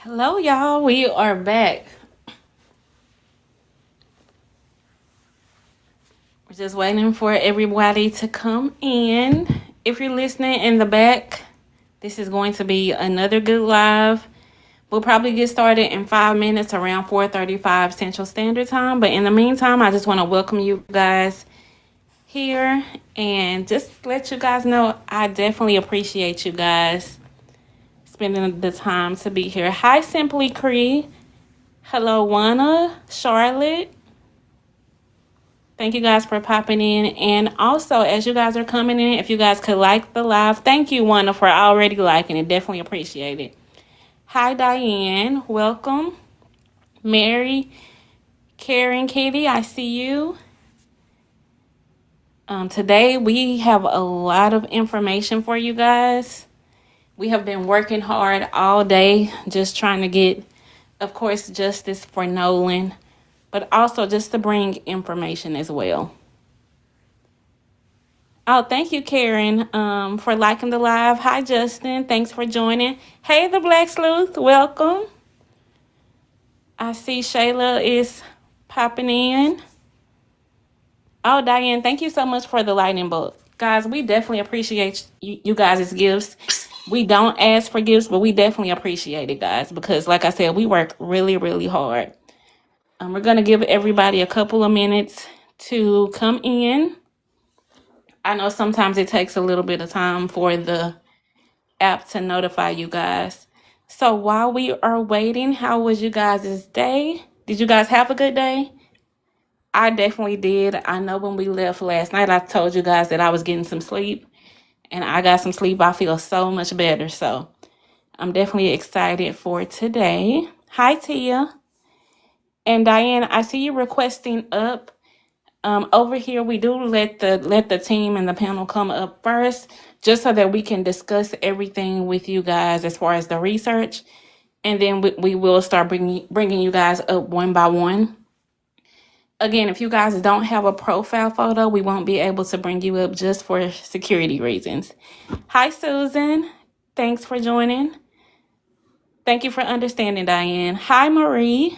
Hello, y'all. We are back. We're just waiting for everybody to come in. If you're listening in the back, this is going to be another good live. We'll probably get started in 5 minutes around 4:35 Central Standard Time. But in the meantime, I just want to welcome you guys here and just let you guys know I definitely appreciate you guys spending the time to be here. Hi, Simply Cree. Hello, Juana, Charlotte. Thank you guys for popping in. And also, as you guys are coming in, if you guys could like the live, thank you, Wanda, for already liking it. Definitely appreciate it. Hi, Diane. Welcome. Mary, Karen, Katie, I see you. Today, we have a lot of information for you guys. We have been working hard all day, just trying to get, of course, justice for Nolan, but also just to bring information as well. Oh, thank you, Karen, for liking the live. Hi, Justin. Thanks for joining. Hey, the Black Sleuth. Welcome. I see Shayla is popping in. Oh, Diane, thank you so much for the lightning bolt. Guys, we definitely appreciate you guys' gifts. We don't ask for gifts, but we definitely appreciate it, guys, because like I said, we work really, really hard. We're going to give everybody a couple of minutes to come in. I know sometimes it takes a little bit of time for the app to notify you guys. So while we are waiting, how was you guys' day? Did you guys have a good day? I definitely did. I know when we left last night, I told you guys that I was getting some sleep, and I got some sleep. I feel so much better. So I'm definitely excited for today. Hi, Tia. And Diane, I see you requesting up. Over here, we do let the team and the panel come up first, just so that we can discuss everything with you guys as far as the research, and then we will start bringing you guys up one by one. Again, if you guys don't have a profile photo, we won't be able to bring you up just for security reasons. Hi, Susan. Thanks for joining. Thank you for understanding, Diane. Hi, Marie.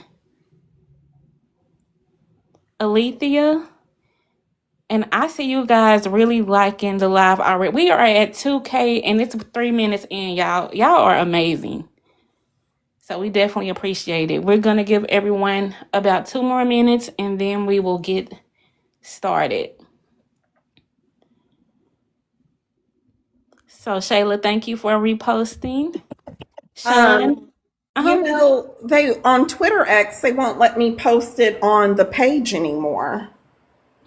Alethea. And I see you guys really liking the live already. We are at 2K and it's 3 minutes in, y'all. Y'all are amazing. So we definitely appreciate it. We're going to give everyone about 2 more minutes and then we will get started. So Shayla, thank you for reposting. Sean, They on Twitter X, they won't let me post it on the page anymore.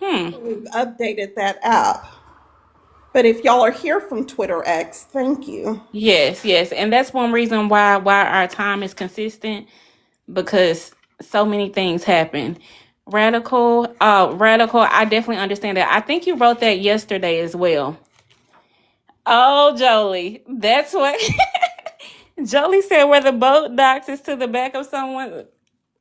We've updated that app. But if y'all are here from Twitter X, thank you. Yes. And that's one reason why our time is consistent, because so many things happen. Radical, I definitely understand that. I think you wrote that yesterday as well. Oh, Jolie, that's what Jolie said, where the boat docks is to the back of someone.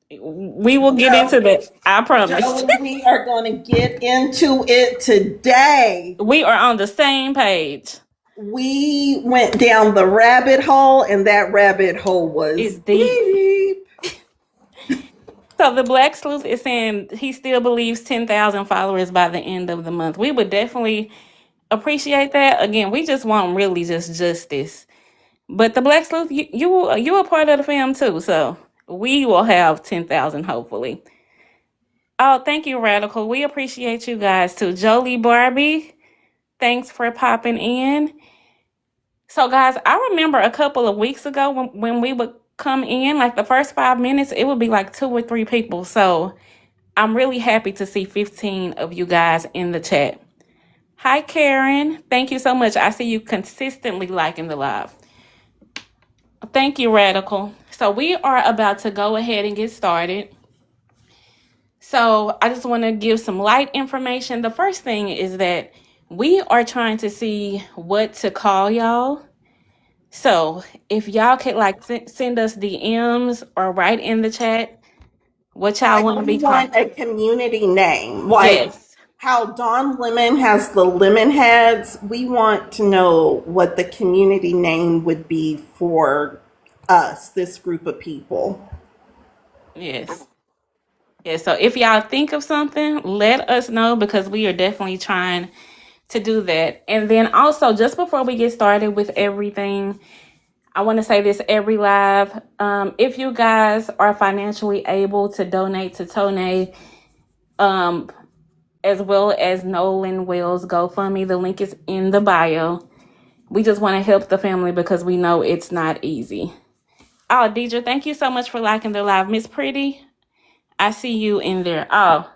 We will get into that. I promise. Jolie, we are going to get into it today. We are on the same page. We went down the rabbit hole, and that rabbit hole was deep. So the Black Sleuth is saying he still believes 10,000 followers by the end of the month. We would definitely appreciate that. Again, we just want really just justice. But the Black Sleuth, you are part of the fam too, so we will have 10,000 hopefully. Oh, thank you, Radical. We appreciate you guys too. Jolie Barbie, thanks for popping in. So guys, I remember a couple of weeks ago when we would come in, like the first 5 minutes, it would be like 2 or 3 people. So I'm really happy to see 15 of you guys in the chat. Hi, Karen. Thank you so much. I see you consistently liking the live. Thank you, Radical. So we are about to go ahead and get started. So I just want to give some light information. The first thing is that we are trying to see what to call y'all. So if y'all could like send us DMs or write in the chat what y'all want to be called. A community name. Like how Dawn Lemon has the lemon heads. We want to know what the community name would be for us, this group of people. Yes. Yeah, so if y'all think of something, let us know because we are definitely trying to do that. And then also, just before we get started with everything, I want to say this every live. If you guys are financially able to donate to Tone, as well as Nolan Wells GoFundMe, the link is in the bio. We just want to help the family because we know it's not easy. Oh, Deidre, thank you so much for liking the live. Miss Pretty, I see you in there. Oh,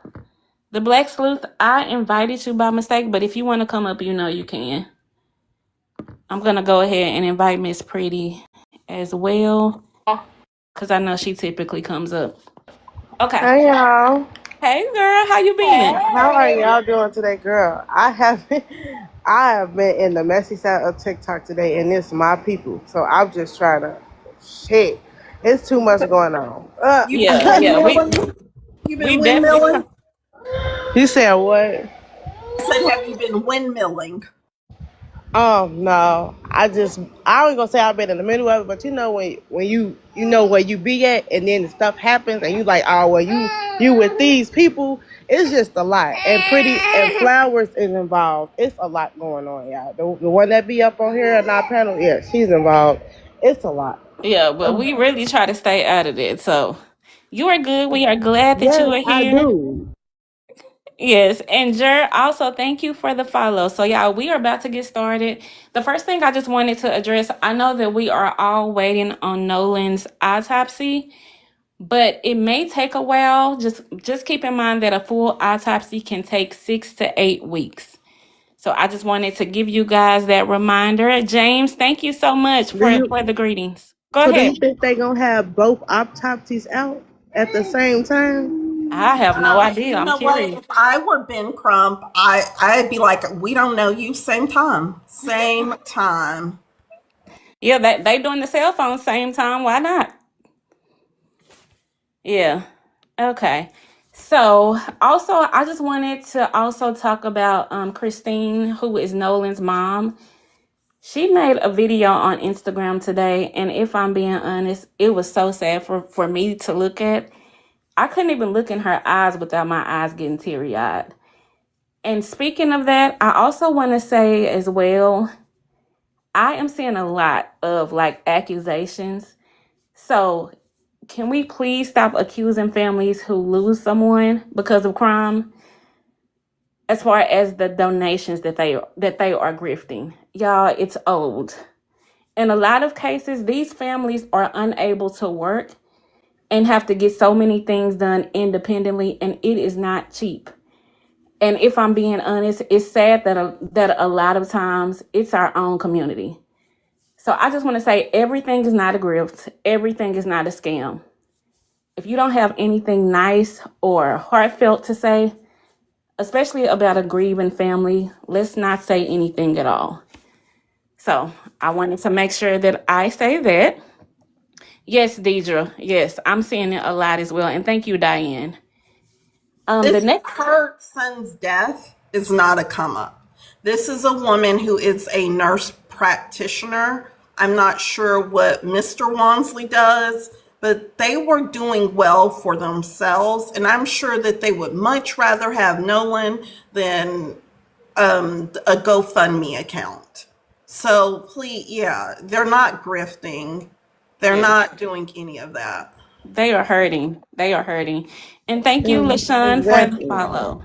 the Black Sleuth, I invited you by mistake, but if you want to come up, you know you can. I'm going to go ahead and invite Miss Pretty as well because I know she typically comes up. Okay. Hey y'all. Hey, girl, how you been? How are y'all doing today, girl? I have been in the messy side of TikTok today, and it's my people. So I'm just trying to shit. It's too much going on. You've been Yeah, yeah, windmilling? You've we been definitely. windmilling? You said what? I said, have you been windmilling? No. I ain't gonna say I've been in the middle of it, but you know when you know where you be at, and then the stuff happens, and you like, oh well, you with these people. It's just a lot, and Pretty and Flowers is involved. It's a lot going on, y'all. The one that be up on here on our panel, yeah, she's involved. It's a lot. Yeah, but we really try to stay out of it. So you are good. We are glad that you Yes, are I here. do. Yes, and Jer, also thank you for the follow. So, y'all, we are about to get started. The first thing I just wanted to address, I know that we are all waiting on Nolan's autopsy, but it may take a while. Just keep in mind that a full autopsy can take 6 to 8 weeks. So I just wanted to give you guys that reminder. James, thank you so much Do you? for the greetings. Go So do you ahead. think they gonna have both autopsies out at the same time? I have no idea. You I'm know what? curious. If I were Ben Crump, I'd be like, we don't know you. Same time. Same time. Yeah, they doing the cell phone same time. Why not? Yeah. Okay. So also I just wanted to also talk about Christine, who is Nolan's mom. She made a video on Instagram today, and if I'm being honest, it was so sad for me to look at. I couldn't even look in her eyes without my eyes getting teary-eyed. And speaking of that, I also want to say as well, I am seeing a lot of like accusations. So can we please stop accusing families who lose someone because of crime as far as the donations that they are grifting? Y'all, it's old. In a lot of cases, these families are unable to work and have to get so many things done independently, and it is not cheap. And if I'm being honest, it's sad that a lot of times it's our own community. So I just want to say everything is not a grift. Everything is not a scam. If you don't have anything nice or heartfelt to say, especially about a grieving family, let's not say anything at all. So I wanted to make sure that I say that. Yes, Deidre. Yes, I'm seeing it a lot as well. And thank you, Diane. The This next, her son's death is not a come up. This is a woman who is a nurse practitioner. I'm not sure what Mr. Wansley does, but they were doing well for themselves. And I'm sure that they would much rather have Nolan than a GoFundMe account. So please, yeah, they're not grifting. They're yes, not doing any of that. they are hurting. They are hurting. And thank you, Yeah, LaShawn, for the exactly. follow.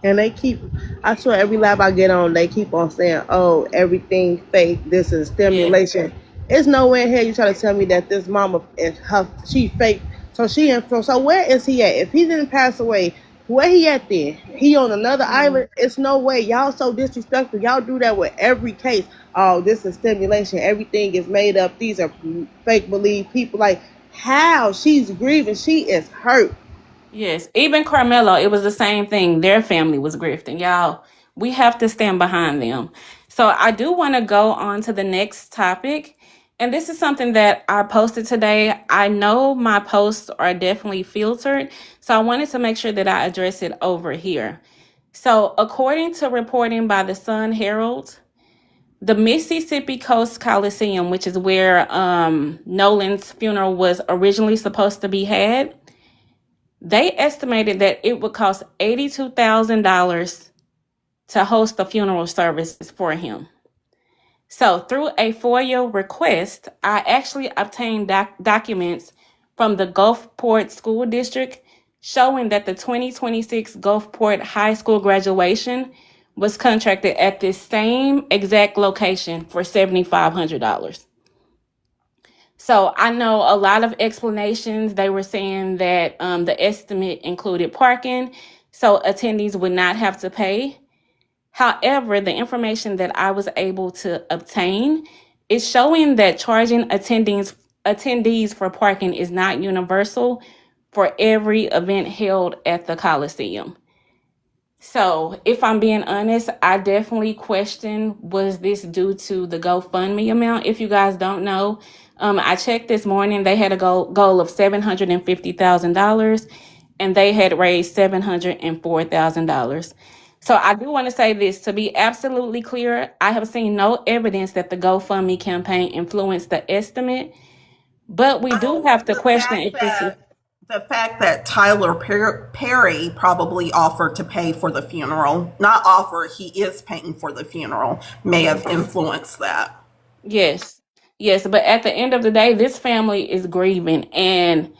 And they keep, I swear, every lab I get on, they keep on saying, oh, everything fake. This is Yeah. stimulation. It's nowhere in here you try to tell me that this mama is her, she fake. So she so where is he at? If he didn't pass away, where he at then? He on another island? It's no way. Y'all so disrespectful. Y'all do that with every case. Oh, this is stimulation. Everything is made up. These are fake believe people. Like, how? She's grieving. She is hurt. Yes, even Carmelo, it was the same thing. Their family was grifting. Y'all, we have to stand behind them. So I do want to go on to the next topic. And this is something that I posted today. I know my posts are definitely filtered. So I wanted to make sure that I address it over here. So according to reporting by the Sun Herald, the Mississippi Coast Coliseum, which is where Nolan's funeral was originally supposed to be had, they estimated that it would cost $82,000 to host the funeral services for him. So through a FOIA request, I actually obtained documents from the Gulfport School District showing that the 2026 Gulfport High School graduation was contracted at this same exact location for $7,500. So I know a lot of explanations. They were saying that the estimate included parking, so attendees would not have to pay. However, the information that I was able to obtain is showing that charging attendees for parking is not universal for every event held at the Coliseum. So if I'm being honest, I definitely question, was this due to the GoFundMe amount? If you guys don't know, I checked this morning, they had a goal of $750,000 and they had raised $704,000. So I do want to say this, to be absolutely clear, I have seen no evidence that the GoFundMe campaign influenced the estimate, but we do have to question if this is... The fact that Tyler Perry probably offered to pay for the funeral, not offer, he is paying for the funeral, may have influenced that. Yes, but at the end of the day, this family is grieving, and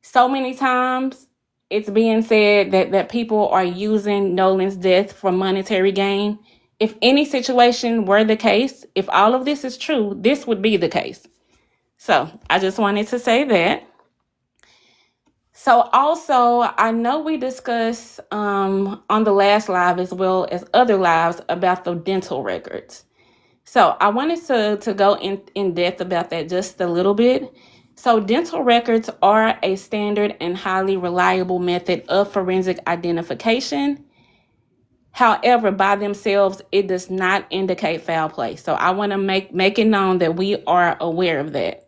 so many times it's being said that people are using Nolan's death for monetary gain. If any situation were the case, if all of this is true, this would be the case. So I just wanted to say that. So also, I know we discussed on the last live as well as other lives about the dental records. So I wanted to go in depth about that just a little bit. So dental records are a standard and highly reliable method of forensic identification. However, by themselves, it does not indicate foul play. So I want to make it known that we are aware of that.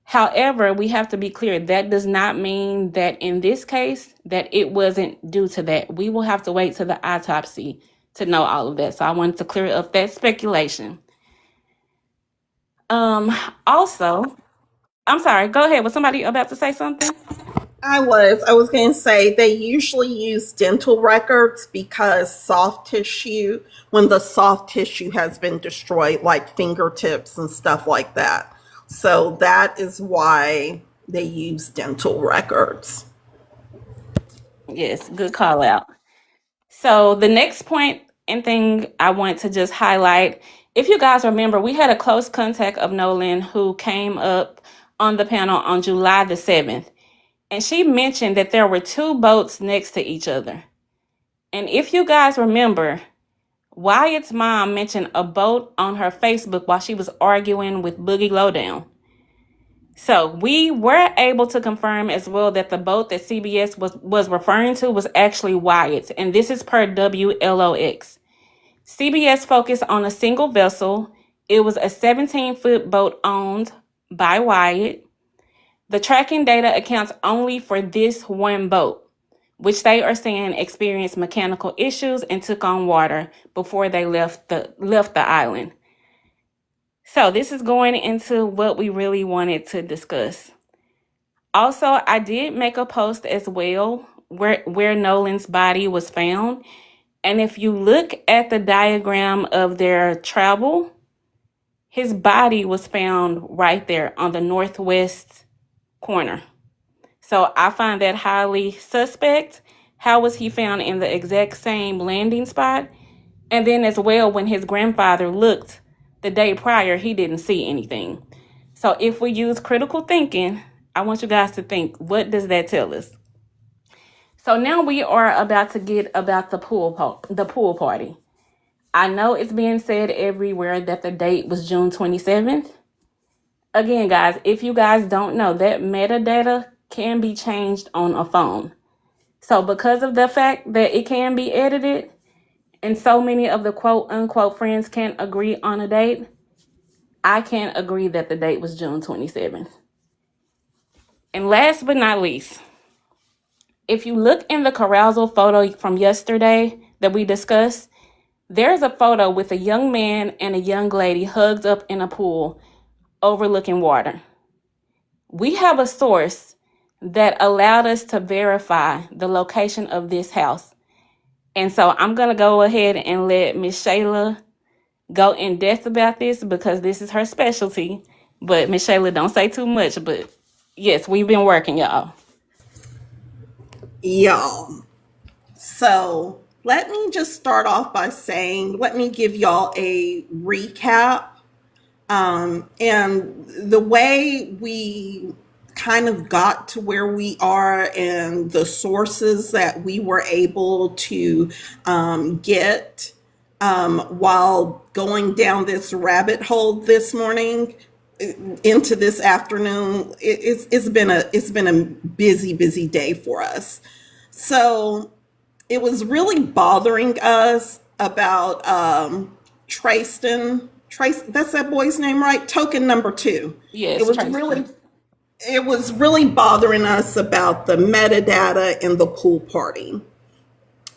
However, we have to be clear, that does not mean that in this case that it wasn't due to that. We will have to wait to the autopsy to know all of that. So I wanted to clear up that speculation. Also, I'm sorry, go ahead. Was somebody about to say something? I was going to say they usually use dental records because soft tissue, when the soft tissue has been destroyed, like fingertips and stuff like that. So that is why they use dental records. Yes, good call out. So the next point and thing I want to just highlight, if you guys remember, we had a close contact of Nolan who came up on the panel on July the 7th. And she mentioned that there were two boats next to each other. And if you guys remember, Wyatt's mom mentioned a boat on her Facebook while she was arguing with Boogie Lowdown. So we were able to confirm as well that the boat that CBS was referring to was actually Wyatt's, and this is per WLOX. CBS focused on a single vessel. It was a 17-foot boat owned by Wyatt. The tracking data accounts only for this one boat, which they are saying experienced mechanical issues and took on water before they left the island. So this is going into what we really wanted to discuss. Also, I did make a post as well where Nolan's body was found. And if you look at the diagram of their travel, his body was found right there on the northwest corner. So I find that highly suspect. How was he found in the exact same landing spot? And then as well, when his grandfather looked the day prior, he didn't see anything. So if we use critical thinking, I want you guys to think, what does that tell us? So now we are about to get about the pool party. I know it's being said everywhere that the date was June 27th. Again, guys, if you guys don't know, that metadata can be changed on a phone. So because of the fact that it can be edited, and so many of the quote unquote friends can't agree on a date, I can't agree that the date was June 27th. And last but not least, if you look in the carousel photo from yesterday that we discussed, There's a photo with a young man and a young lady hugged up in a pool overlooking water. We have a source that allowed us to verify the location of this house. And so I'm going to go ahead and let Miss Shayla go in depth about this because this is her specialty. But Miss Shayla, don't say too much. But yes, we've been working, y'all. Y'all. So let me just start off by saying, let me give y'all a recap. And the way we kind of got to where we are and the sources that we were able to get while going down this rabbit hole this morning into this afternoon, it's been a busy day for us. So it was really bothering us about Trayston. That's that boy's name, right? Token number 2. Yes, It was really bothering us about the metadata in the pool party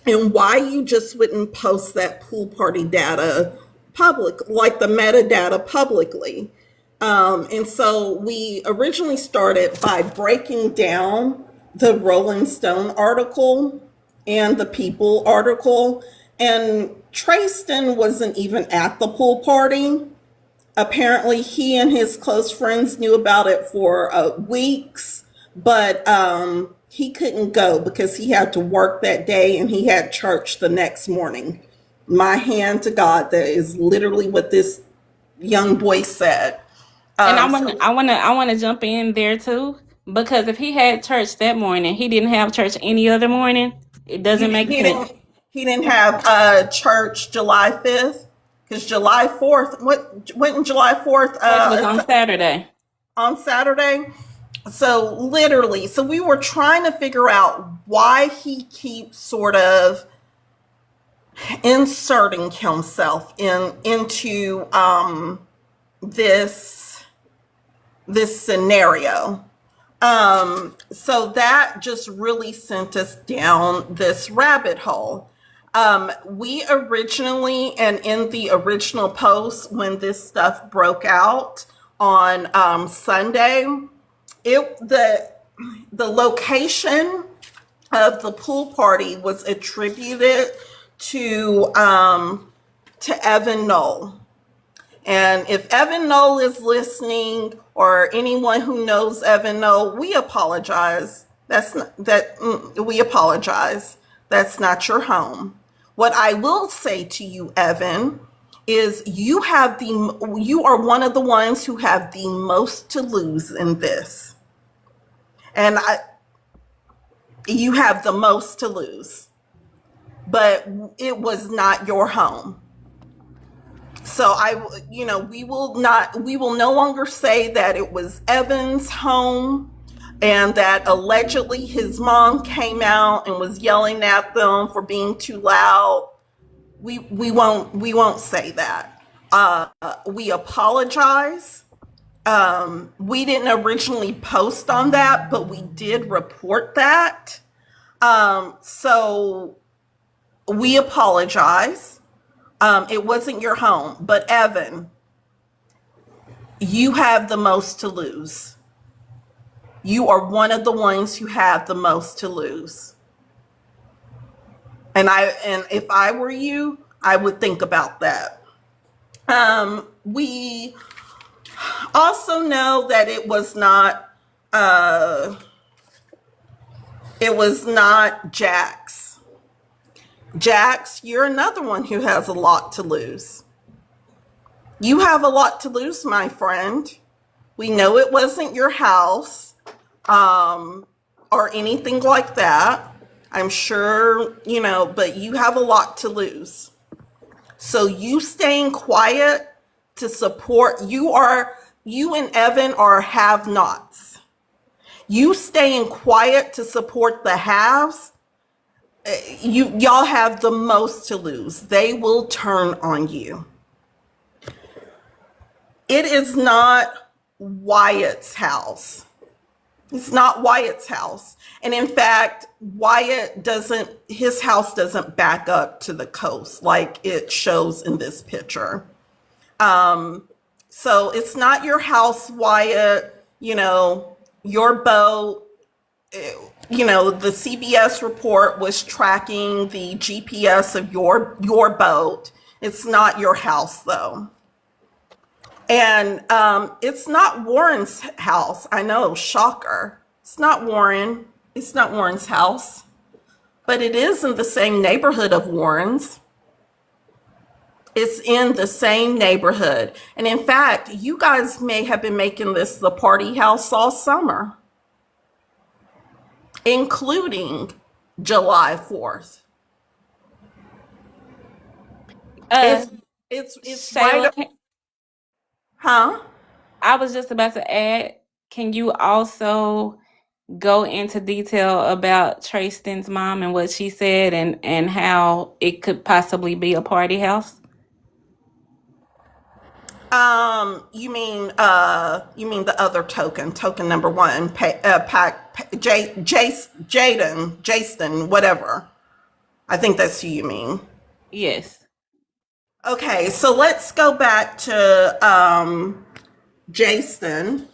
and why you just wouldn't post that pool party data like the metadata publicly. And so we originally started by breaking down the Rolling Stone article and the People article. And Trayston wasn't even at the pool party. Apparently, he and his close friends knew about it for weeks, but he couldn't go because he had to work that day and he had church the next morning. My hand to God, that is literally what this young boy said. And I want to jump in there too, because if he had church that morning, he didn't have church any other morning. It doesn't make sense. He didn't have church July 5th because July 4th. When July 4th? Church was on Saturday. On Saturday. So literally, so we were trying to figure out why he keeps sort of inserting himself into this scenario. So that just really sent us down this rabbit hole. We originally, and in the original post when this stuff broke out on Sunday, the location of the pool party was attributed to Evan Knoll. And if Evan Knoll is listening, or anyone who knows Evan Knoll, we apologize. We apologize. That's not your home. What I will say to you, Evan, is you are one of the ones who have the most to lose in this. And you have the most to lose. But it was not your home. So we will no longer say that it was Evan's home and that allegedly his mom came out and was yelling at them for being too loud. We won't say that. We apologize. We didn't originally post on that, but we did report that. So we apologize. It wasn't your home, but Evan, you have the most to lose. You are one of the ones who have the most to lose. And if I were you, I would think about that. We also know that it was not Jax. Jax, you're another one who has a lot to lose. You have a lot to lose, my friend. We know it wasn't your house, or anything like that. I'm sure, but you have a lot to lose. So you staying quiet to support, you and Evan are have-nots. You staying quiet to support the haves, y'all have the most to lose. They will turn on you. It is not Wyatt's house. It's not Wyatt's house. And in fact, his house doesn't back up to the coast like it shows in this picture. So it's not your house, Wyatt, your boat. The CBS report was tracking the GPS of your boat. It's not your house, though. And it's not Warren's house. I know, shocker. It's not Warren. It's not Warren's house. But it is in the same neighborhood of Warren's. It's in the same neighborhood. And in fact, you guys may have been making this the party house all summer, including July 4th. It's Shayla, right. Huh? I was just about to add, can you also go into detail about Trayston's mom and what she said and how it could possibly be a party house? You mean the other token number one, Jason, whatever. I think that's who you mean. Yes. Okay, so let's go back to Jaden.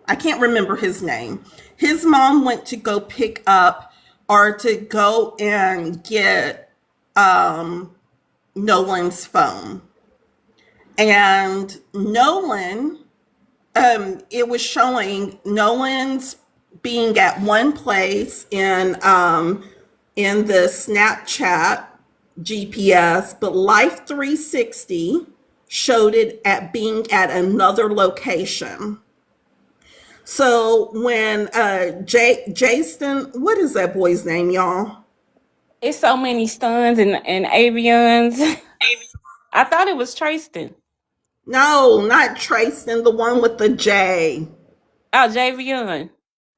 I can't remember his name. His mom went to go pick up or to go and get Nolan's phone. And Nolan, it was showing Nolan's being at one place in the Snapchat GPS, but Life 360 showed it at being at another location. So when Jason, what is that boy's name, y'all? It's so many Stuns and Avians. I thought it was Trayston. No, not Trayston, the one with the J. Oh, Javion.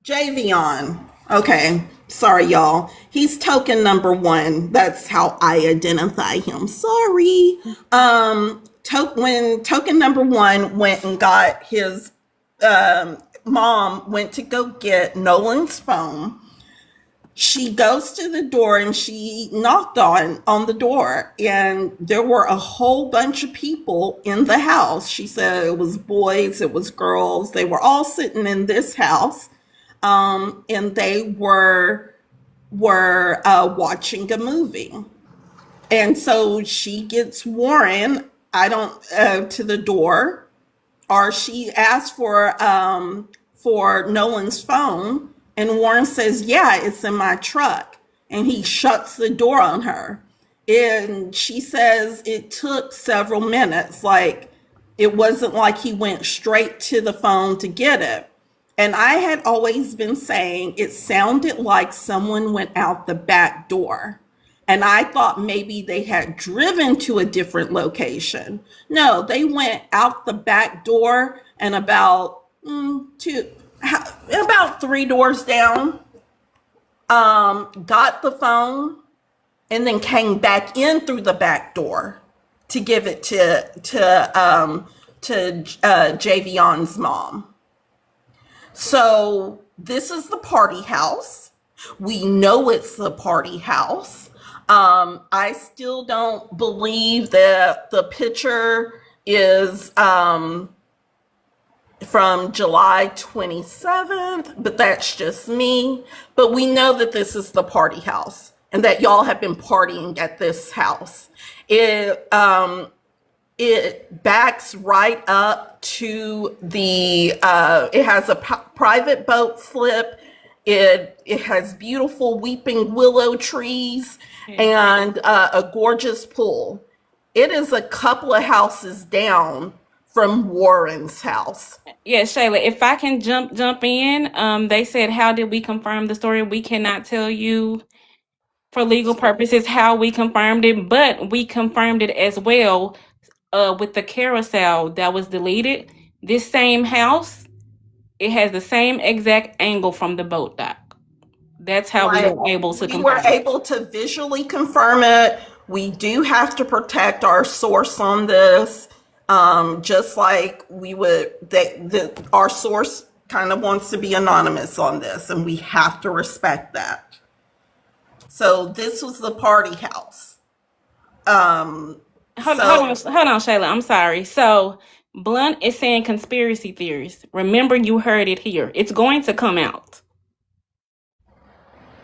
Javion. Okay. Sorry, y'all. He's token number one. That's how I identify him. Sorry. When token number one went and got his mom went to go get Nolan's phone, she goes to the door and she knocked on the door, and there were a whole bunch of people in the house. She said it was boys, it was girls. They were all sitting in this house, and they were watching a movie. And so she gets Warren, to the door, or she asks for Nolan's phone. And Warren says, yeah, it's in my truck. And he shuts the door on her. And she says it took several minutes. Like, it wasn't like he went straight to the phone to get it. And I had always been saying it sounded like someone went out the back door. And I thought maybe they had driven to a different location. No, they went out the back door and about three doors down, got the phone, and then came back in through the back door to give it to Javion's mom. So this is the party house. We know it's the party house. I still don't believe that the picture is from July 27th, but that's just me. But we know that this is the party house and that y'all have been partying at this house. It backs right up to the, it has a private boat slip. It has beautiful weeping willow trees and a gorgeous pool. It is a couple of houses down from Warren's house. Yeah, Shayla, if I can jump in, they said, how did we confirm the story? We cannot tell you for legal purposes how we confirmed it, but we confirmed it as well with the carousel that was deleted. This same house, it has the same exact angle from the boat dock. That's how we were able to confirm it. We were able to visually confirm it. We do have to protect our source on this. Just like we would, our source kind of wants to be anonymous on this, and we have to respect that. So this was the party house. Hold on, Shayla. I'm sorry. So Blunt is saying conspiracy theories. Remember, you heard it here. It's going to come out.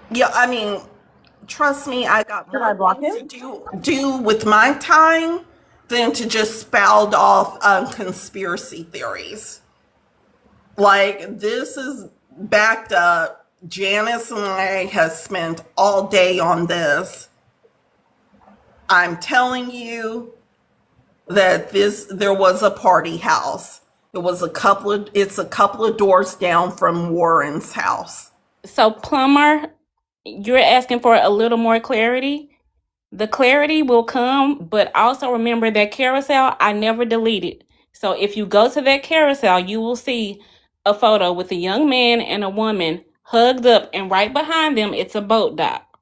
Yeah, I mean, trust me, I got more things to do with my time than to just spout off conspiracy theories. Like, this is backed up. Janice and I have spent all day on this. I'm telling you that there was a party house. It's a couple of doors down from Warren's house. So, Plumber, you're asking for a little more clarity. The clarity will come, but also remember that carousel I never deleted. So if you go to that carousel, you will see a photo with a young man and a woman hugged up, and right behind them, it's a boat dock.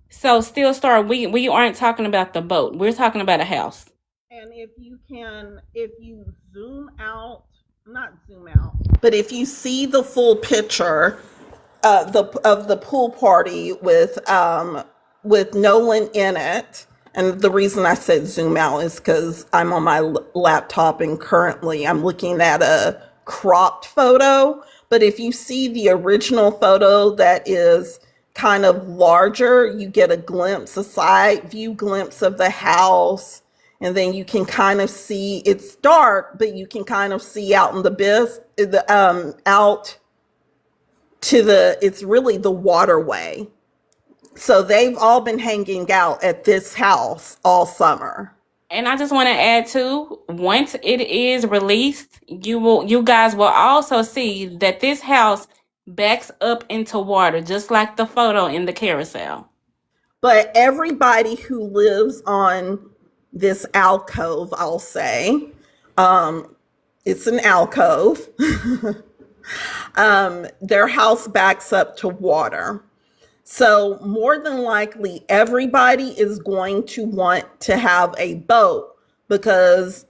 So Still Star, we aren't talking about the boat. We're talking about a house. And if you zoom out, not zoom out, but if you see the full picture of the pool party with Nolan in it, and the reason I said zoom out is because I'm on my laptop and currently I'm looking at a cropped photo. But if you see the original photo that is kind of larger, you get a side view glimpse of the house. And then you can kind of see, it's dark, but you can kind of see out in it's really the waterway. So they've all been hanging out at this house all summer. And I just want to add too, once it is released, you guys will also see that this house backs up into water, just like the photo in the carousel. But everybody who lives on this alcove, I'll say, it's an alcove, their house backs up to water. So more than likely, everybody is going to want to have a boat because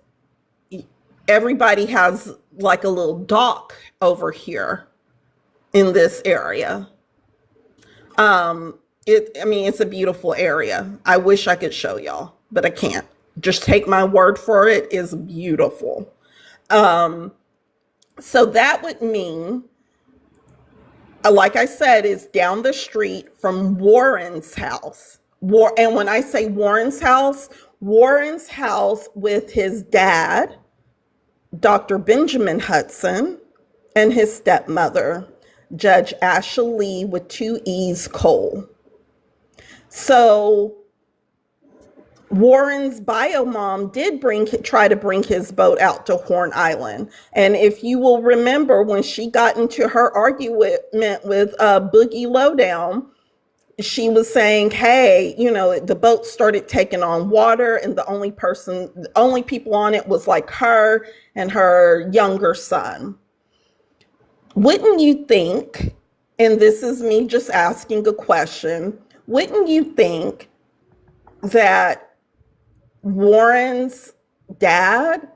everybody has like a little dock over here in this area. It's a beautiful area. I wish I could show y'all, but I can't. Just take my word for it. It's beautiful. So that would mean, like I said, it's down the street from Warren's house. And when I say Warren's house with his dad, Dr. Benjamin Hudson, and his stepmother, Judge Asha Lee with 2 E's Cole. So Warren's bio mom did try to bring his boat out to Horn Island. And if you will remember, when she got into her argument with Boogie Lowdown, she was saying, hey, the boat started taking on water and the only people on it was like her and her younger son. Wouldn't you think, and this is me just asking a question, wouldn't you think that Warren's dad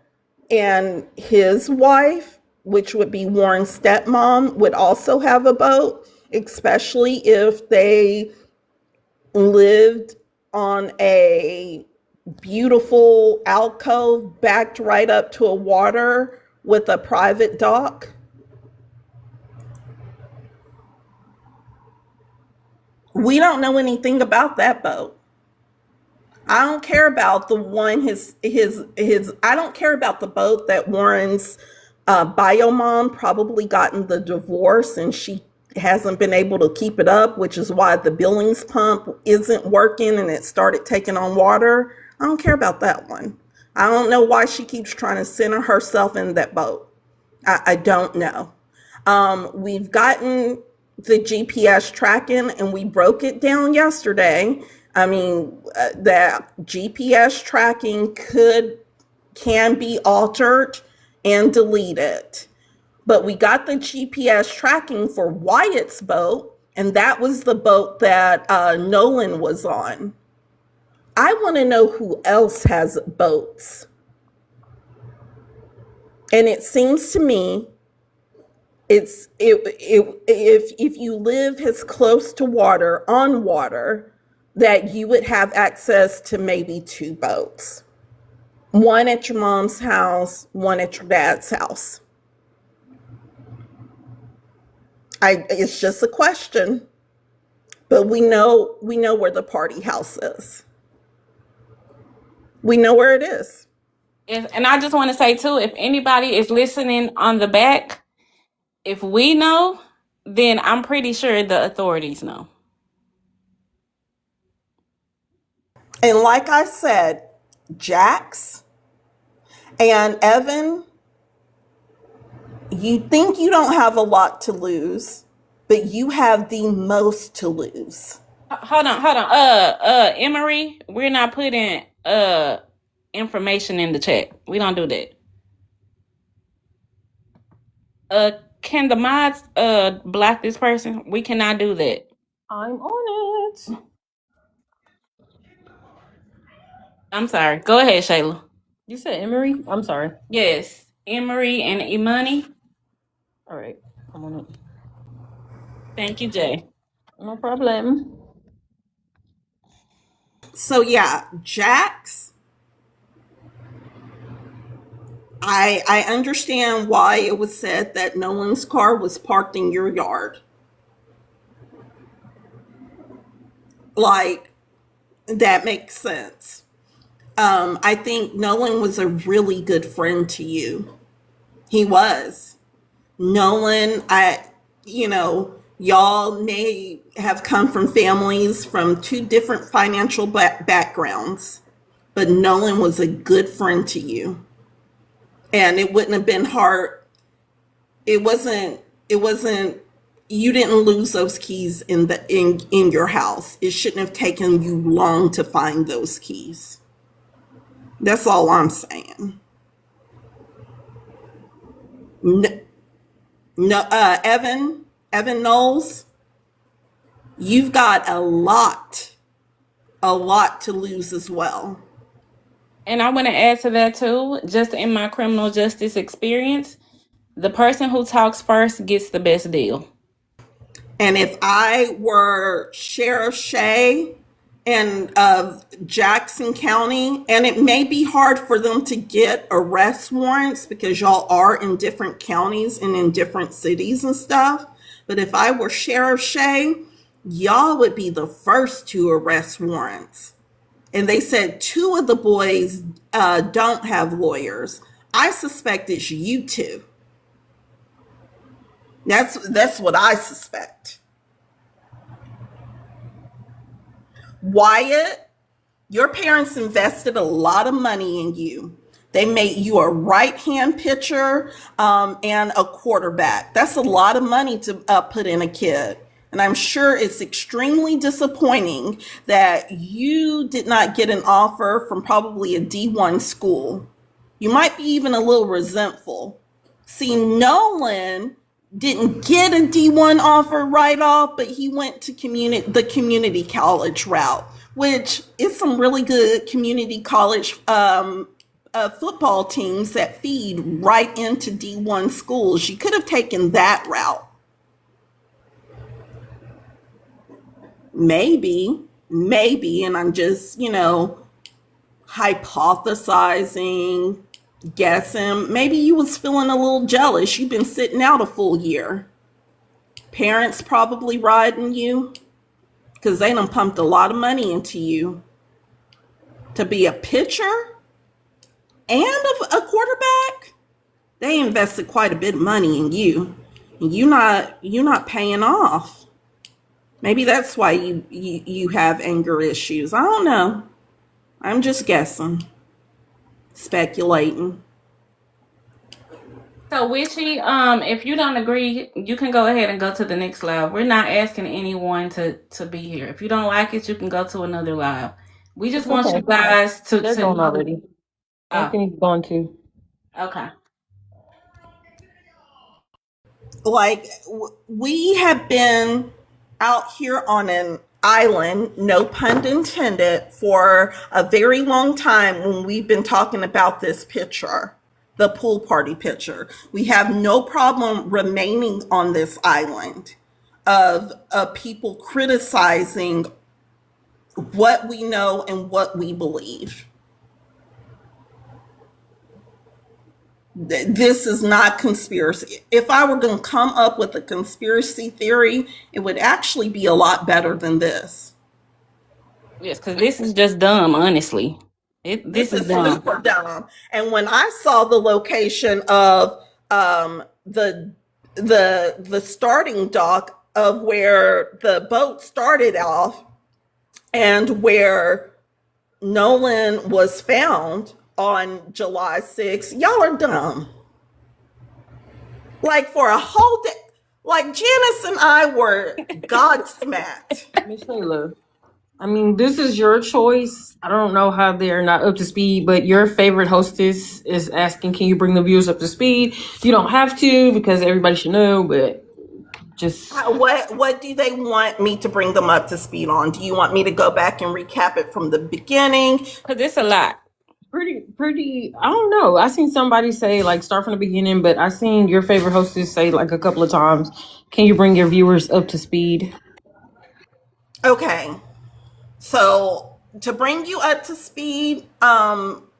and his wife, which would be Warren's stepmom, would also have a boat, especially if they lived on a beautiful alcove backed right up to a water with a private dock? We don't know anything about that boat. I don't care about the one, I don't care about the boat that Warren's bio mom probably gotten the divorce and she hasn't been able to keep it up, which is why the Billings pump isn't working and it started taking on water. I don't care about that one. I don't know why she keeps trying to center herself in that boat. I don't know. We've gotten the GPS tracking and we broke it down yesterday. That GPS tracking can be altered and deleted. But we got the GPS tracking for Wyatt's boat, and that was the boat that Nolan was on. I want to know who else has boats. And it seems to me if you live as close to water, on water, that you would have access to maybe 2 boats. One at your mom's house, one at your dad's house. It's just a question, but we know where the party house is. We know where it is. And I just want to say too, if anybody is listening on the back, if we know, then I'm pretty sure the authorities know. And like I said, Jax and Evan, you think you don't have a lot to lose, but you have the most to lose. Hold on. Emery, we're not putting information in the chat. We don't do that. Can the mods block this person? We cannot do that. I'm on it. I'm sorry. Go ahead, Shayla. You said Emery? I'm sorry. Yes. Emery and Imani. All right. I'm on it. Thank you, Jay. No problem. So yeah, Jax, I understand why it was said that Nolan's car was parked in your yard. Like, that makes sense. I think Nolan was a really good friend to you. He was. Nolan, y'all may have come from families from 2 different financial backgrounds, but Nolan was a good friend to you. And it wouldn't have been hard. It wasn't, you didn't lose those keys in your house. It shouldn't have taken you long to find those keys. That's all I'm saying. No, Evan Knowles, you've got a lot to lose as well. And I want to add to that too, just in my criminal justice experience, the person who talks first gets the best deal. And if I were Sheriff Shea and of Jackson County, and it may be hard for them to get arrest warrants because y'all are in different counties and in different cities and stuff. But if I were Sheriff Shea, y'all would be the first to arrest warrants. And they said 2 of the boys don't have lawyers. I suspect it's you 2. That's what I suspect. Wyatt, your parents invested a lot of money in you. They made you a right-hand pitcher and a quarterback. That's a lot of money to put in a kid. And I'm sure it's extremely disappointing that you did not get an offer from probably a D1 school. You might be even a little resentful. See, Nolan didn't get a D1 offer right off, but he went to the community college route, which is some really good community college football teams that feed right into D1 schools. You could have taken that route. Maybe, and I'm just, hypothesizing, guessing. Maybe you was feeling a little jealous. You've been sitting out a full year. Parents probably riding you because they done pumped a lot of money into you to be a pitcher and a quarterback. They invested quite a bit of money in you, and you're not paying off. Maybe that's why you have anger issues. I don't know. I'm just guessing, speculating. So, Witchy, if you don't agree, you can go ahead and go to the next live. We're not asking anyone to be here. If you don't like it, you can go to another live. We just want you guys to. They're gone already. Anthony's gone too. Okay. Like, we have been out here on an island, no pun intended, for a very long time when we've been talking about this picture. the pool party picture. We have no problem remaining on this island of people criticizing what we know and what we believe. This is not conspiracy. If I were going to come up with a conspiracy theory, it would actually be a lot better than this. Yes, because this is just dumb, honestly. This is dumb. Super dumb. And when I saw the location of the starting dock of where the boat started off and where Nolan was found on July 6th, y'all are dumb. Like for a whole day, like Janice and I were godsmacked. Miss Shayla, I mean, this is your choice. I don't know how they're not up to speed, but your favorite hostess is asking, can you bring the viewers up to speed? You don't have to because everybody should know, but just What do they want me to bring them up to speed on? Do you want me to go back and recap it from the beginning? Because it's a lot. pretty. I don't know. I seen somebody say like start from the beginning, but I seen your favorite hostess say like a couple of times, can you bring your viewers up to speed? Okay. So to bring you up to speed,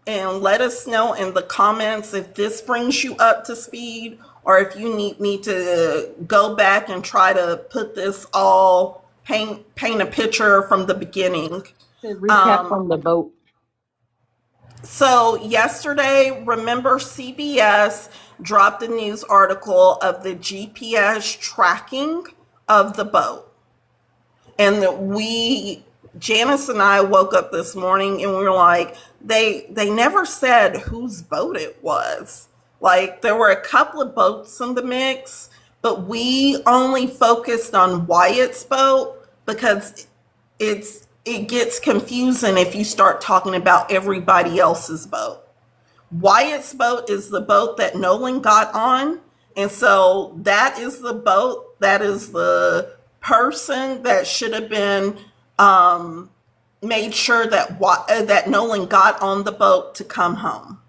and let us know in the comments if this brings you up to speed or if you need me to go back and try to put this all paint a picture from the beginning. Recap from the boat. So yesterday, remember CBS dropped a news article of the GPS tracking of the boat. And Janice and I woke up this morning and we were like, they never said whose boat it was. Like there were a couple of boats in the mix, but we only focused on Wyatt's boat because it gets confusing if you start talking about everybody else's boat. Wyatt's boat is the boat that Nolan got on. And so that is the boat, that is the person that should have been made sure that Nolan got on the boat to come home.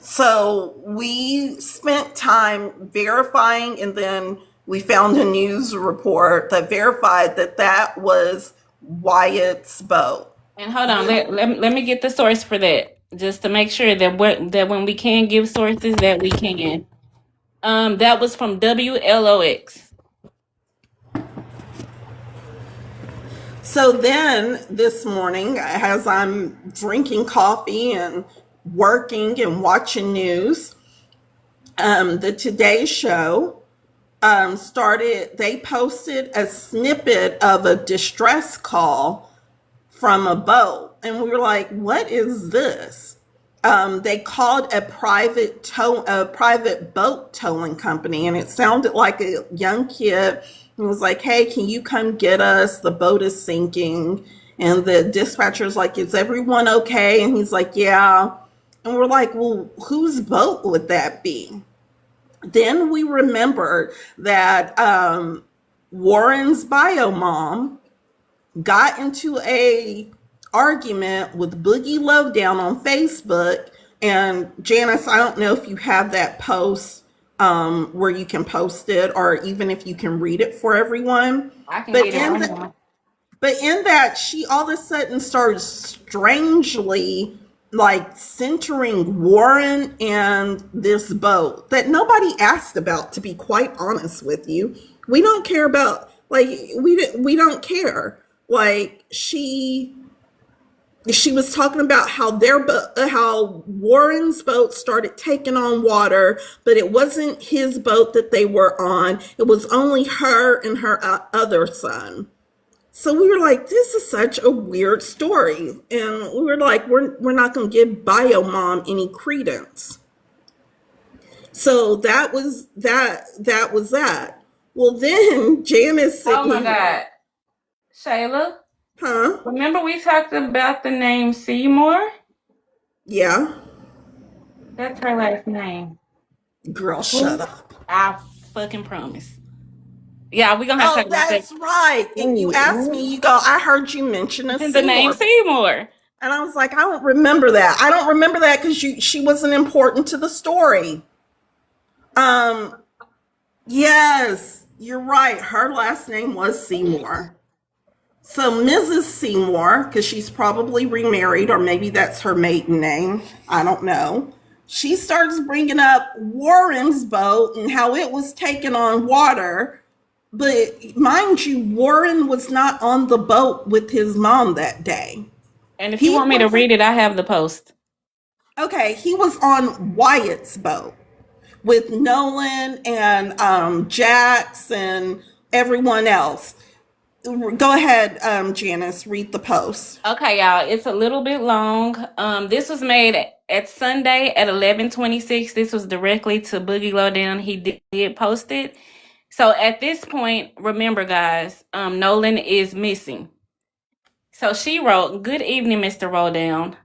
So we spent time verifying, and then we found a news report that verified that was Wyatt's boat. And hold on, let me get the source for that, just to make sure that when we can give sources, that we can. That was from WLOX. So then this morning, as I'm drinking coffee and working and watching news, the Today Show they posted a snippet of a distress call from a boat. And we were like, what is this? They called a private boat towing company, and it sounded like a young kid. He was like, hey, can you come get us? The boat is sinking. And the dispatcher's like, is everyone okay? And he's like, yeah. And we're like, well, whose boat would that be? Then we remembered that Warren's bio mom got into a argument with Boogie Lowdown on Facebook. And Janice, I don't know if you have that post where you can post it, or even if you can read it for everyone. I can get it. But in that, she all of a sudden started strangely like centering Warren and this boat that nobody asked about, to be quite honest with you. We don't care about, like, we don't care. Like she was talking about how Warren's boat started taking on water, but it wasn't his boat that they were on. It was only her and her other son. So we were like, this is such a weird story. And we were like, we're not going to give bio mom any credence. So that was that. Well, then Janice said, oh my God. Shayla? Huh? Remember we talked about the name Seymour? Yeah. That's her last name. Girl, shut up. I fucking promise. Yeah, we're going to have to talk about that. That's right. And you asked me, you go, I heard you mention a The name Seymour. Seymour. And I was like, I don't remember that. I don't remember that because she wasn't important to the story. Yes, you're right. Her last name was Seymour. So Mrs. Seymour, because she's probably remarried, or maybe that's her maiden name. I don't know. She starts bringing up Warren's boat and how it was taken on water. But mind you, Warren was not on the boat with his mom that day. And if you He want me to was, read it, I have the post. okay, he was on Wyatt's boat with Nolan and Jax and everyone else. Go ahead, Janice, read the post. Okay, y'all, it's a little bit long. This was made at Sunday at 11:26. This was directly to Boogie Lowdown. He did post it. So at this point, remember, guys, Nolan is missing. So she wrote, "Good evening, Mr. Roldown."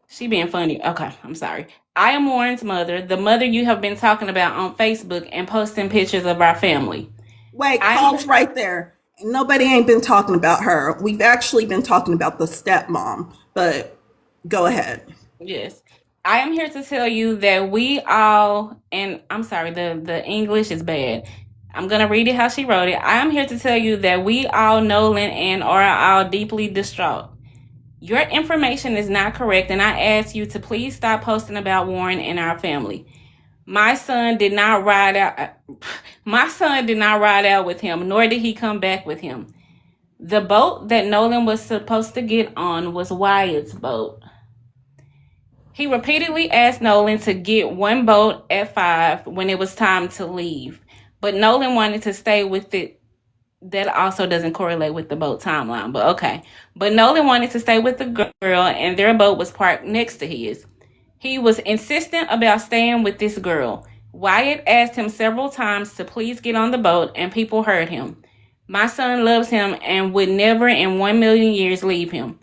She being funny. Okay, I'm sorry. "I am Warren's mother, the mother you have been talking about on Facebook and posting pictures of our family." Wait, I'm pause right there. Nobody ain't been talking about her. We've actually been talking about the stepmom, but go ahead. Yes. "I am here to tell you that we all," and I'm sorry, the English is bad. I'm going to read it how she wrote it. "I am here to tell you that we all, Nolan and are all deeply distraught. Your information is not correct, and I ask you to please stop posting about Warren and our family. My son did not ride out. My son did not ride out with him, nor did he come back with him. The boat that Nolan was supposed to get on was Wyatt's boat. He repeatedly asked Nolan to get one boat at 5 when it was time to leave, but Nolan wanted to stay with it. That also doesn't correlate with the boat timeline, but okay. But Nolan wanted to stay with the girl, and their boat was parked next to his. He was insistent about staying with this girl. Wyatt asked him several times to please get on the boat, and people heard him. My son loves him and would never in 1,000,000 years leave him.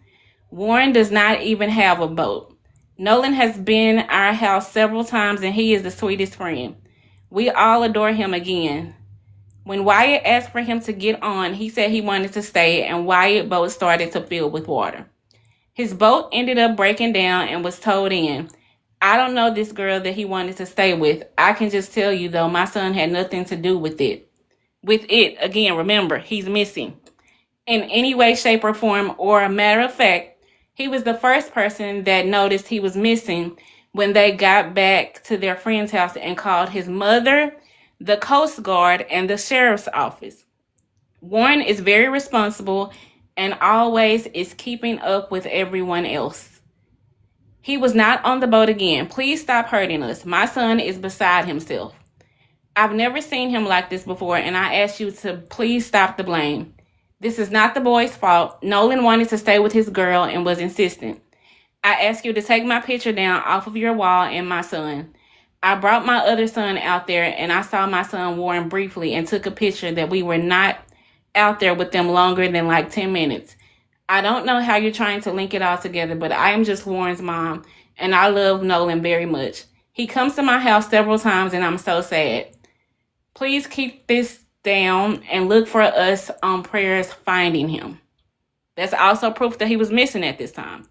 Warren does not even have a boat. Nolan has been our house several times, and he is the sweetest friend. We all adore him again. When Wyatt asked for him to get on, he said he wanted to stay, and Wyatt's boat started to fill with water. His boat ended up breaking down and was towed in. I don't know this girl that he wanted to stay with. I can just tell you, though, my son had nothing to do with it. Again, remember, he's missing. In any way, shape, or form, or a matter of fact, he was the first person that noticed he was missing when they got back to their friend's house and called his mother, the Coast Guard, and the sheriff's office. Warren is very responsible and always is keeping up with everyone else. He was not on the boat again. Please stop hurting us. My son is beside himself. I've never seen him like this before, and I ask you to please stop the blame. This is not the boy's fault. Nolan wanted to stay with his girl and was insistent. I ask you to take my picture down off of your wall and my son. I brought my other son out there, and I saw my son Warren briefly and took a picture that we were not out there with them longer than like 10 minutes. I don't know how you're trying to link it all together, but I am just Warren's mom, and I love Nolan very much. He comes to my house several times, and I'm so sad. Please keep this down and look for us on prayers finding him." That's also proof that he was missing at this time.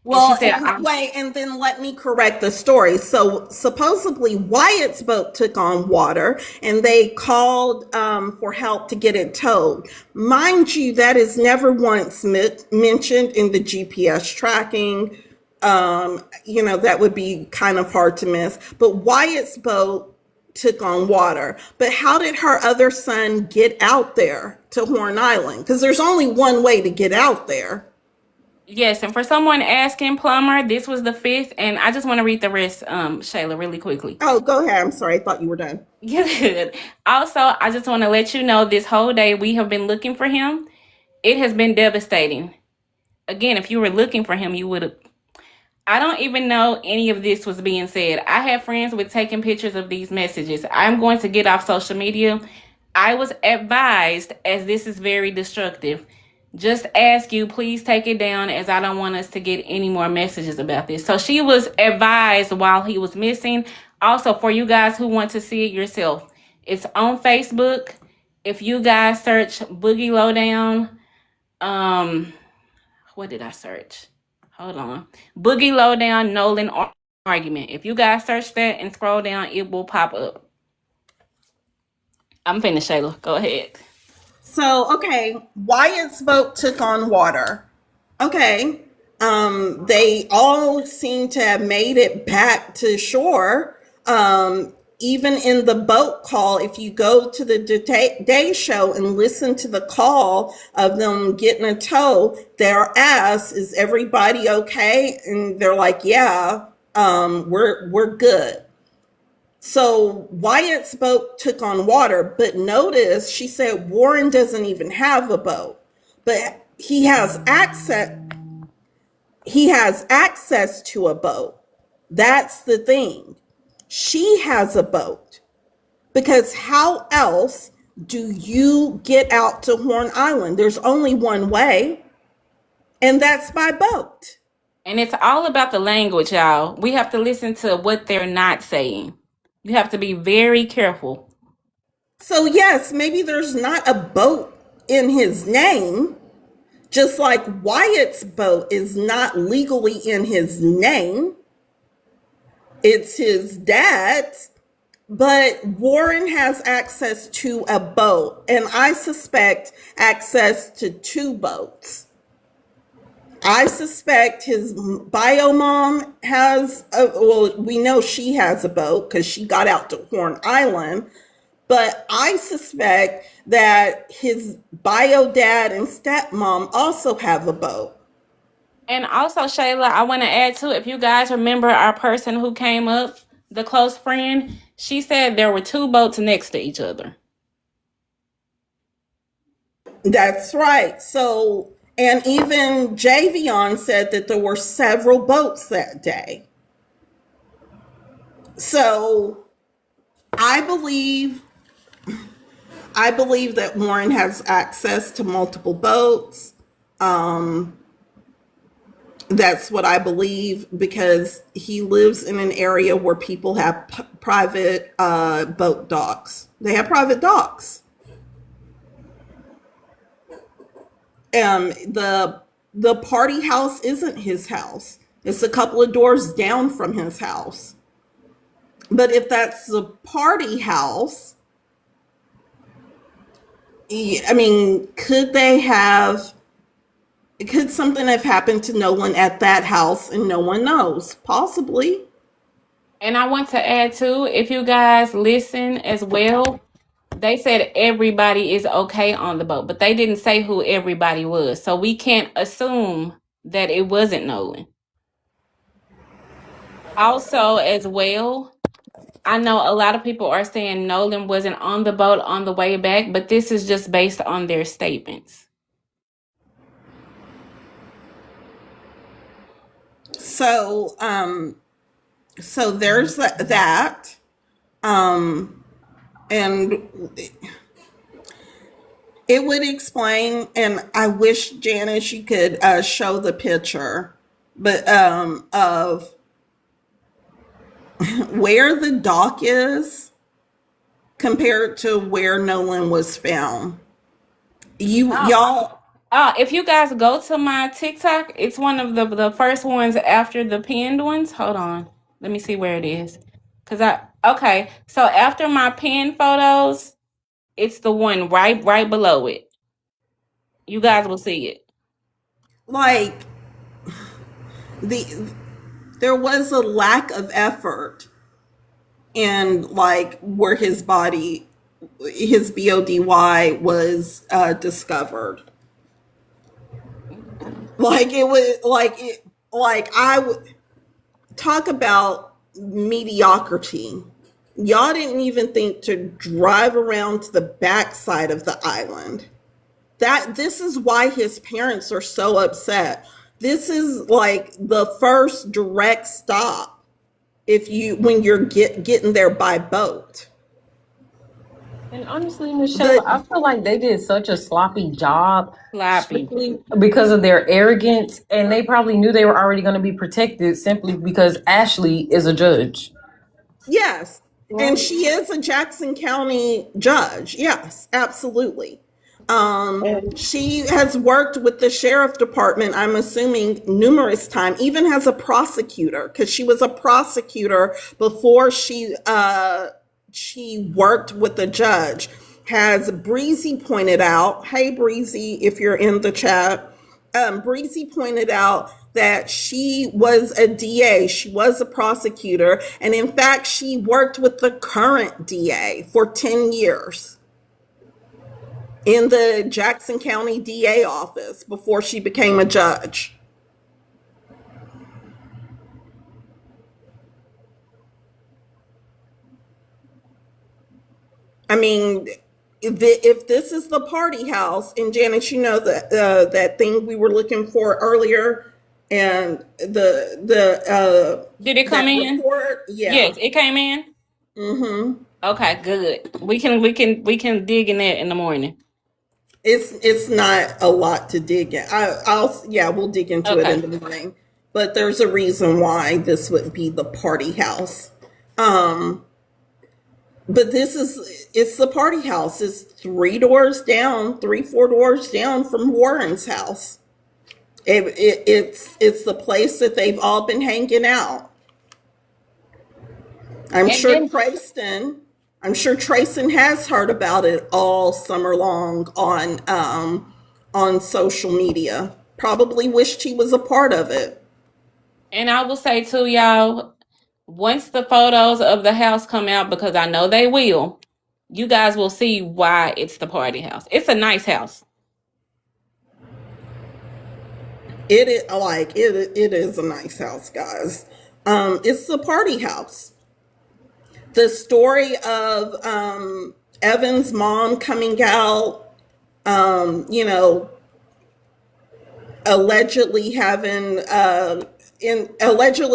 Well, She said, wait, and then let me correct the story. So supposedly Wyatt's boat took on water, and they called for help to get it towed. Mind you, that is never once mentioned in the GPS tracking. That would be kind of hard to miss. But Wyatt's boat took on water. But how did her other son get out there to Horn Island? Because there's only one way to get out there. yes, and for someone asking, Plumber, this was the 5th, and I just want to read the rest, Shayla, really quickly. Oh, go ahead. I'm sorry. I thought you were done. Good. Also, I just want to let you know this whole day we have been looking for him. It has been devastating. Again, if you were looking for him, you would have. I don't even know any of this was being said. I have friends with taking pictures of these messages. I'm going to get off social media. I was advised, as this is very destructive. Just ask you, please take it down, as I don't want us to get any more messages about this. So she was advised while he was missing. Also, for you guys who want to see it yourself, it's on Facebook. If you guys search Boogie Lowdown, what did I search? Hold on. Boogie Lowdown Nolan argument. If you guys search that and scroll down, it will pop up. I'm finished, Shayla. Go ahead. So, okay, Wyatt's boat took on water. Okay. They all seem to have made it back to shore. Even in the boat call, if you go to the Day Show and listen to the call of them getting a tow, they're asked, "Is everybody okay?" And they're like, "Yeah, we're good." So Wyatt's boat took on water, but notice she said Warren doesn't even have a boat, but he has access. He has access to a boat. That's the thing. She has a boat, because how else do you get out to Horn Island? There's only one way, and that's by boat. And it's all about the language, y'all. We have to listen to what they're not saying. You have to be very careful. So yes, maybe there's not a boat in his name, just like Wyatt's boat is not legally in his name. It's his dad's, but Warren has access to a boat, and I suspect access to two boats. I suspect his bio mom we know she has a boat because she got out to Horn Island, but I suspect that his bio dad and stepmom also have a boat. And also, Shayla, I want to add too, if you guys remember our person who came up, the close friend, she said there were two boats next to each other. That's right. So, and even Javion said that there were several boats that day. So I believe that Warren has access to multiple boats. That's what I believe, because he lives in an area where people have private boat docks. They have private docks. The party house isn't his house. It's a couple of doors down from his house. But if that's the party house, I mean, could something have happened to Nolan at that house and no one knows? Possibly. And I want to add too, if you guys listen as well, they said everybody is okay on the boat, but they didn't say who everybody was. So we can't assume that it wasn't Nolan. Also, as well, I know a lot of people are saying Nolan wasn't on the boat on the way back, but this is just based on their statements. So, there's that. And it would explain, and I wish, Janice, you could show the picture, but of where the dock is compared to where Nolan was found. Y'all. If you guys go to my TikTok, it's one of the first ones after the pinned ones. Hold on. Let me see where it is. Okay, so after my pinned photos, it's the one right below it. You guys will see it. Like, there was a lack of effort in, like, where his body, his BODY was discovered. Like, it was like I would talk about mediocrity. Y'all didn't even think to drive around to the backside of the island. This is why his parents are so upset. This is like the first direct stop when you're getting there by boat. And honestly, Michelle, I feel like they did such a sloppy job because of their arrogance, and they probably knew they were already going to be protected simply because Ashley is a judge. Yes, and she is a Jackson County judge. Yes, absolutely. She has worked with the sheriff department, I'm assuming, numerous times, even as a prosecutor, because she was a prosecutor before she worked with the judge. Has Breezy pointed out, hey Breezy, if you're in the chat, Breezy pointed out that she was a DA, she was a prosecutor, and in fact, she worked with the current DA for 10 years in the Jackson County DA office before she became a judge. I mean, if this is the party house, and Janice, you know that that thing we were looking for earlier, and Did it come that in? report, yeah. Yes, it came in. Okay, good. We can dig in that in the morning. It's not a lot to dig in. We'll dig into it Okay. in the morning. But there's a reason why this would be the party house. But it's the party house. It's 4 doors down from Warren's house. It's the place that they've all been hanging out. I'm And sure then Trayson has heard about it all summer long on social media. Probably wished he was a part of it. And I will say too, y'all, once the photos of the house come out, because I know they will, you guys will see why it's the party house. It's a nice house. It is a nice house, guys. It's the party house. The story of Evan's mom coming out, allegedly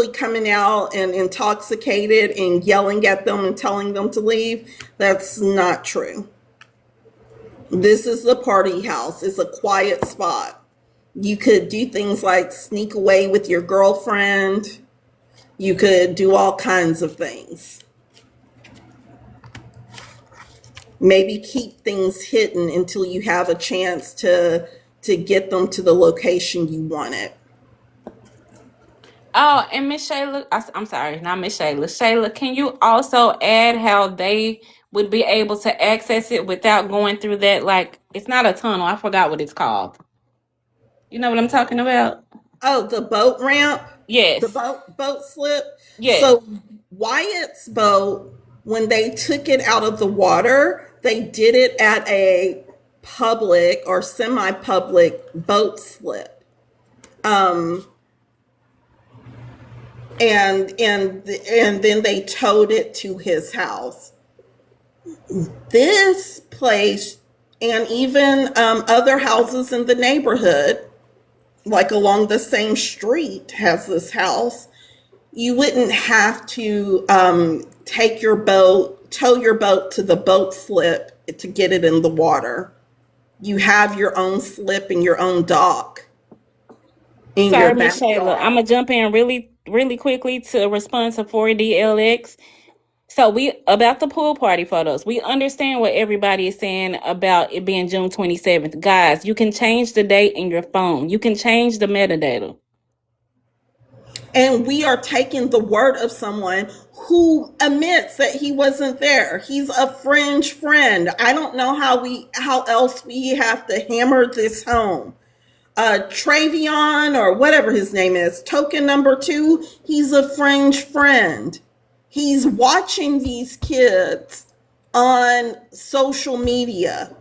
coming out and intoxicated and yelling at them and telling them to leave. That's not true. This is the party house. It's a quiet spot. You could do things like sneak away with your girlfriend. You could do all kinds of things. Maybe keep things hidden until you have a chance to get them to the location you want it. Oh, and Miss Shayla, I'm sorry, not Miss Shayla. Shayla, can you also add how they would be able to access it without going through that? Like, it's not a tunnel. I forgot what it's called. You know what I'm talking about? Oh, the boat ramp? The Yes. boat slip? Yes. So Wyatt's boat, when they took it out of the water, they did it at a public or semi-public boat slip. And then they towed it to his house. This place, and even other houses in the neighborhood, like along the same street, has this house. You wouldn't have to tow your boat to the boat slip to get it in the water. You have your own slip and your own dock in Sorry, your Miss Shayla. I'm backyard. gonna jump in really quickly to respond to 4DLX. So we about the pool party photos. We understand what everybody is saying about it being June 27th. Guys, you can change the date in your phone. You can change the metadata. And we are taking the word of someone who admits that he wasn't there. He's a fringe friend. I don't know how else we have to hammer this home. Travion, or whatever his name is, token number 2, he's a fringe friend. He's watching these kids on social media.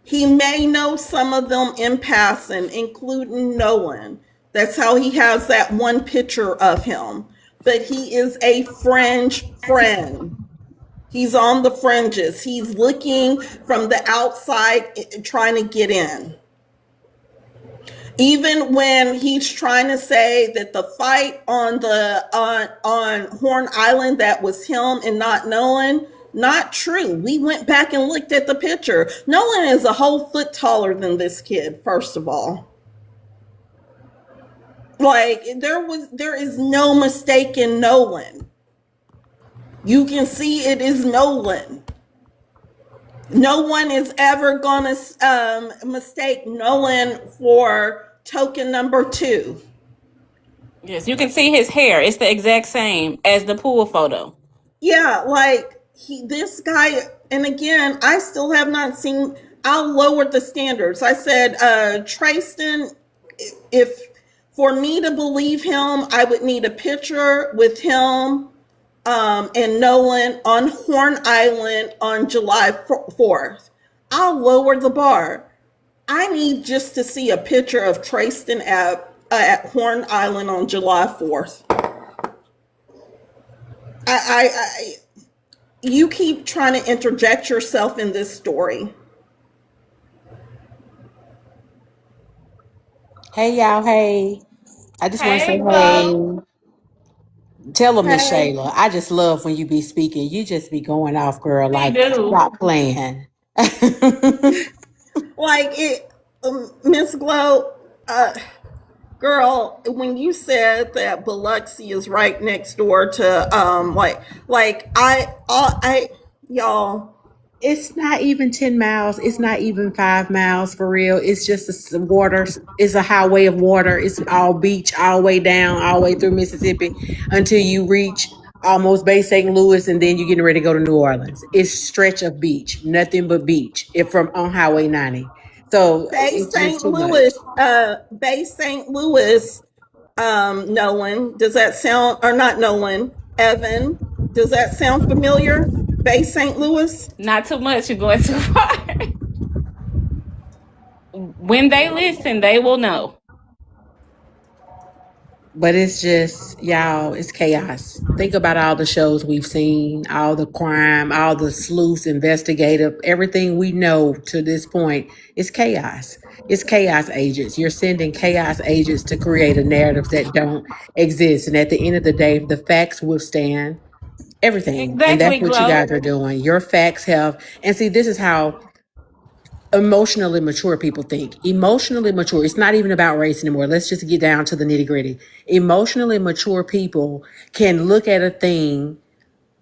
He may know some of them in passing, including Nolan. That's how he has that one picture of him. But he is a fringe friend. He's on the fringes. He's looking from the outside, trying to get in. Even when he's trying to say that the fight on Horn Island, that was him and not Nolan, not true. We went back and looked at the picture. Nolan is a whole foot taller than this kid, first of all. Like, there is no mistaking Nolan. You can see it is Nolan. No one is ever going to mistake Nolan for token number 2. Yes, you can see his hair. It's the exact same as the pool photo. Yeah, like this guy, and again, I still have not seen. I'll lower the standards. I said, Trayston, if for me to believe him, I would need a picture with him and Nolan on Horn Island on July 4th. I'll lower the bar. I need just to see a picture of Trayston at Horn Island on July 4th. I you keep trying to interject yourself in this story. Hey y'all, hey. I just want to say Hey, hey. Glow. Tell them, Miss Hey, Shayla. I just love when you be speaking. You just be going off, girl. We Like, do. stop playing. like it, Miss Glow, girl. When you said that Biloxi is right next door to y'all. It's not even 10 miles. It's not even 5 miles for real. It's just water. It's a highway of water. It's all beach, all the way down, all the way through Mississippi until you reach almost Bay St. Louis, and then you're getting ready to go to New Orleans. It's stretch of beach, nothing but beach. If from on Highway 90. So it's just too much. Bay St. Louis, Nolan, does that sound, or not Nolan, Evan, does that sound familiar? Bay St. Louis? Not too much. You're going too far. When they listen, they will know. But it's just, y'all, it's chaos. Think about all the shows we've seen, all the crime, all the sleuths, investigative, everything we know to this point. It's chaos. It's chaos agents. You're sending chaos agents to create a narrative that don't exist. And at the end of the day, the facts withstand everything. And that's Exactly, what you Glow. guys are doing. Your facts have, and see, this is how emotionally mature people think. Emotionally mature, it's not even about race anymore. Let's just get down to the nitty gritty. Emotionally mature people can look at a thing,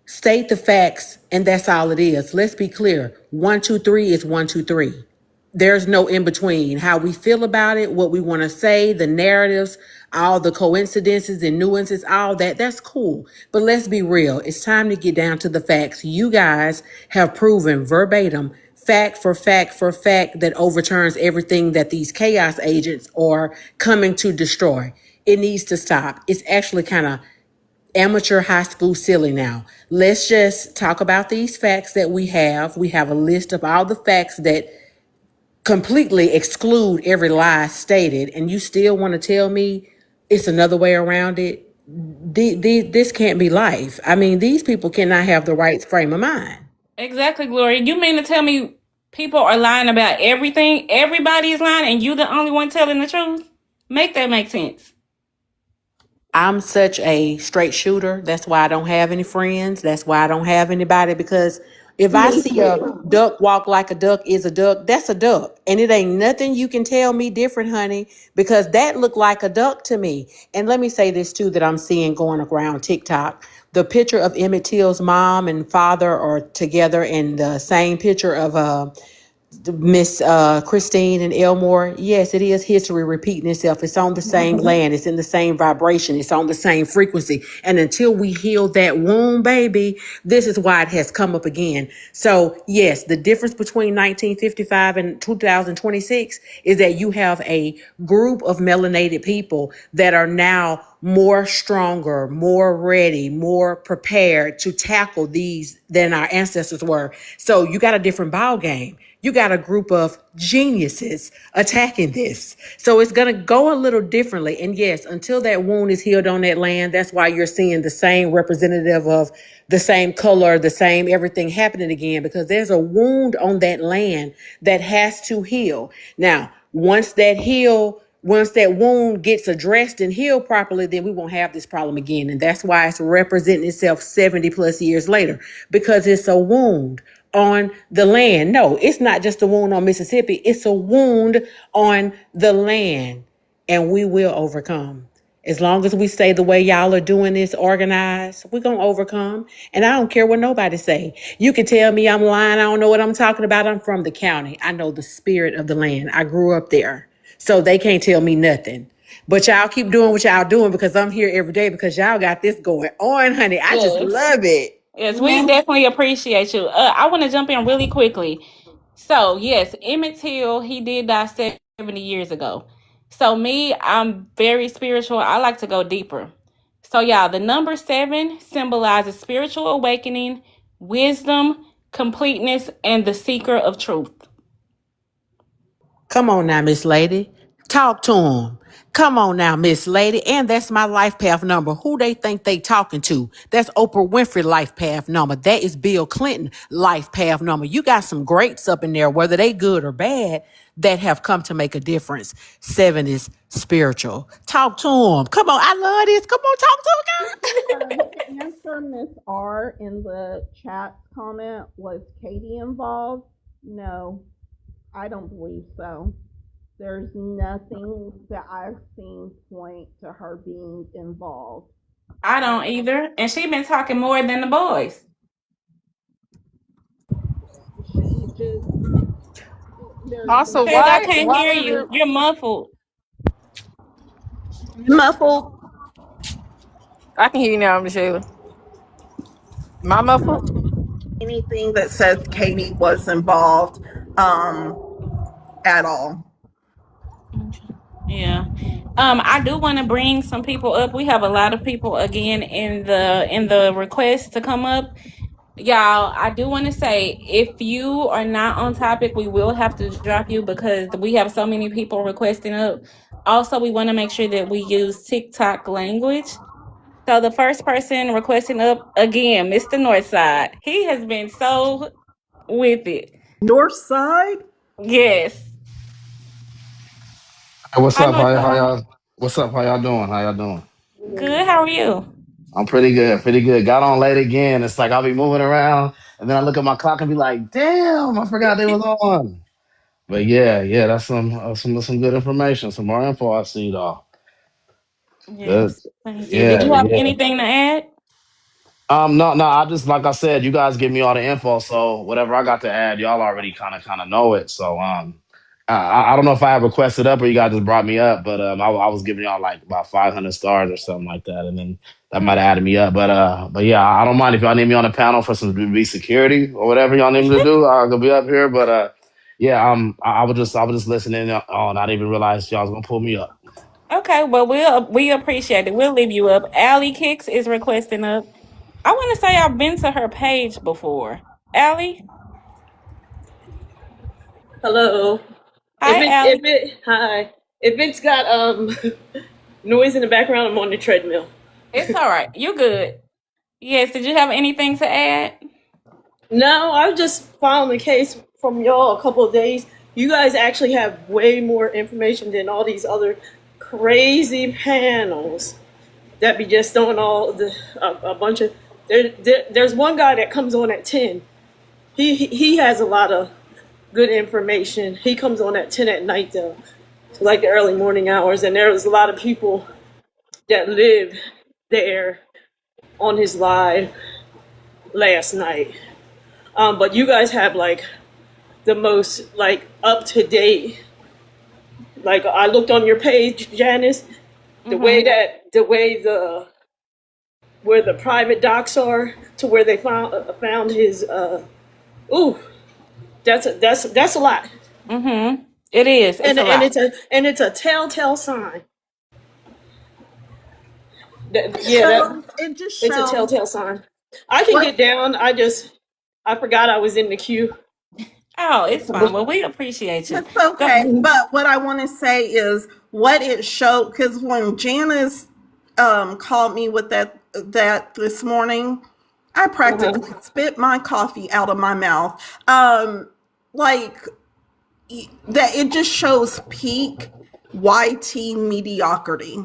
state the facts, and that's all it is. Let's be clear. 1, 2, 3 is 1, 2, 3. There's no in between. How we feel about it, what we want to say, the narratives, all the coincidences and nuances, all that, that's cool. But let's be real. It's time to get down to the facts. You guys have proven verbatim, fact for fact for fact, that overturns everything that these chaos agents are coming to destroy. It needs to stop. It's actually kind of amateur high school silly now. Let's just talk about these facts that we have. We have a list of all the facts that completely exclude every lie stated, and you still want to tell me it's another way around it. This can't be life. I mean, these people cannot have the right frame of mind. Exactly, Gloria. You mean to tell me people are lying about everything? Everybody is lying and you the only one telling the truth? Make that make sense. I'm such a straight shooter. That's why I don't have any friends. That's why I don't have anybody, because if I Me see a too. duck walk like a duck is a duck, that's a duck. And it ain't nothing you can tell me different, honey, because that looked like a duck to me. And let me say this too, that I'm seeing going around TikTok. The picture of Emmett Till's mom and father are together in the same picture of Miss Christine and Elmore. Yes, it is history repeating itself. It's on the same land. It's in the same vibration. It's on the same frequency. And until we heal that wound, baby, this is why it has come up again. So yes, the difference between 1955 and 2026 is that you have a group of melanated people that are now more stronger, more ready, more prepared to tackle these than our ancestors were. So you got a different ball game. You got a group of geniuses attacking this. So it's going to go a little differently. And yes, until that wound is healed on that land, that's why you're seeing the same representative of the same color, the same everything happening again, because there's a wound on that land that has to heal. Now, once that wound gets addressed and healed properly, then we won't have this problem again. And that's why it's representing itself 70 plus years later, because it's a wound on the land. No, it's not just a wound on Mississippi. It's a wound on the land, and we will overcome. As long as we stay the way y'all are doing this, organized, we're going to overcome. And I don't care what nobody say. You can tell me I'm lying. I don't know what I'm talking about. I'm from the county. I know the spirit of the land. I grew up there. So they can't tell me nothing. But y'all keep doing what y'all doing because I'm here every day because y'all got this going on, honey. I just Yes. love it. Yes, we definitely appreciate you. I want to jump in really quickly. So, yes, Emmett Till, he did die 70 years ago. So, me, I'm very spiritual. I like to go deeper. So, y'all, the number 7 symbolizes spiritual awakening, wisdom, completeness, and the seeker of truth. Come on now, Miss Lady. Talk to him. Come on now, Miss Lady. And that's my life path number. Who they think they talking to? That's Oprah Winfrey life path number. That is Bill Clinton life path number. You got some greats up in there, whether they good or bad, that have come to make a difference. 7 is spiritual. Talk to him. Come on. I love this. Come on, talk to him, girl. The answer, Miss R, in the chat comment was Katie involved? No, I don't believe so. There's nothing that I've seen point to her being involved. I don't either. And she been talking more than the boys. She just there's Also, Taylor, I why can't hear are you. there You're muffled. muffled. I can hear you now, Michelle. My muffled? Anything that says Katie was involved at all. Yeah. I do want to bring some people up. We have a lot of people again in the request to come up. Y'all, I do want to say if you are not on topic, we will have to drop you because we have so many people requesting up. Also, we want to make sure that we use TikTok language. So the first person requesting up again, Mr. Northside. He has been so with it. North side? Yes. Hey, what's Hi, up? How Northside. y'all? What's up? How y'all doing? How y'all doing? Good. How are you? I'm pretty good. Pretty good. Got on late again. It's like I'll be moving around, and then I look at my clock and be like, "Damn, I forgot they was on." But yeah, that's some good information. Some more info I see, though. Good. Yes. Thank you. Did Yeah, you have yeah. anything to add? No. I just like I said, you guys give me all the info, so whatever I got to add, y'all already kind of know it. So I don't know if I have requested up or you guys just brought me up, but I was giving y'all like about 500 stars or something like that, and then that might have added me up. But yeah, I don't mind if y'all need me on the panel for some B security or whatever y'all need me to do. I'll be up here. But yeah, I was just listening on. I didn't even realize y'all was gonna pull me up. Okay, well we appreciate it. We'll leave you up. Allie Kicks is requesting up. I want to say I've been to her page before. Allie, Hello. hi Allie. Hi. If it's got noise in the background, I'm on the treadmill. It's all right. You good? Yes. Did you have anything to add? No, I've just found the case from y'all a couple of days. You guys actually have way more information than all these other crazy panels that be just throwing a bunch of. There's one guy that comes on at 10. He has a lot of good information. He comes on at 10 at night though, so like the early morning hours, and there was a lot of people that live there on his live last night. But you guys have like the most like up to date. Like I looked on your page, Janice, the way the where the private docs are to where they found his. Ooh, that's a lot, Mm-hmm. It is. It's and a lot. it's a telltale sign. It just It's a shows telltale sign. I can what get down. I forgot I was in the queue. Oh, it's fine. Well, we appreciate you. it's okay. But what I want to say is what it showed because when Janice called me with that this morning, I practically spit my coffee out of my mouth. Like that it just shows peak YT mediocrity.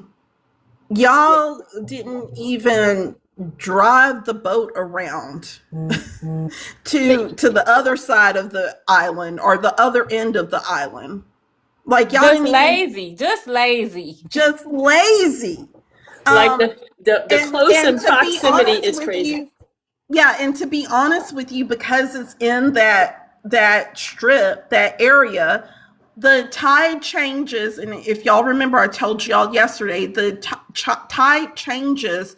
Y'all didn't even drive the boat around to the other side of the island or the other end of the island. Like y'all Just didn't even lazy. Just lazy. just lazy. Like the close And in to be proximity honest is with crazy. you, yeah, and to be honest with you, because it's in that strip, that area, the tide changes. And if y'all remember, I told y'all yesterday, the tide changes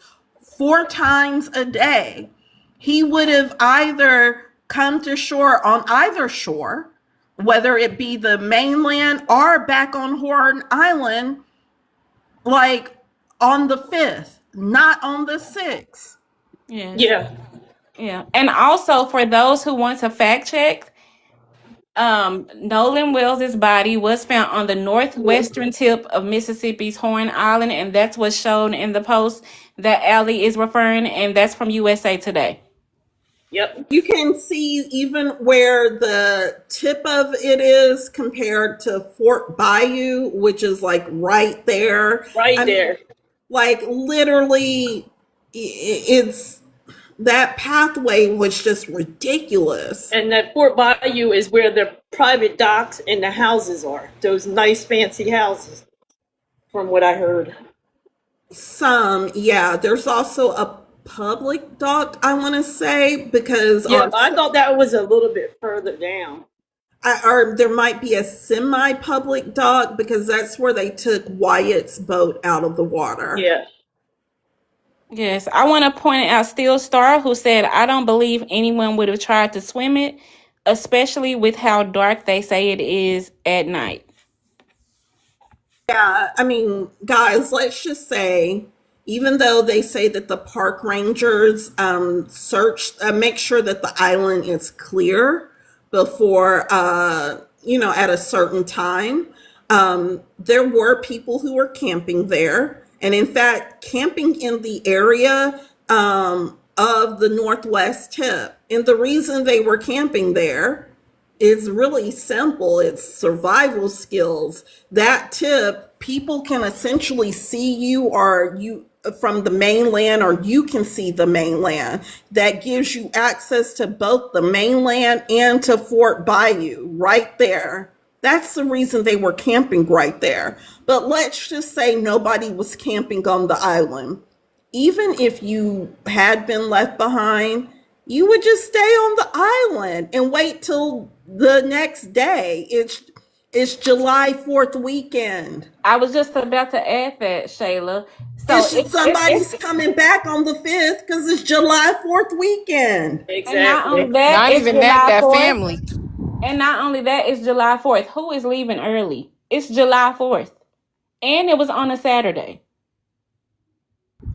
4 times a day. He would have either come to shore on either shore, whether it be the mainland or back on Horn Island, like on the 5th, not on the 6th. Yes. Yeah. Yeah. And also for those who want to fact check, Nolan Wells' body was found on the northwestern tip of Mississippi's Horn Island, and that's what's shown in the post that Allie is referring, and that's from USA Today. Yep. You can see even where the tip of it is compared to Fort Bayou, which is like right there. Right I mean, there. like literally, it's that pathway was just ridiculous. And that Fort Bayou is where the private docks and the houses are. Those nice fancy houses, from what I heard. Yeah, there's also a public dock, I want to say, because Yeah, but I thought that was a little bit further down. or there might be a semi-public dock because that's where they took Wyatt's boat out of the water. Yeah. Yes, I want to point out Steel Star, who said, I don't believe anyone would have tried to swim it, especially with how dark they say it is at night. Yeah, I mean, guys, let's just say, even though they say that the park rangers make sure that the island is clear before, at a certain time, there were people who were camping there. And in fact, camping in the area of the Northwest Tip. And the reason they were camping there, it's really simple. It's survival skills. That tip, people can essentially see you or you from the mainland, or you can see the mainland. That gives you access to both the mainland and to Fort Bayou right there. That's the reason they were camping right there. But let's just say nobody was camping on the island. Even if you had been left behind, you would just stay on the island and wait till the next day. It's July 4th weekend. I was just about to add that, Shayla. So Somebody's coming back on the 5th because it's July 4th weekend. And not Exactly. only that, Not it's even July that 4th. family. And not only that, it's July 4th. Who is leaving early? It's July 4th. And it was on a Saturday.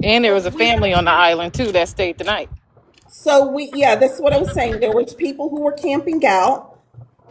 And there was a family on the island too that stayed the night. So that's what I was saying. There was people who were camping out.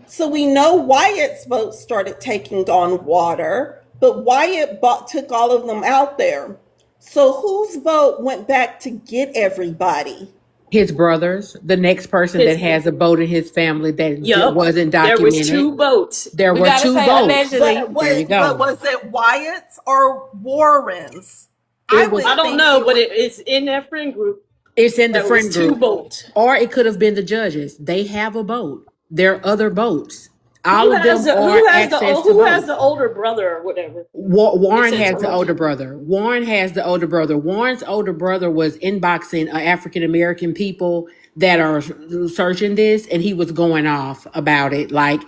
So we know Wyatt's boat started taking on water, but Wyatt took all of them out there. So whose boat went back to get everybody? His brothers, the next person that has a boat in his family that Yup. wasn't There documented. was 2 boats. There We were gotta 2 say boats. allegedly. There you go. But was it Wyatt's or Warren's? I don't know, but it's in that friend group. It's in the There friend was 2 group. boats. Or it could have been the judges. They have a boat. There are other boats. All Who of them has the are access to who has boats. the older brother or whatever? Warren It says has the older brother. Warren's older brother was inboxing African American people that are searching this, and he was going off about it. Like,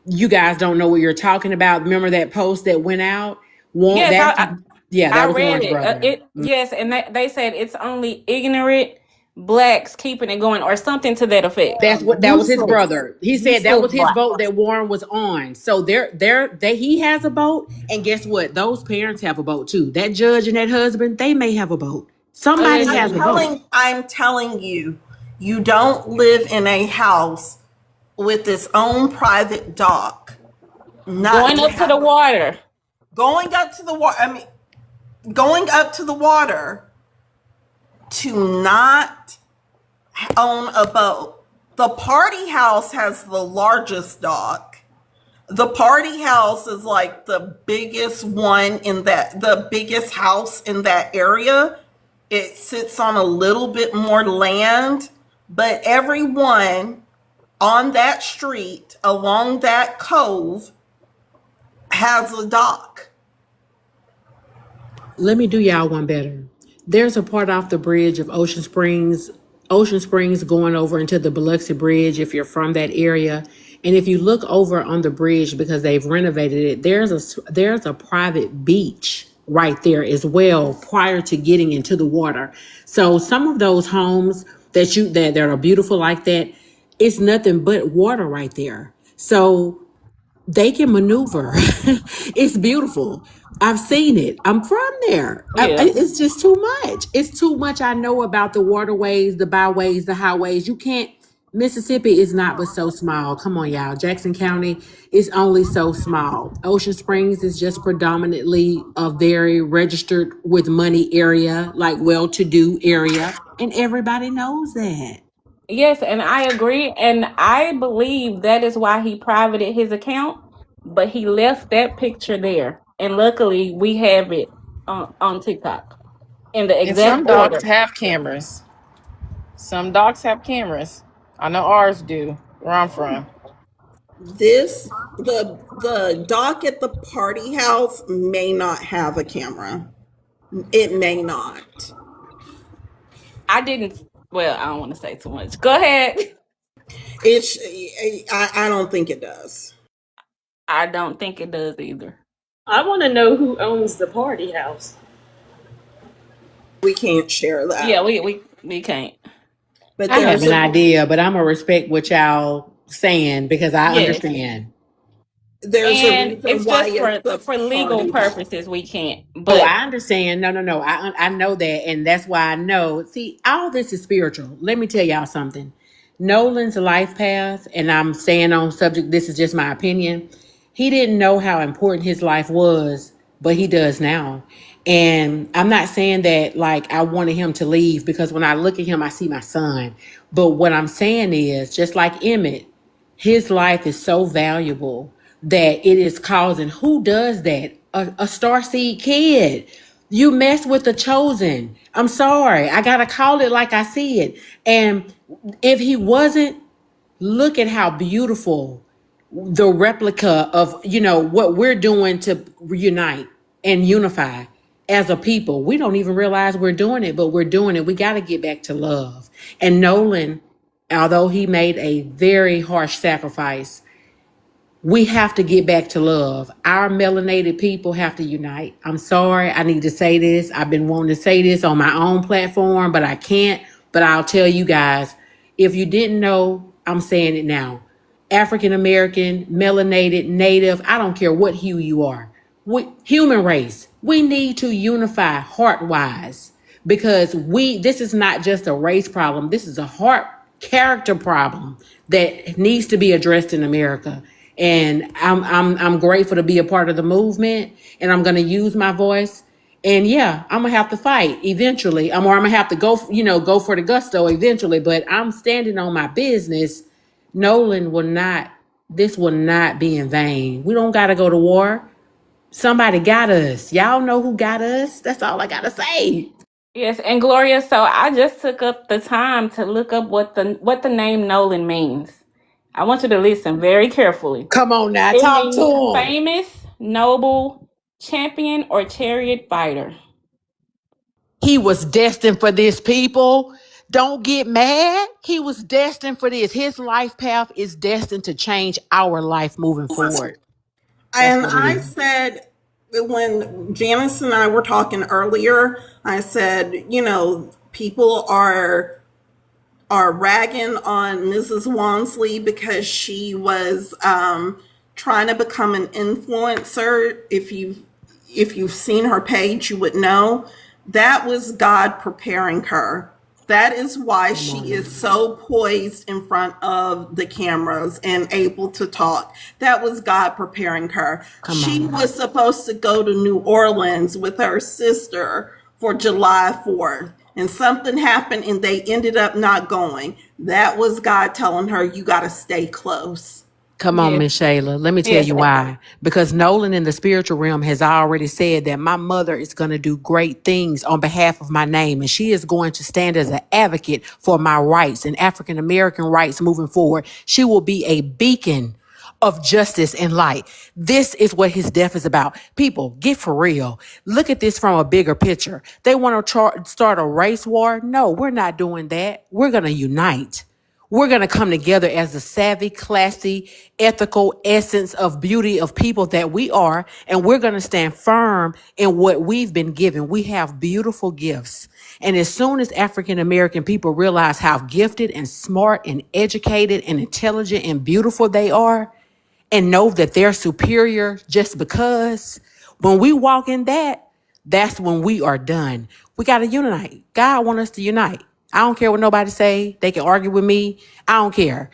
you guys don't know what you're talking about. Remember that post that went out? Yes, That I was read Warren's it. brother. Yes, and they said it's only ignorant blacks keeping it going, or something to that effect. That was his brother. He said that was his Black. boat that Warren was on. So he has a boat, and guess what? Those parents have a boat too. That judge and that husband, they may have a boat. Somebody has a boat. I'm telling you, you don't live in a house with its own private dock. Going up to the water. Going up to the water. I mean, going up to the water to not own a boat. The party house has the largest dock. The party house is like the biggest the biggest house in that area. It sits on a little bit more land, but everyone on that street along that cove has a dock. Let me do y'all one better. There's a part off the bridge of Ocean Springs going over into the Biloxi Bridge if you're from that area. And if you look over on the bridge because they've renovated it, there's a private beach right there as well prior to getting into the water. So some of those homes that are beautiful like that, it's nothing but water right there. So they can maneuver. It's beautiful. I've seen it. I'm from there. Yeah. It's just too much. It's too much. I know about the waterways, the byways, the highways. You can't. Mississippi is not but so small. Come on, y'all. Jackson County is only so small. Ocean Springs is just predominantly a very registered with money area, like well-to-do area, and everybody knows that. Yes, and I agree. And I believe that is why he privated his account, but he left that picture there. And luckily, we have it on TikTok in the And exact some dogs order. have cameras. Some dogs have cameras. I know ours do. Where I'm from. The dock at the party house may not have a camera. It may not. I didn't, well, I don't want to say too much. Go ahead. It's I don't think it does. I don't think it does either. I want to know who owns the party house. We can't share Yeah, that. we can't. But I have there's an a idea, but I'm gonna respect what y'all saying because I Yes. understand. And reason it's why just it's the for legal party house. purposes we can't. Oh, But I understand. No. I know that, and that's why I know. See, all this is spiritual. Let me tell y'all something. Nolan's life path, and I'm staying on subject. This is just my opinion. He didn't know how important his life was, but he does now. And I'm not saying that like I wanted him to leave because when I look at him, I see my son. But what I'm saying is, just like Emmett, his life is so valuable that it is causing who does that? A starseed kid. You mess with the chosen. I'm sorry. I gotta call it like I see it. And if he wasn't, look at how beautiful the replica of what we're doing to reunite and unify as a people. We don't even realize we're doing it, but we're doing it. We got to get back to love. And Nolan, although he made a very harsh sacrifice, we have to get back to love. Our melanated people have to unite. I'm sorry, I need to say this. I've been wanting to say this on my own platform, but I can't. But I'll tell you guys, if you didn't know, I'm saying it now. African American, melanated, native, I don't care what hue you are. Human race, we need to unify heart-wise because this is not just a race problem. This is a heart character problem that needs to be addressed in America. And I'm grateful to be a part of the movement, and I'm going to use my voice. And yeah, I'm gonna have to fight eventually. I'm gonna have to go for the gusto eventually. But I'm standing on my business. Nolan will not. This will not be in vain. We don't gotta go to war. Somebody got us. Y'all know who got us. That's all I gotta say. yes, and Gloria, so I just took up the time to look up what the name Nolan means. I want you to listen very carefully. Come on now, It talk to means him. famous, noble, champion, or chariot fighter. He was destined for this, people. Don't get mad. He was destined for this. His life path is destined to change our life moving forward. That's And what it I is. said, when Janice and I were talking earlier, I said, people are ragging on Mrs. Walmsley because she was trying to become an influencer. If you've seen her page, you would know that was God preparing her. That is why Come she on is now. so poised in front of the cameras and able to talk. That was God preparing her. Come She on. was supposed to go to New Orleans with her sister for July 4th. And something happened and they ended up not going. That was God telling her, you got to stay close. Come on, Yes, Miss Shayla. Let me tell yes, you why. Because Nolan in the spiritual realm has already said that my mother is going to do great things on behalf of my name. And she is going to stand as an advocate for my rights and African American rights moving forward. She will be a beacon of justice and light. This is what his death is about. People, get for real. Look at this from a bigger picture. They want to start a race war. No, we're not doing that. We're going to unite. We're going to come together as the savvy, classy, ethical essence of beauty of people that we are. And we're going to stand firm in what we've been given. We have beautiful gifts. And as soon as African American people realize how gifted and smart and educated and intelligent and beautiful they are, and know that they're superior just because, when we walk in that, that's when we are done. We got to unite. God wants us to unite. I don't care what nobody say. They can argue with me. I don't care.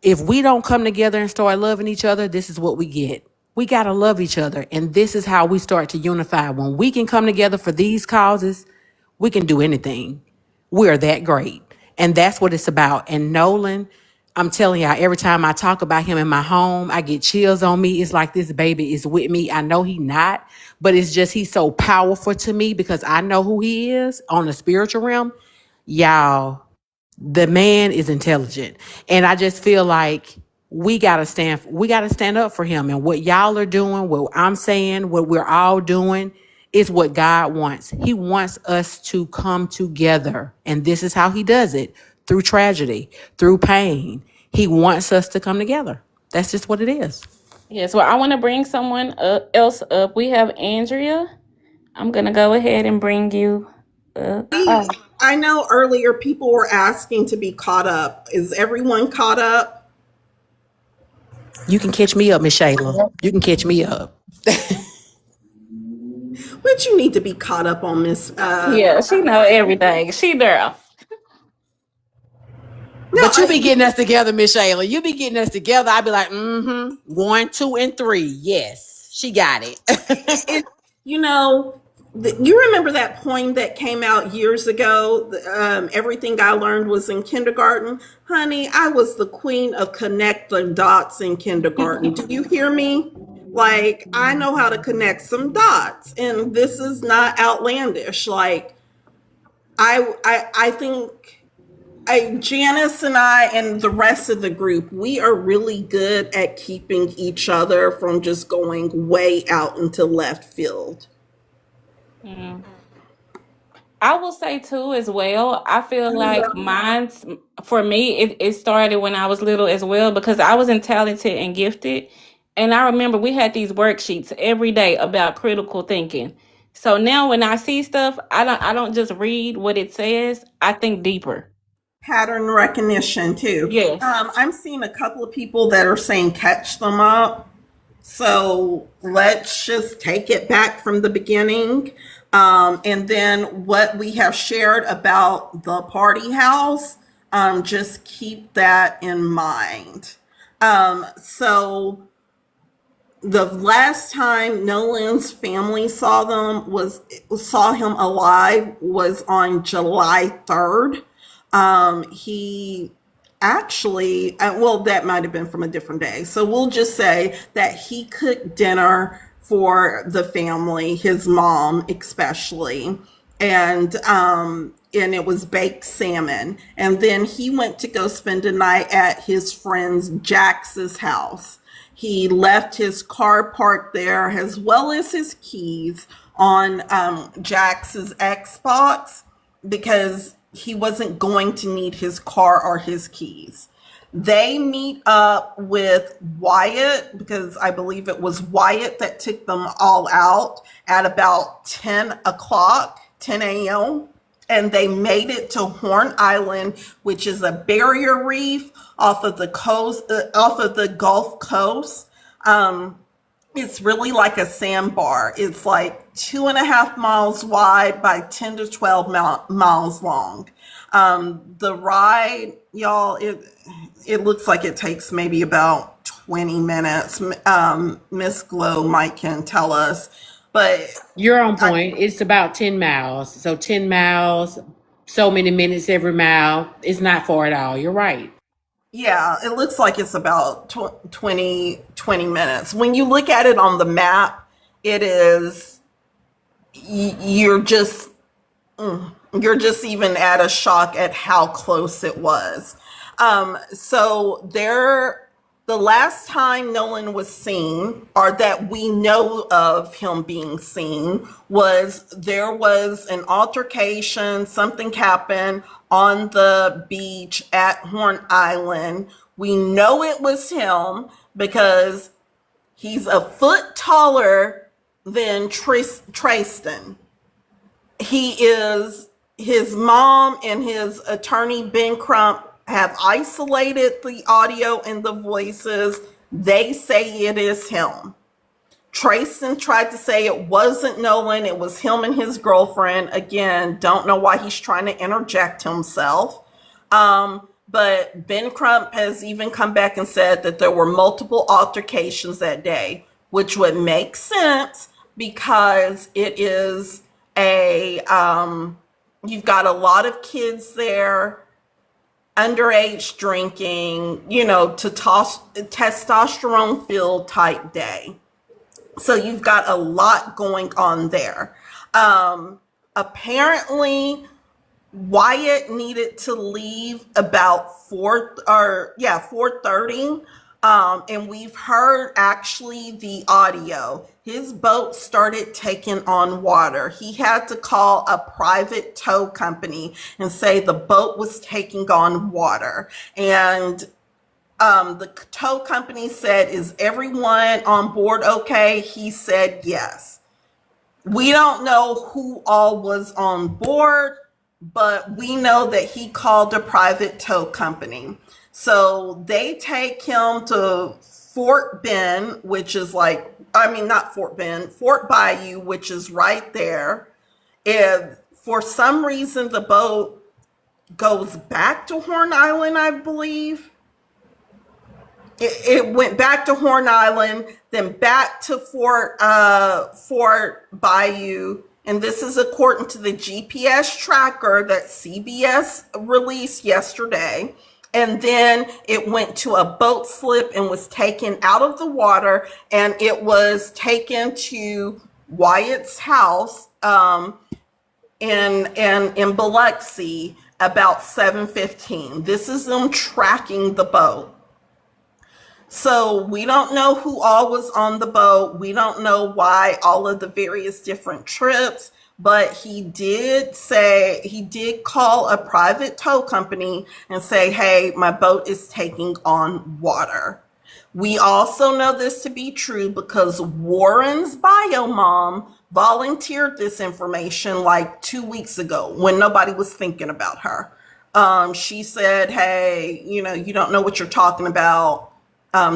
If we don't come together and start loving each other, this is what we get. We got to love each other. And this is how we start to unify. When we can come together for these causes, we can do anything. We're that great. And that's what it's about. And Nolan, I'm telling y'all, every time I talk about him in my home, I get chills on me. It's like this baby is with me. I know he not, but it's just he's so powerful to me because I know who he is on the spiritual realm. Y'all, the man is intelligent. And I just feel like we gotta stand up for him. And what y'all are doing, what I'm saying, what we're all doing is what God wants. He wants us to come together. And this is how he does it, through tragedy, through pain. He wants us to come together. That's just what it is. Yes, well, I want to bring someone else up. We have Andrea. I'm going to go ahead and bring you up. Oh. I know earlier people were asking to be caught up. Is everyone caught up? You can catch me up, Miss Shayla. You can catch me up. But you need to be caught up on Miss. Yeah, she know everything. She girl. But you be getting us together, Miss Shayla. You be getting us together. I be like, 1, 2, and 3. Yes, she got it. You know, you remember that poem that came out years ago? Everything I learned was in kindergarten. Honey, I was the queen of connect the dots in kindergarten. Do you hear me? Like, I know how to connect some dots, and this is not outlandish. Like, I think Janice and I and the rest of the group, we are really good at keeping each other from just going way out into left field. I will say too as well. I feel like mine's for me, it started when I was little as well because I wasn't talented and gifted. And I remember we had these worksheets every day about critical thinking. So now when I see stuff, I don't just read what it says. I think deeper. Pattern recognition too. Yes. I'm seeing a couple of people that are saying catch them up. So let's just take it back from the beginning. And then what we have shared about the party house, just keep that in mind. So the last time Nolan's family saw him alive was on July 3rd. He actually, well, that might have been from a different day. So we'll just say that he cooked dinner for the family, his mom especially, and it was baked salmon. And then he went to go spend a night at his friend Jax's house. He left his car parked there as well as his keys on Jax's Xbox because he wasn't going to need his car or his keys. They meet up with Wyatt because I believe it was Wyatt that took them all out at about 10 a.m. And they made it to Horn Island, which is a barrier reef off of the coast, off of the Gulf Coast. It's really like a sandbar. It's like 2.5 miles wide by 10 to 12 miles long. The ride, y'all, it looks like it takes maybe about 20 minutes. Miss Glow might can tell us, but You're on point. It's about 10 miles. So 10 miles, so many minutes every mile. It's not far at all. You're right. yeah, it looks like it's about 20 minutes. When you look at it on the map, it is, you're just even at a shock at how close it was. So The last time Nolan was seen, or that we know of him being seen, there was an altercation, something happened on the beach at Horn Island. We know it was him because he's a foot taller than Tristan. His mom and his attorney, Ben Crump, have isolated the audio and the voices. They say it is him. Tristan tried to say it wasn't Nolan, it was him and his girlfriend. Again, don't know why he's trying to interject himself. But Ben Crump has even come back and said that there were multiple altercations that day, which would make sense because it is you've got a lot of kids there, underage drinking, to testosterone filled type day. So you've got a lot going on there. Apparently Wyatt needed to leave about 4:30. And we've heard actually the audio. His boat started taking on water. He had to call a private tow company and say the boat was taking on water. And the tow company said, "Is everyone on board okay?" He said yes. We don't know who all was on board, but we know that he called a private tow company. So they take him to Fort Ben, which is not Fort Ben, Fort Bayou, which is right there. And for some reason, the boat goes back to Horn Island, I believe. It went back to Horn Island, then back to Fort Bayou. And this is according to the GPS tracker that CBS released yesterday. And then it went to a boat slip and was taken out of the water, and it was taken to Wyatt's house in Biloxi about 7:15. This is them tracking the boat. So we don't know who all was on the boat. We don't know why all of the various different trips, but he did call a private tow company and say, "Hey, my boat is taking on water." We also know this to be true because Warren's bio mom volunteered this information like 2 weeks ago when nobody was thinking about her. She said, "Hey, you don't know what you're talking about.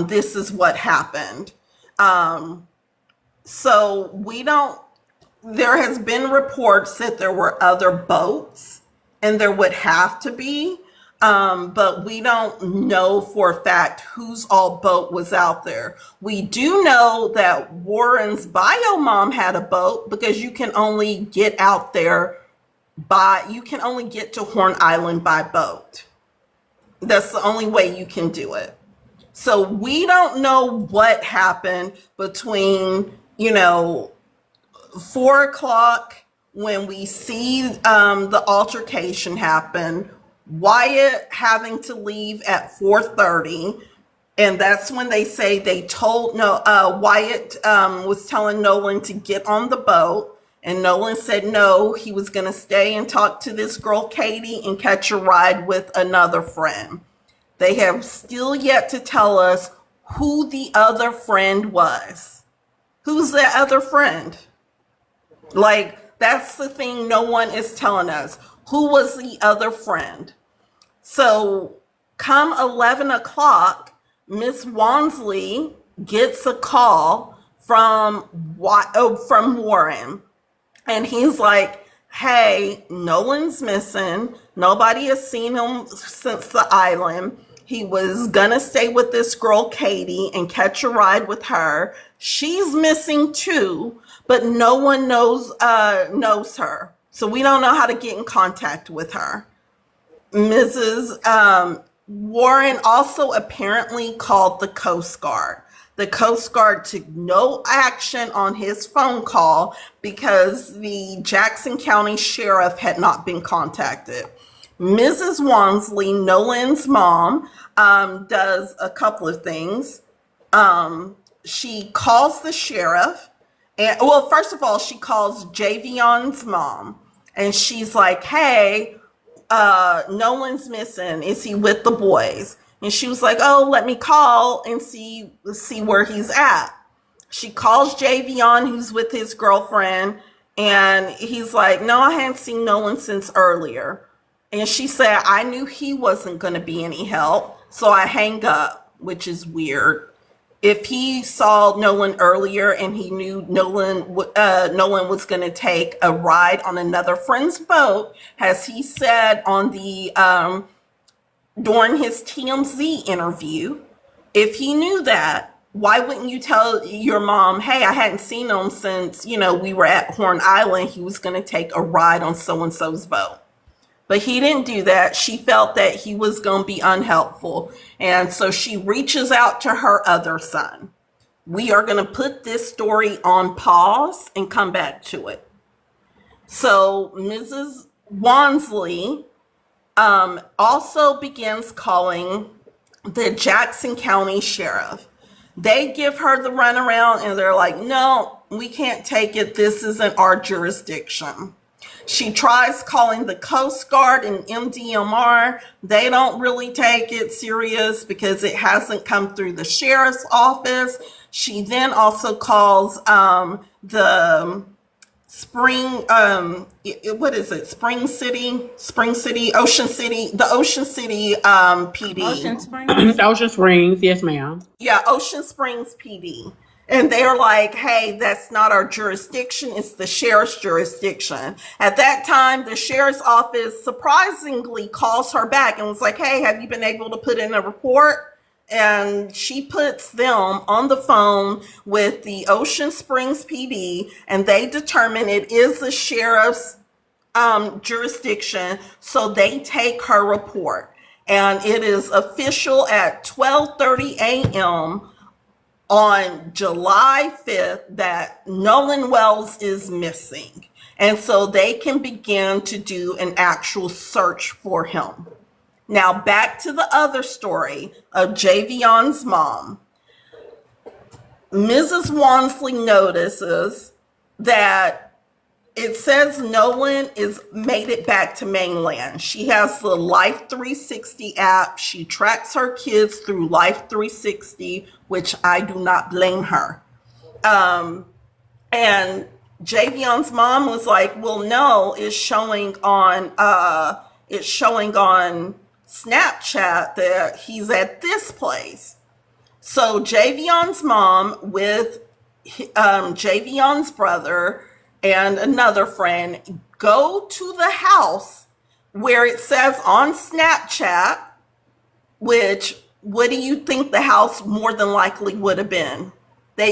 This is what happened." So there has been reports that there were other boats, and there would have to be, but we don't know for a fact whose all boat was out there. We do know that Warren's bio mom had a boat because you can only get out there you can only get to Horn Island by boat. That's the only way you can do it. So we don't know what happened between, 4:00 when we see the altercation happen, Wyatt having to leave at 4:30. And that's when they say they told Wyatt was telling Nolan to get on the boat. And Nolan said no, he was going to stay and talk to this girl, Katie, and catch a ride with another friend. They have still yet to tell us who the other friend was. Who's the other friend? That's the thing no one is telling us. Who was the other friend? So come 11 o'clock, Miss Wansley gets a call from Warren. And he's like, "Hey, Nolan's missing. Nobody has seen him since the island. He was gonna stay with this girl, Katie, and catch a ride with her. She's missing too, but no one knows her. So we don't know how to get in contact with her." Mrs. Warren also apparently called the Coast Guard. The Coast Guard took no action on his phone call because the Jackson County Sheriff had not been contacted. Mrs. Wansley, Nolan's mom, does a couple of things. She calls the sheriff, and well, first of all, she calls Javion's mom, and she's like, "Hey, Nolan's missing. Is he with the boys?" And she was like, "Oh, let me call and see where he's at." She calls Javion, who's with his girlfriend, and he's like, "No, I hadn't seen Nolan since earlier." And she said, "I knew he wasn't going to be any help, so I hang up," which is weird. If he saw Nolan earlier and he knew Nolan was going to take a ride on another friend's boat, as he said on the during his TMZ interview, if he knew that, why wouldn't you tell your mom, "Hey, I hadn't seen him since, we were at Horn Island. He was going to take a ride on so-and-so's boat." But he didn't do that. She felt that he was going to be unhelpful. And so she reaches out to her other son. We are going to put this story on pause and come back to it. So Mrs. Wansley also begins calling the Jackson County Sheriff. They give her the runaround and they're like, "No, we can't take it. This isn't our jurisdiction." She tries calling the Coast Guard and MDMR. They don't really take it serious because it hasn't come through the sheriff's office. She then also calls the Ocean City PD. Ocean Springs. Ocean Springs, yes, ma'am. Yeah, Ocean Springs PD. And they're like, "Hey, that's not our jurisdiction. It's the sheriff's jurisdiction." At that time, the sheriff's office surprisingly calls her back and was like, "Hey, have you been able to put in a report?" And she puts them on the phone with the Ocean Springs PD, and they determine it is the sheriff's jurisdiction. So they take her report. And it is official at 12:30 a.m. on July 5th that Nolan Wells is missing. And so they can begin to do an actual search for him. Now back to the other story of Javion's mom. Mrs. Wansley notices that it says Nolan is made it back to mainland. She has the Life 360 app. She tracks her kids through Life 360, which I do not blame her. And Javion's mom was like, "Well, no, it's showing on Snapchat that he's at this place." So Javion's mom with Javion's brother and another friend go to the house where it says on Snapchat, which, what do you think the house more than likely would have been?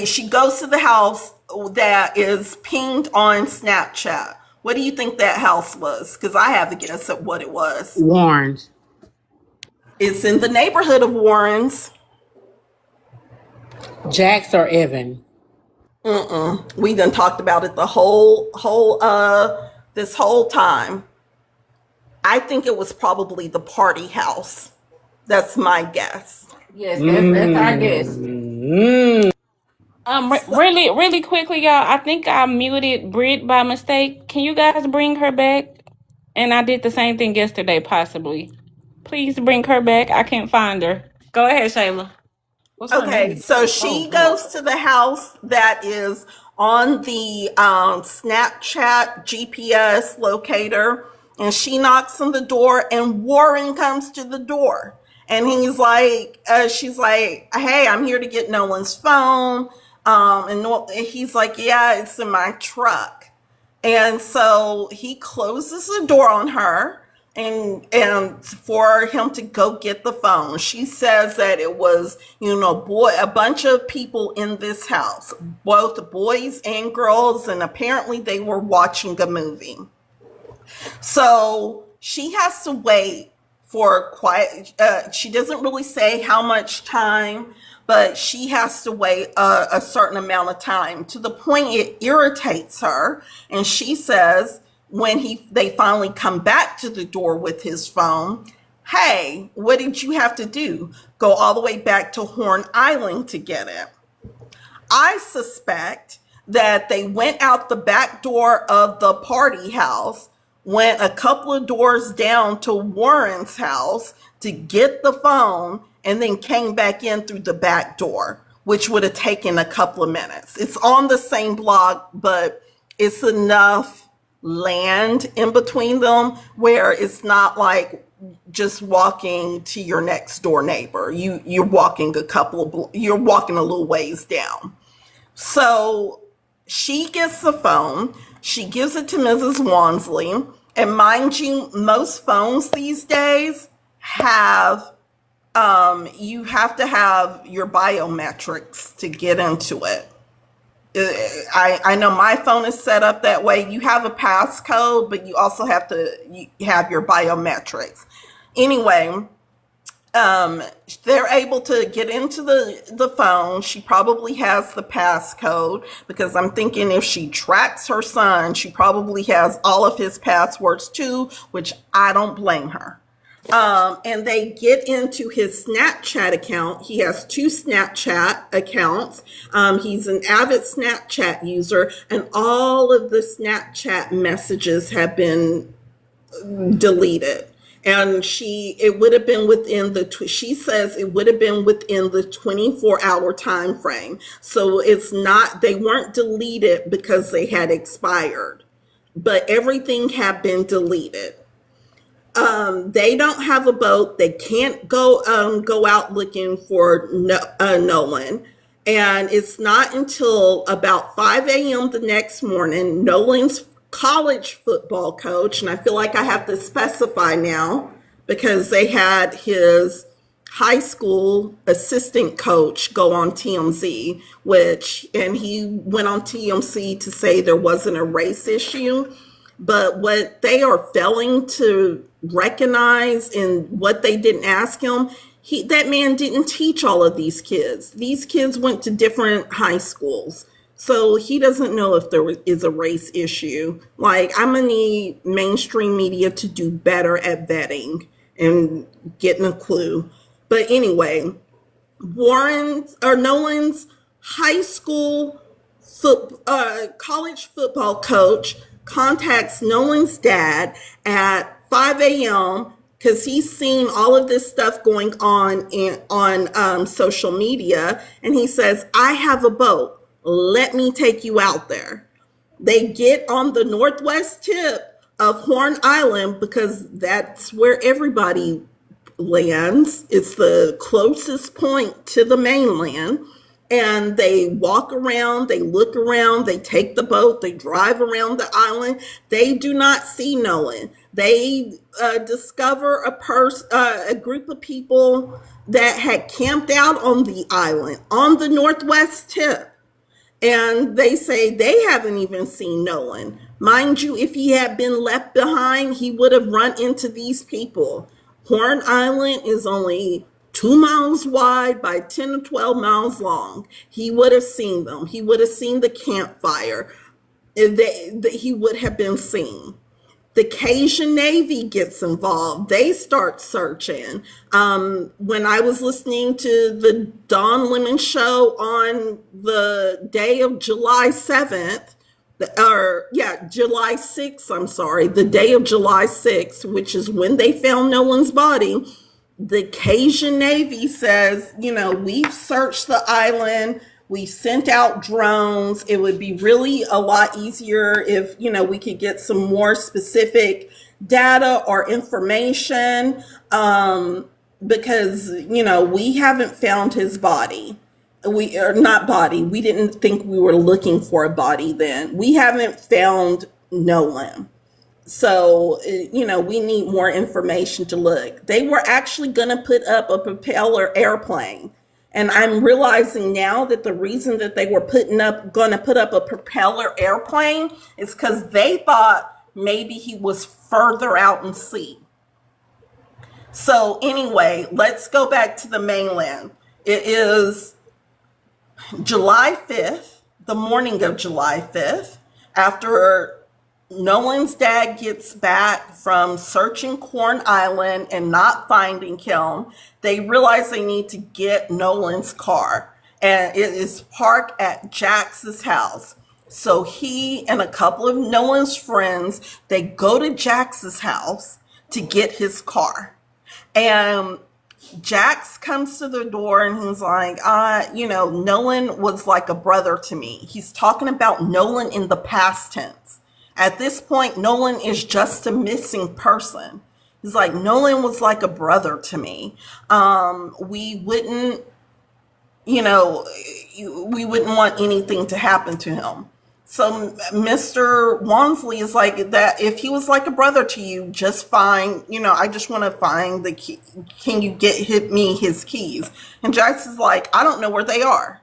She goes to the house that is pinged on Snapchat. What do you think that house was? Because I have a guess at what it was. Warren's. It's in the neighborhood of Warren's. Jax or Evan? We done talked about it the whole this whole time. I think it was probably the party house. That's my guess. Yes, that's our guess. Really quickly, y'all. I think I muted Brit by mistake. Can you guys bring her back? And I did the same thing yesterday, possibly. Please bring her back. I can't find her. Go ahead, Shayla. Okay, so she goes to the house that is on the Snapchat GPS locator, and she knocks on the door, and Warren comes to the door. And he's like, she's like, "Hey, I'm here to get Nolan's phone." And he's like, "Yeah, it's in my truck." And so he closes the door on her and for him to go get the phone. She says that it was, a bunch of people in this house, both boys and girls, and apparently they were watching a movie. So she has to wait for she doesn't really say how much time, but she has to wait a certain amount of time, to the point it irritates her. And she says, when they finally come back to the door with his phone, hey, what did you have to do? Go all the way back to Horn Island to get it. I suspect that they went out the back door of the party house, went a couple of doors down to Warren's house to get the phone, and then came back in through the back door, which would have taken a couple of minutes. It's on the same block, but it's enough land in between them where it's not like just walking to your next door neighbor. You're walking you're walking a little ways down. So she gets the phone, she gives it to Mrs. Wansley, and mind you, most phones these days have you have to have your biometrics to get into it. I know my phone is set up that way. You have a passcode, but you also have to have your biometrics. Anyway, they're able to get into the phone. She probably has the passcode because I'm thinking if she tracks her son, she probably has all of his passwords too, which I don't blame her. And they get into his Snapchat account. He has 2 Snapchat accounts. He's an avid Snapchat user, and all of the Snapchat messages have been deleted. And it would have been within she says it would have been within the 24-hour time frame. So they weren't deleted because they had expired, but everything had been deleted. They don't have a boat. They can't go out looking for Nolan. And it's not until about 5 a.m. the next morning, Nolan's college football coach, and I feel like I have to specify now because they had his high school assistant coach go on TMZ, and he went on TMZ to say there wasn't a race issue. But what they are failing to recognize and what they didn't ask him, that man didn't teach all of these kids. These kids went to different high schools. So he doesn't know if there is a race issue. Like, I'm going to need mainstream media to do better at vetting and getting a clue. But anyway, Nolan's high school college football coach contacts Nolan's dad at 5 a.m. because he's seen all of this stuff going on social media, and he says, I have a boat. Let me take you out there. They get on the northwest tip of Horn Island because that's where everybody lands. It's the closest point to the mainland. And they walk around, they look around, they take the boat, they drive around the island. They do not see Nolan. They discover a group of people that had camped out on the island on the northwest tip. And they say they haven't even seen Nolan. Mind you, if he had been left behind, he would have run into these people. Horn Island is only 2 miles wide by 10 or 12 miles long. He would have seen them. He would have seen the campfire. He would have been seen. The Cajun Navy gets involved. They start searching. When I was listening to the Don Lemon show on the day of July 7th, July 6th, I'm sorry, the day of July 6th, which is when they found Nolan's body, the Cajun Navy says, we've searched the island. We sent out drones. It would be really a lot easier if, we could get some more specific data or information because, we haven't found his body. We didn't think we were looking for a body then. We haven't found Nolan. So, we need more information to look. They were actually going to put up a propeller airplane. And I'm realizing now that the reason that they were going to put up a propeller airplane is because they thought maybe he was further out in sea. So anyway, let's go back to the mainland. It is July 5th, the morning of July 5th, after Nolan's dad gets back from searching Corn Island and not finding him. They realize they need to get Nolan's car, and it is parked at Jax's house. So he and a couple of Nolan's friends, they go to Jax's house to get his car. And Jax comes to the door and he's like, Nolan was like a brother to me. He's talking about Nolan in the past tense. At this point, Nolan is just a missing person. He's like, Nolan was like a brother to me. We wouldn't want anything to happen to him. So Mr. Wansley is like, that if he was like a brother to you, just find, I just want to find the key. Can you get me his keys? And Jax is like, I don't know where they are.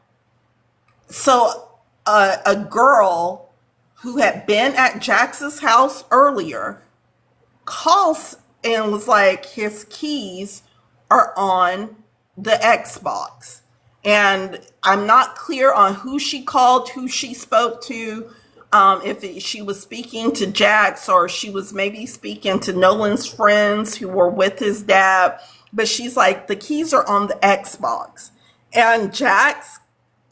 So a girl who had been at Jax's house earlier calls and was like, his keys are on the Xbox. And I'm not clear on who she called, who she spoke to, if she was speaking to Jax or she was maybe speaking to Nolan's friends who were with his dad. But she's like, the keys are on the Xbox. And Jax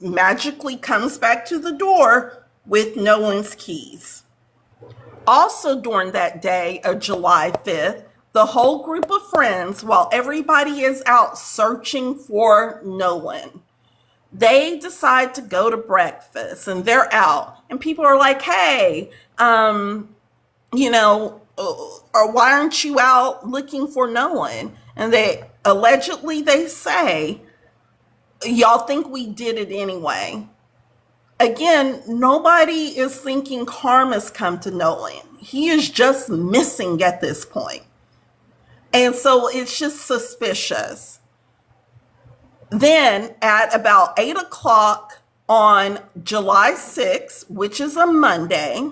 magically comes back to the door with Nolan's keys. Also during that day of July 5th, the whole group of friends, while everybody is out searching for Nolan, they decide to go to breakfast and they're out. And people are like, hey, or why aren't you out looking for Nolan? And they say, y'all think we did it anyway. Again, nobody is thinking harm has come to Nolan. He is just missing at this point. And so it's just suspicious. Then at about 8 o'clock on July 6th, which is a Monday,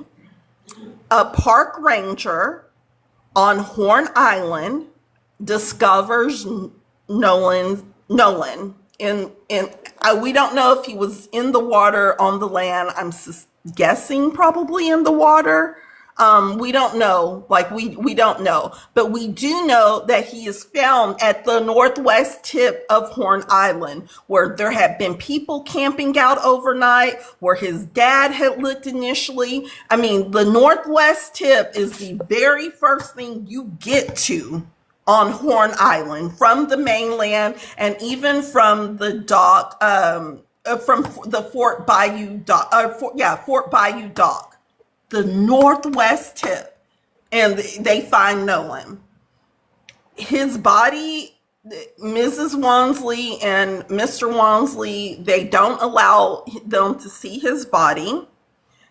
a park ranger on Horn Island discovers Nolan. And we don't know if he was in the water, on the land. I'm guessing probably in the water. We don't know. We don't know. But we do know that he is found at the northwest tip of Horn Island, where there had been people camping out overnight, where his dad had looked initially. I mean, the northwest tip is the very first thing you get to on Horn Island from the mainland and even from the dock, from the Fort Bayou dock, Fort Bayou dock, the northwest tip, and they find Nolan. His body, Mrs. Wansley and Mr. Wansley, they don't allow them to see his body.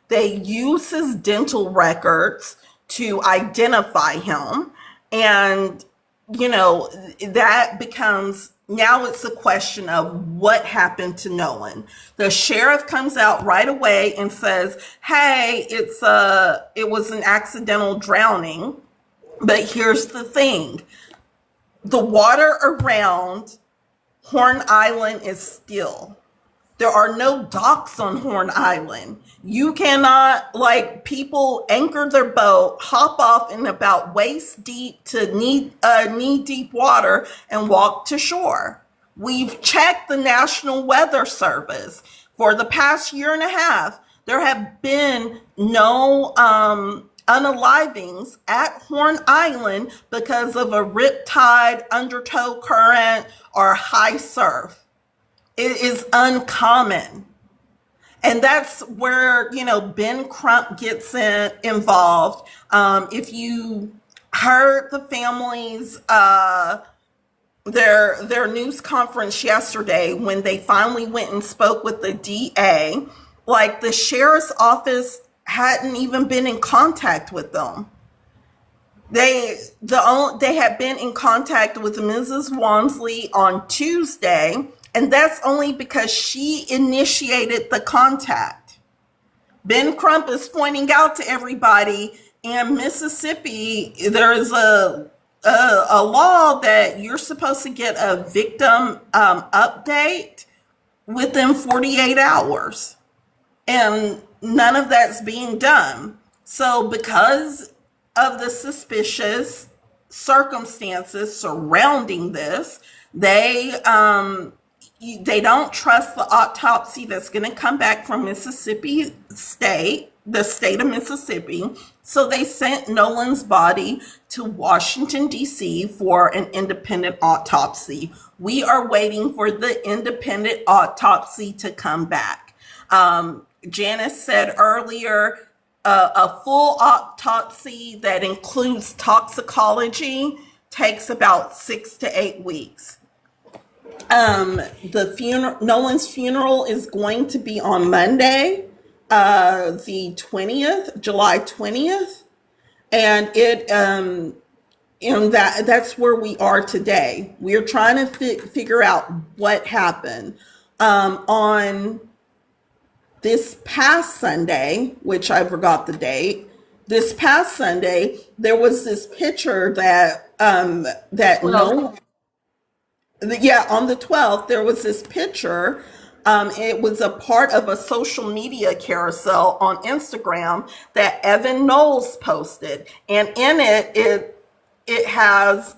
They use his dental records to identify him, and that becomes, now it's a question of what happened to Nolan. The sheriff comes out right away and says, hey, it was an accidental drowning. But here's the thing. The water around Horn Island is still. There are no docks on Horn Island. You cannot, people anchor their boat, hop off in about waist deep to knee deep water and walk to shore. We've checked the National Weather Service. For the past year and a half, there have been no unalivings at Horn Island because of a riptide, undertow current, or high surf. It is uncommon. And that's where, Ben Crump gets involved. If you heard the family's, their news conference yesterday, when they finally went and spoke with the DA, the sheriff's office hadn't even been in contact with them. They had been in contact with Mrs. Wansley on Tuesday, and that's only because she initiated the contact. Ben Crump is pointing out to everybody, in Mississippi, there is a law that you're supposed to get a victim update within 48 hours. And none of that's being done. So because of the suspicious circumstances surrounding this, they don't trust the autopsy that's going to come back from Mississippi State, the state of Mississippi. So they sent Nolan's body to Washington, D.C. for an independent autopsy. We are waiting for the independent autopsy to come back. Janice said earlier, a full autopsy that includes toxicology takes about 6 to 8 weeks. Nolan's funeral is going to be on Monday, the 20th, July 20th. And that's where we are today. We're trying to figure out what happened. On this past Sunday, which I forgot the date, this past Sunday, there was this picture that Nolan, on the 12th, there was this picture. It was a part of a social media carousel on Instagram that Evan Knowles posted, and in it has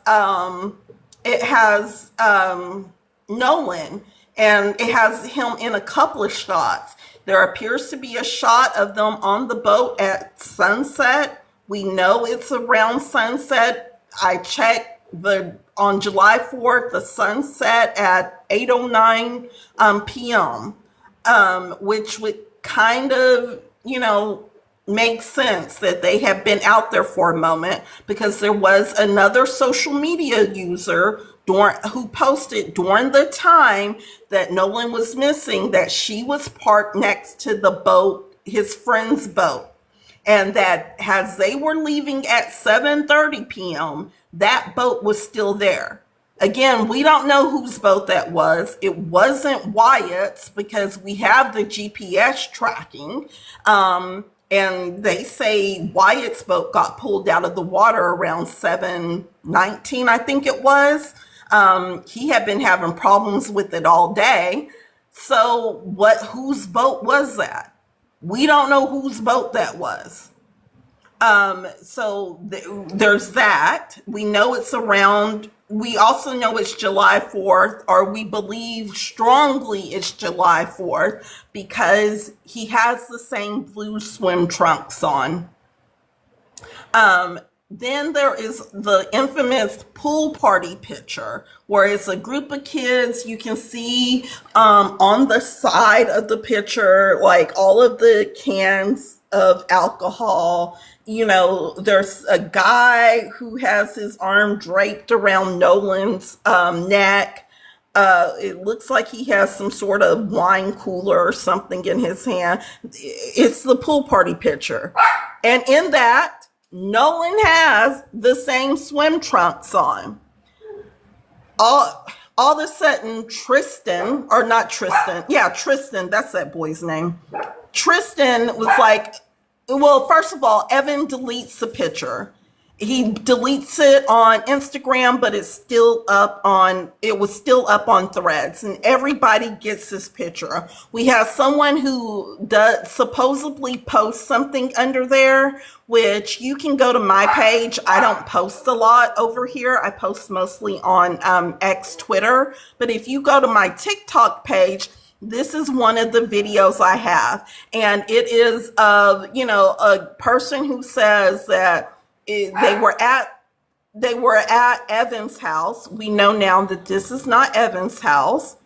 Nolan, and it has him in a couple of shots. There appears to be a shot of them on the boat at sunset. We know it's around sunset. I checked on July 4th, the sunset at 8:09 p.m., which would kind of, make sense that they have been out there for a moment, because there was another social media user who posted during the time that Nolan was missing that she was parked next to the boat, his friend's boat, and that as they were leaving at 7:30 p.m., that boat was still there. Again, we don't know whose boat that was. It wasn't Wyatt's, because we have the GPS tracking. And they say Wyatt's boat got pulled out of the water around 7:19, I think it was. He had been having problems with it all day. So whose boat was that? We don't know whose boat that was. There's that. We know it's around. We also know it's July 4th, or we believe strongly it's July 4th, because he has the same blue swim trunks on. Then there is the infamous pool party picture, where it's a group of kids. You can see on the side of the picture, like all of the cans of alcohol. There's a guy who has his arm draped around Nolan's neck. It looks like he has some sort of wine cooler or something in his hand. It's the pool party picture. And in that, Nolan has the same swim trunks on. All of a sudden, Tristan, that's that boy's name. Tristan was like, well, first of all, Evan deletes the picture. He deletes it on Instagram, but it was still up on Threads, and everybody gets this picture. We have someone who does supposedly post something under there, which you can go to my page. I don't post a lot over here. I post mostly on X Twitter. But if you go to my TikTok page, this is one of the videos I have. And it is of, a person who says that they were at Evan's house. We know now that this is not Evan's house.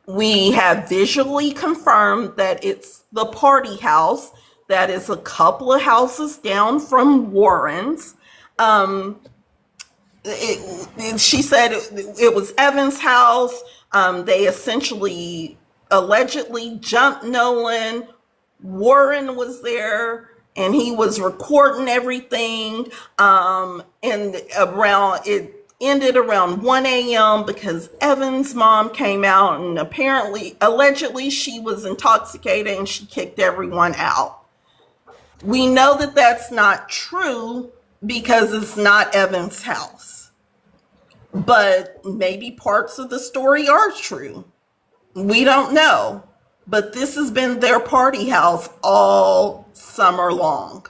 We have visually confirmed that it's the party house that is a couple of houses down from Warren's. She said it was Evan's house. They allegedly jumped Nolan. Warren was there, and he was recording everything. And it ended around 1 a.m. because Evan's mom came out, and allegedly, she was intoxicated and she kicked everyone out. We know that that's not true because it's not Evan's house. But maybe parts of the story are true. We don't know. But this has been their party house all summer long.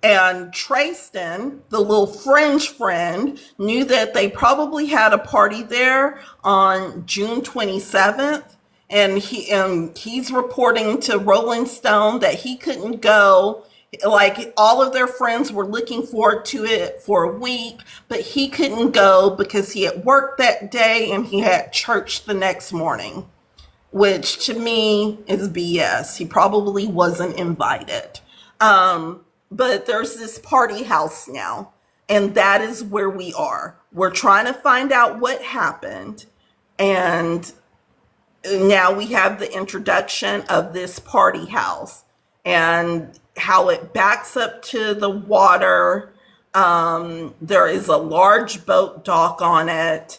And Trayston, the little fringe friend, knew that they probably had a party there on June 27th. And he's reporting to Rolling Stone that he couldn't go. Like, all of their friends were looking forward to it for a week, but he couldn't go because he had worked that day and he had church the next morning, which to me is BS. He probably wasn't invited. But there's this party house now, and that is where we are. We're trying to find out what happened, and now we have the introduction of this party house and how it backs up to the water. There is a large boat dock on it.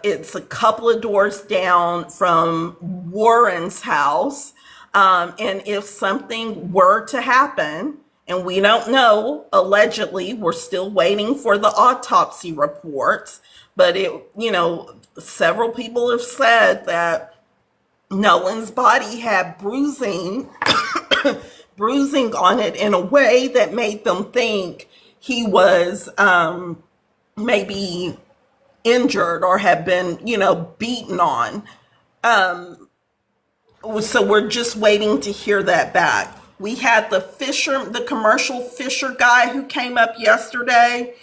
It's a couple of doors down from Warren's house. And if something were to happen, and we don't know, allegedly, we're still waiting for the autopsy reports, but several people have said that Nolan's body had bruising on it in a way that made them think he was maybe injured or had been, beaten on. So we're just waiting to hear that back. We had the commercial fisher guy who came up yesterday,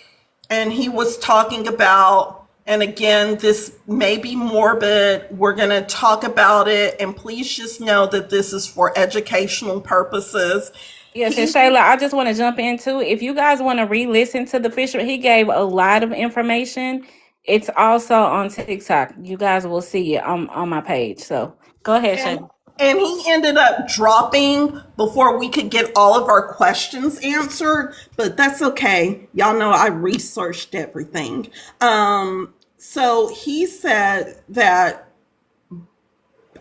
and he was talking about, and again, this may be morbid. We're going to talk about it, and please just know that this is for educational purposes. Yes, and Shayla, I just want to jump into, if you guys want to re-listen to the Fisher, he gave a lot of information. It's also on TikTok. You guys will see it on my page. So go ahead, Shayla. And he ended up dropping before we could get all of our questions answered, but that's okay. Y'all know I researched everything. So he said that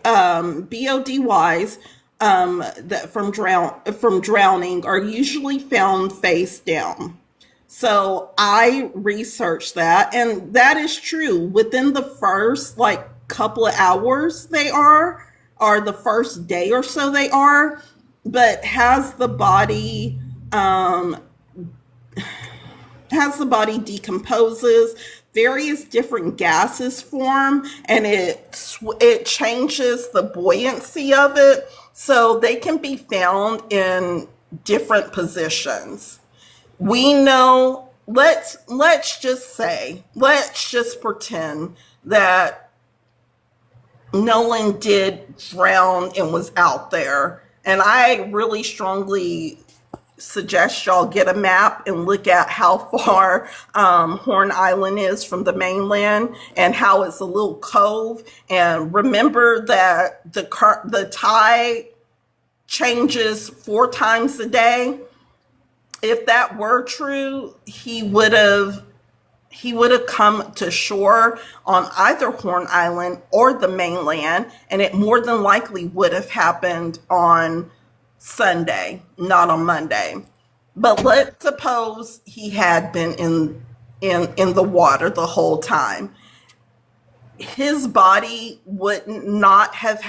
BODYs that from drowning are usually found face down. So I researched that, and that is true. Within the first couple of hours or the first day or so they are, but as the body decomposes, various different gases form, and it changes the buoyancy of it, so they can be found in different positions. We know, let's just pretend that Nolan did drown and was out there. And I really strongly suggest y'all get a map and look at how far Horn Island is from the mainland and how it's a little cove. And remember that the tide changes 4 times a day. If that were true, he would have come to shore on either Horn Island or the mainland, and it more than likely would have happened on Sunday, not on Monday. But let's suppose he had been in the water the whole time. His body would not have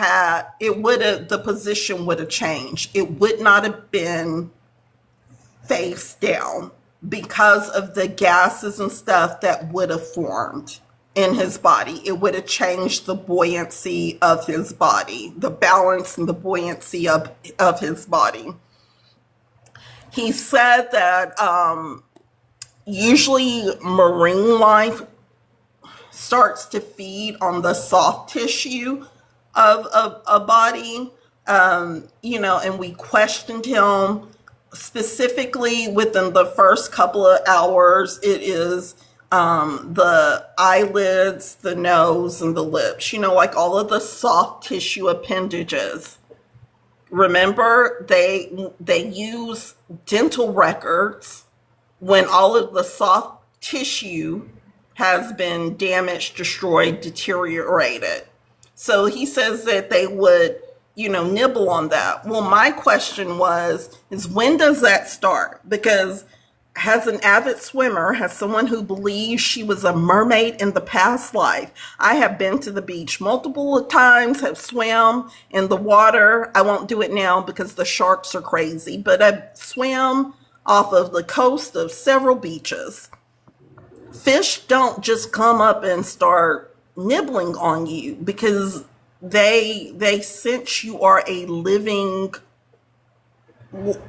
the position would have changed. It would not have been face down, because of the gases and stuff that would have formed in his body. It would have changed the buoyancy of his body, the balance and the buoyancy of his body. He said that usually marine life starts to feed on the soft tissue of a body, and we questioned him. Specifically, within the first couple of hours, it is the eyelids, the nose, and the lips, like all of the soft tissue appendages. Remember, they use dental records when all of the soft tissue has been damaged, destroyed, deteriorated. So he says that they would nibble on that. Well, my question is when does that start? Because as an avid swimmer, as someone who believes she was a mermaid in the past life, I have been to the beach multiple times, have swam in the water. I won't do it now because the sharks are crazy, but I swam off of the coast of several beaches. Fish don't just come up and start nibbling on you because they sense you are a living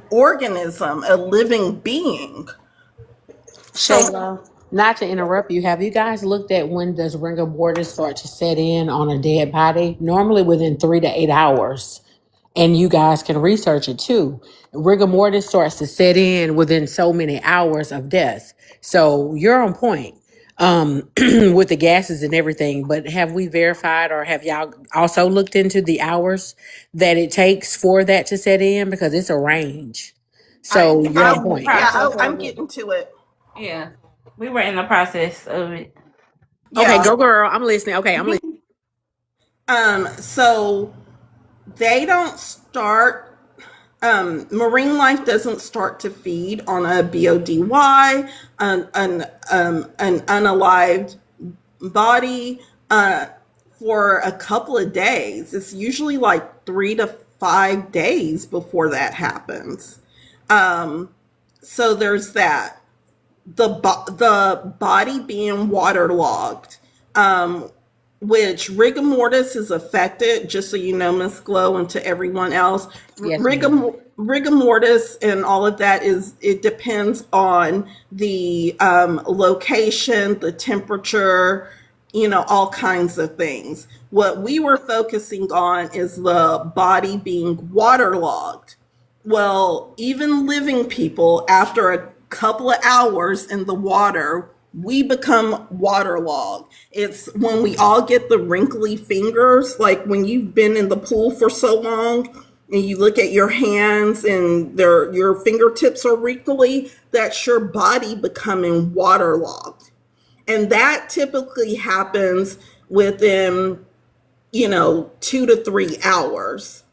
organism, a living being. So Shayla, not to interrupt you, have you guys looked at when does rigor mortis start to set in on a dead body? Normally within 3 to 8 hours. And you guys can research it too. Rigor mortis starts to set in within so many hours of death. So you're on point with the gases and everything. But have we verified or have y'all also looked into the hours that it takes for that to set in? Because it's a range. So you're We're on I in the point. yeah, process I'm of it. getting to it. Yeah, we were in the process of it. Okay, Yeah. go girl. I'm listening. Okay, I'm listening. So they don't start. Marine life doesn't start to feed on a BODY, an unalived body, for a couple of days. It's usually like 3 to 5 days before that happens. So there's that. The body being waterlogged, which rigor mortis is affected, just so you know, Miss Glow, and to everyone else. Yes, Rigor, ma'am. rigor mortis and all of that it depends on the location, the temperature, all kinds of things. What we were focusing on is the body being waterlogged. Well, even living people, after a couple of hours in the water, we become waterlogged. It's when we all get the wrinkly fingers, like when you've been in the pool for so long and you look at your hands and your fingertips are wrinkly, that's your body becoming waterlogged. And that typically happens within, 2 to 3 hours.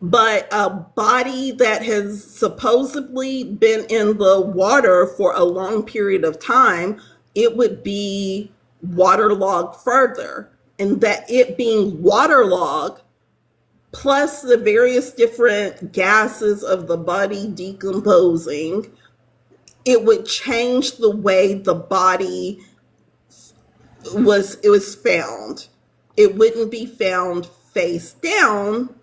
But a body that has supposedly been in the water for a long period of time, it would be waterlogged further. And that it being waterlogged, plus the various different gases of the body decomposing, it would change the way the body was found. It wouldn't be found face down.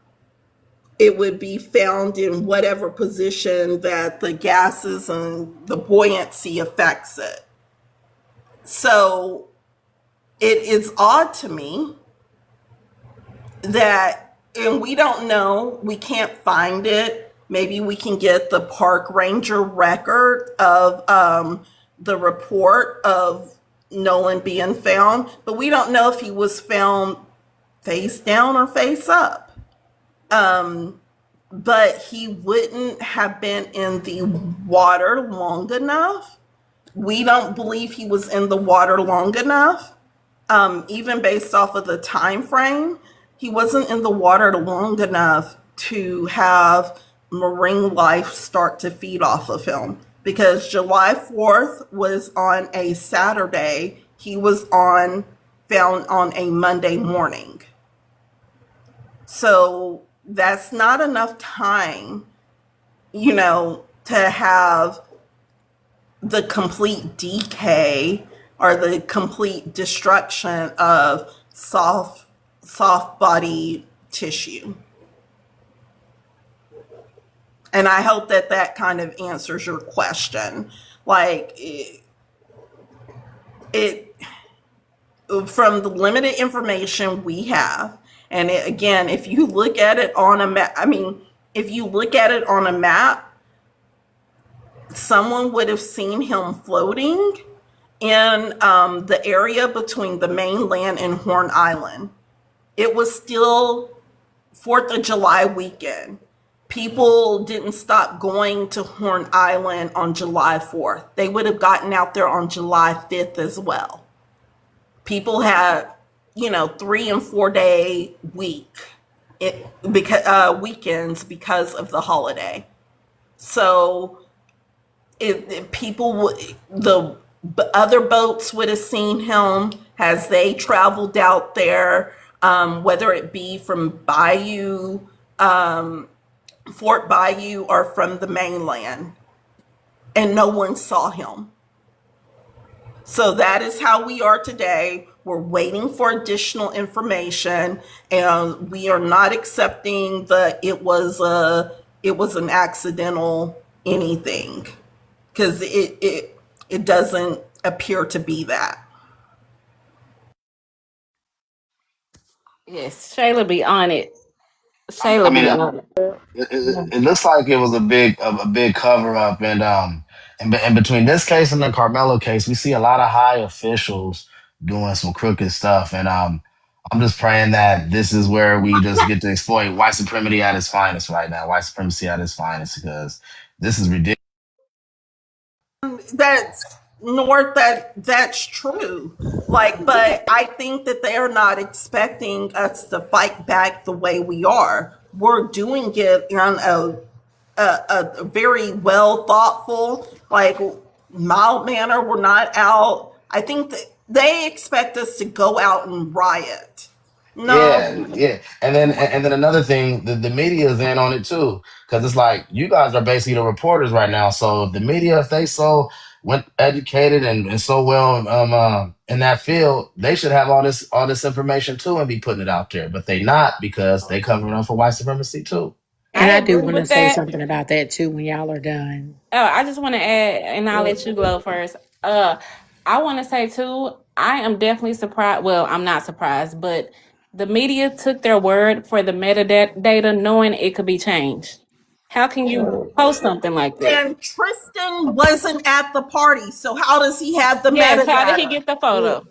It would be found in whatever position that the gases and the buoyancy affects it. So it is odd to me that, and we don't know, we can't find it. Maybe we can get the park ranger record of the report of Nolan being found, but we don't know if he was found face down or face up. But he wouldn't have been in the water long enough. We don't believe he was in the water long enough. Even based off of the time frame, he wasn't in the water long enough to have marine life start to feed off of him. Because July 4th was on a Saturday. He was found on a Monday morning. So that's not enough time, to have the complete decay or the complete destruction of soft body tissue. And I hope that kind of answers your question. Like it from the limited information we have, and again, if you look at it on a map, someone would have seen him floating in the area between the mainland and Horn Island. It was still 4th of July weekend. People didn't stop going to Horn Island on July 4th. They would have gotten out there on July 5th as well. People had, 3 and 4 day weekends because of the holiday. So the other boats would have seen him as they traveled out there, whether it be from Fort Bayou, or from the mainland. and no one saw him. So that is how we are today. We're waiting for additional information, and we are not accepting that it was an accidental anything, because it doesn't appear to be that. Yes, Shayla be on it. I Shayla mean, be on it. it looks like it was a big cover up, and between this case and the Carmelo case, we see a lot of high officials doing some crooked stuff, and I'm just praying that this is where we just get to exploit white supremacy at its finest right now, white supremacy at its finest, because this is ridiculous. That's that's true. Like, but I think that they're not expecting us to fight back the way we are. We're doing it in a very well thoughtful, like, mild manner. We're not out. I think that they expect us to go out and riot. Yeah, No. yeah, and then another thing, the media is in on it too, because it's like you guys are basically the reporters right now. So if the media, if they so went educated and so well in that field, they should have all this information too and be putting it out there. But they not, because they covering up for white supremacy too. And I I do agree want to with say that. something about that too when y'all are done. Oh, I just want to add, and I'll let you go first. I want to say too, I am definitely surprised. Well, I'm not surprised, but the media took their word for the metadata, knowing it could be changed. How can you post something like that? And Tristan wasn't at the party, so how does he have the Yes. How did he metadata? get the photo?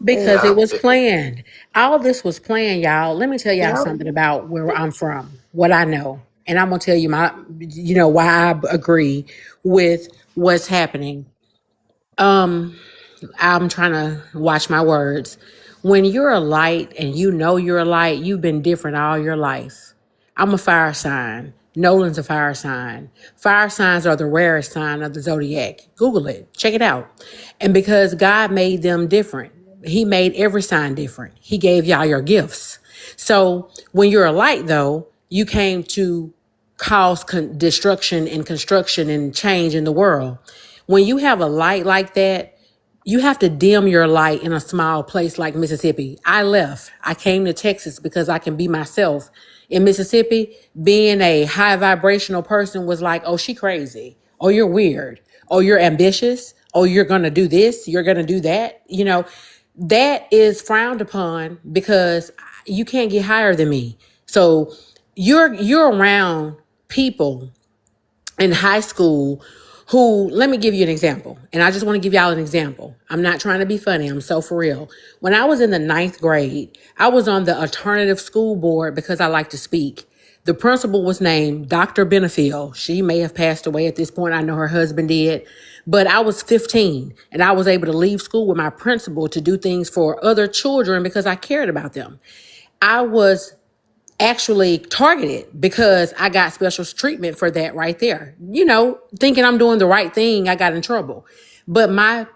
Because Yeah, it was planned. All this was planned, y'all. Let me tell y'all Yep. something about where I'm from, what I know. And I'm gonna tell you why I agree with what's happening. Um, I'm trying to watch my words. When you're a light and you know you're a light, you've been different all your life. I'm a fire sign. Nolan's a fire sign. Fire signs are the rarest sign of the zodiac. Google it, check it out. And because God made them different, He made every sign different. He gave y'all your gifts. So when you're a light, though, you came to cause destruction and construction and change in the world. When you have a light like that, you have to dim your light in a small place like Mississippi. I left. I came to Texas because I can be myself. In Mississippi, being a high vibrational person was like, oh, she crazy. Oh, you're weird. Oh, you're ambitious. Oh, you're going to do this. You're going to do that. That is frowned upon because you can't get higher than me. So you're around people in high school who, let me give you an example. And I just want to give y'all an example. I'm not trying to be funny. I'm so for real. When I was in the 9th grade, I was on the alternative school board because I like to speak. The principal was named Dr. Benefiel. She may have passed away at this point. I know her husband did. But I was 15 and I was able to leave school with my principal to do things for other children because I cared about them. I was actually targeted because I got special treatment for that right there. Thinking I'm doing the right thing, I got in trouble. But my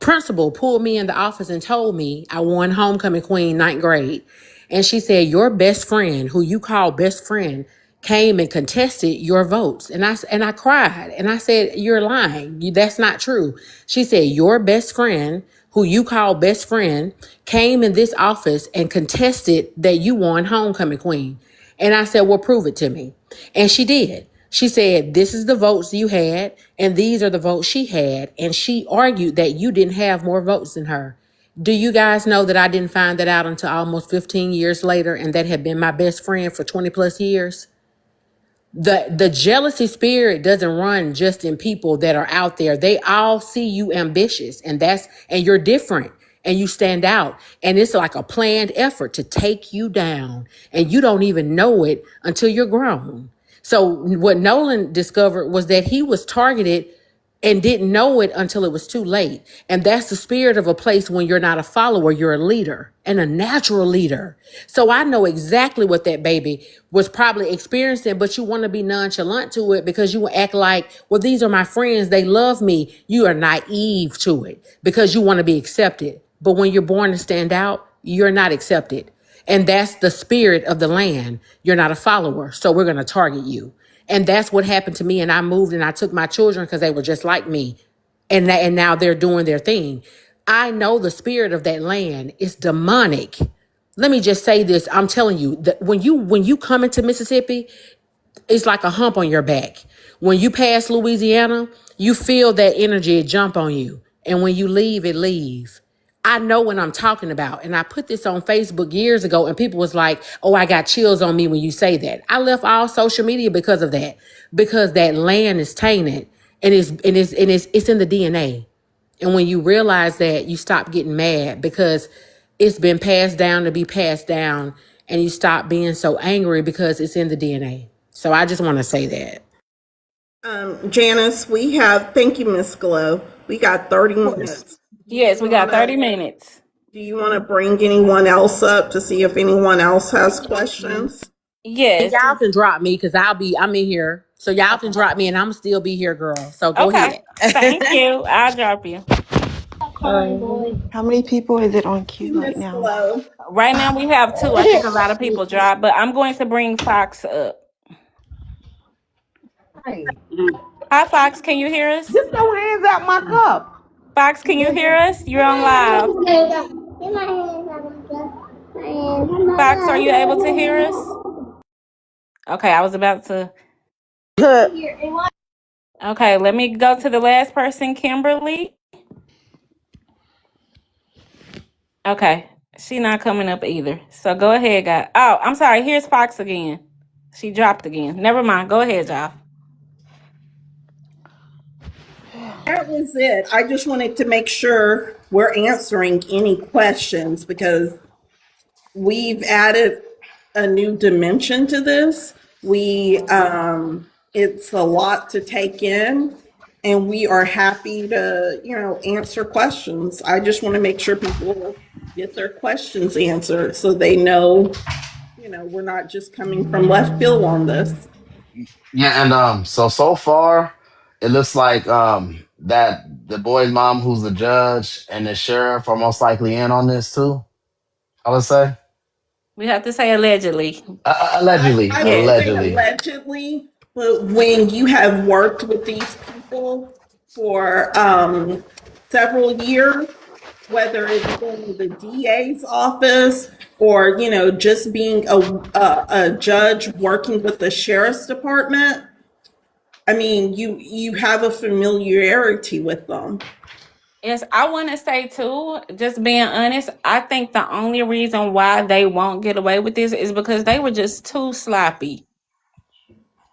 principal pulled me in the office and told me I won homecoming queen 9th grade. And she said, your best friend, who you call best friend, came and contested your votes. And I cried and I said, you're lying. That's not true. She said, your best friend, who you call best friend, came in this office and contested that you won homecoming queen. And I said, well, prove it to me. And she did. She said, this is the votes you had, and these are the votes she had. And she argued that you didn't have more votes than her. Do you guys know that I didn't find that out until almost 15 years later, and that had been my best friend for 20 plus years? The jealousy spirit doesn't run just in people that are out there. They all see you ambitious, and you're different and you stand out. And it's like a planned effort to take you down, and you don't even know it until you're grown. So what Nolan discovered was that he was targeted and didn't know it until it was too late. And that's the spirit of a place when you're not a follower, you're a leader and a natural leader. So I know exactly what that baby was probably experiencing, but you want to be nonchalant to it because you act like, well, these are my friends. They love me. You are naive to it because you want to be accepted. But when you're born to stand out, you're not accepted. And that's the spirit of the land. You're not a follower. So we're going to target you. And that's what happened to me. And I moved and I took my children because they were just like me. And now they're doing their thing. I know the spirit of that land is demonic. Let me just say this. I'm telling you that when you come into Mississippi, it's like a hump on your back. When you pass Louisiana, you feel that energy jump on you. And when you leave, it leaves. I know what I'm talking about. And I put this on Facebook years ago, and people was like, oh, I got chills on me when you say that. I left all social media because of that. Because that land is tainted and it's in the DNA. And when you realize that, you stop getting mad because it's been passed down to be passed down, and you stop being so angry because it's in the DNA. So I just want to say that. Janice, thank you, Miss Glow. We got 30 minutes. Yes, we got 30 minutes. Do you want to bring anyone else up to see if anyone else has questions? Yes. And y'all can drop me because I'm in here. So y'all can drop me and I'm still be here, girl. So go ahead. Thank you. I'll drop you. How many people is it on queue right Miss now? Glow. Right now we have 2. I think a lot of people drop, but I'm going to bring Fox up. Hi, Fox. Can you hear us? Get your hands out my cup. Fox, can you hear us? You're on live. Fox, are you able to hear us? Okay, I was about to. Okay, let me go to the last person, Kimberly. Okay, she not coming up either. So go ahead, guys. Oh, I'm sorry. Here's Fox again. She dropped again. Never mind. Go ahead, y'all. That was it. I just wanted to make sure we're answering any questions because we've added a new dimension to this. It's a lot to take in, and we are happy to, answer questions. I just want to make sure people get their questions answered so they know, we're not just coming from left field on this. Yeah, and so far it looks like that the boy's mom, who's the judge, and the sheriff are most likely in on this too. I would say We have to say allegedly. allegedly, I would say allegedly. allegedly, but when you have worked with these people for several years, whether it's in the DA's office or just being a judge working with the sheriff's department, I mean, you have a familiarity with them. Yes, I want to say too, just being honest, I think the only reason why they won't get away with this is because they were just too sloppy.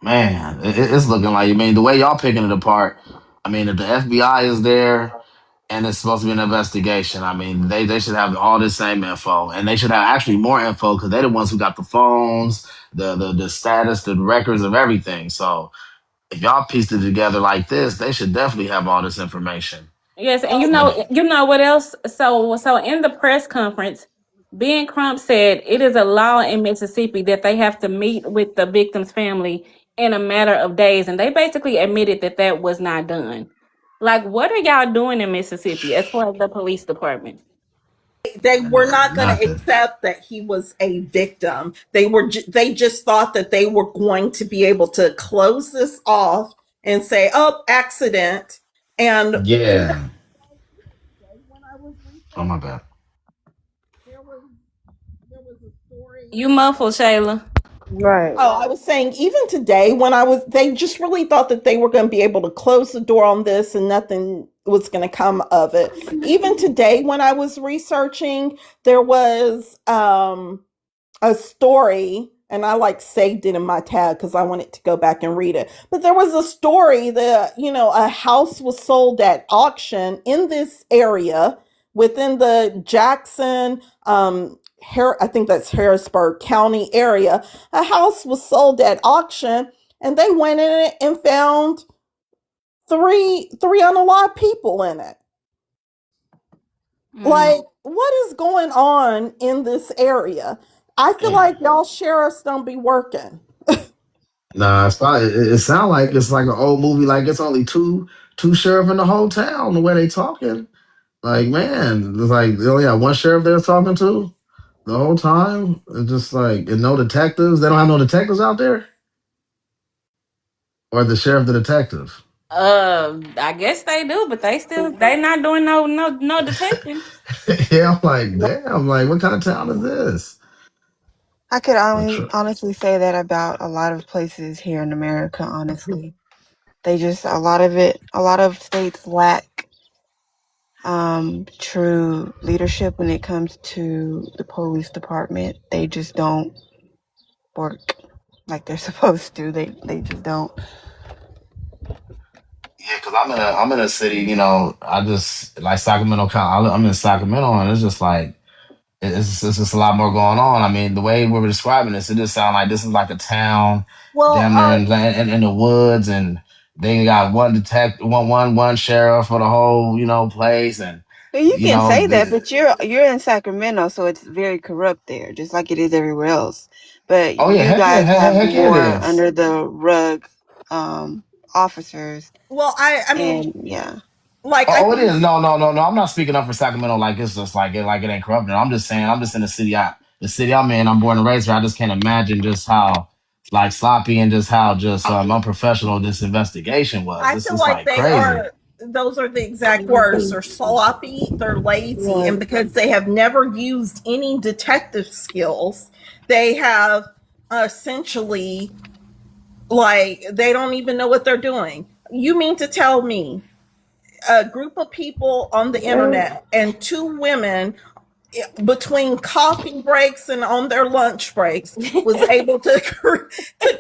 Man, it's looking like, I mean, the way y'all picking it apart. I mean, if the FBI is there and it's supposed to be an investigation, I mean, they should have all this same info, and they should have actually more info because they're the ones who got the phones, the status, the records of everything. So if y'all pieced it together like this, they should definitely have all this information. Yes, and you know what else? So in the press conference, Ben Crump said it is a law in Mississippi that they have to meet with the victim's family in a matter of days, and they basically admitted that that was not done. Like, what are y'all doing in Mississippi as far as the police department? They were not going to Nothing. accept that he was a victim. They just thought that they were going to be able to close this off and say, "Oh, accident." And Yeah. when I was Oh my researching, bad. there was a story. You muffled, Shayla. Right. Oh, I was saying even today they just really thought that they were going to be able to close the door on this and nothing was going to come of it. Even today when I was researching, there was a story, and I like saved it in my tab because I wanted to go back and read it. But there was a story that, a house was sold at auction in this area within the Jackson, I think that's Harrisburg County area. A house was sold at auction, and they went in it and found three unalive people in it. Like, what is going on in this area? I feel like y'all sheriffs don't be working. Nah, it's probably, it sounds like it's like an old movie. Like it's only two sheriff in the whole town. The way they talking, like man, it's like they only have one sheriff they're talking to the whole time. It's just like, and no detectives. They don't have no detectives out there. Or the sheriff, the detective? I guess they do, but they not doing no detecting. Yeah, I'm like, damn, like what kind of town is this? I could But tr- honestly say that about a lot of places here in America, honestly. They just, a lot of states lack true leadership when it comes to the police department. They just don't work like they're supposed to. They just don't. yeah, because I'm in a city, you know, I just like Sacramento County. I'm in Sacramento, and it's just like it's just a lot more going on. I mean, the way we were describing this, it just sounds like this is like a town, Well, damn near in the woods, and they got one detective, one sheriff for the whole, you know, place, and You you can know, say that, but you're in Sacramento, so it's very corrupt there, just like it is everywhere else. But oh yeah, you heck yeah, guys have heck yeah, it more is. under the rug officers, well, I mean, and yeah. like I Oh, it can. is. No. I'm not speaking up for Sacramento like it's just like it ain't corrupted. I'm just saying I'm just in the city I'm in. I'm born and raised here. I just can't imagine just how like sloppy and just how just unprofessional this investigation was. I This feel is like like they crazy. are. Those are the exact words. They're sloppy. They're lazy, and Right. because they have never used any detective skills, they have essentially like they don't even know what they're doing. You mean to tell me a group of people on the internet and two women between coffee breaks and on their lunch breaks was able to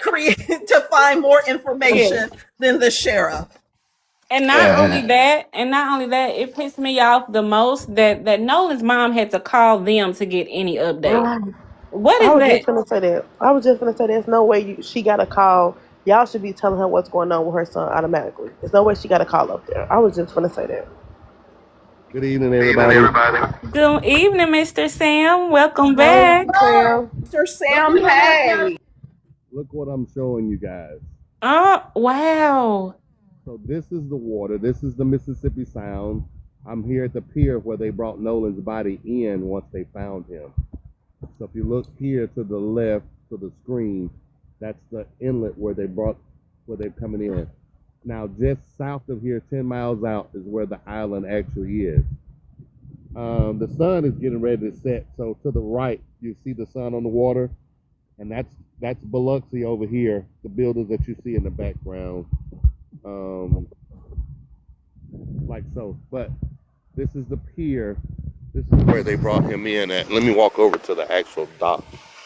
create to find more information than the sheriff? And Yeah, not only that, it pissed me off the most that Nolan's mom had to call them to get any update. Right. What I is was that? just gonna say that. I was just gonna say there's no way she got a call. Y'all should be telling her what's going on with her son automatically. There's no way she got a call up there. I was just gonna say that. Good evening, everybody. Good evening, Mr. Sam. Welcome Hey, back. Sam. Mr. Sam, hey. Look what I'm showing you guys. Oh, wow. So this is the water. This is the Mississippi Sound. I'm here at the pier where they brought Nolan's body in once they found him. So if you look here to the left to the screen, that's the inlet where they're coming in. Now, just south of here, 10 miles out, is where the island actually is. The sun is getting ready to set. So to the right, you see the sun on the water, and that's Biloxi over here, the buildings that you see in the background, like so. But this is the pier. This is where they brought him in at. Let me walk over to the actual dock.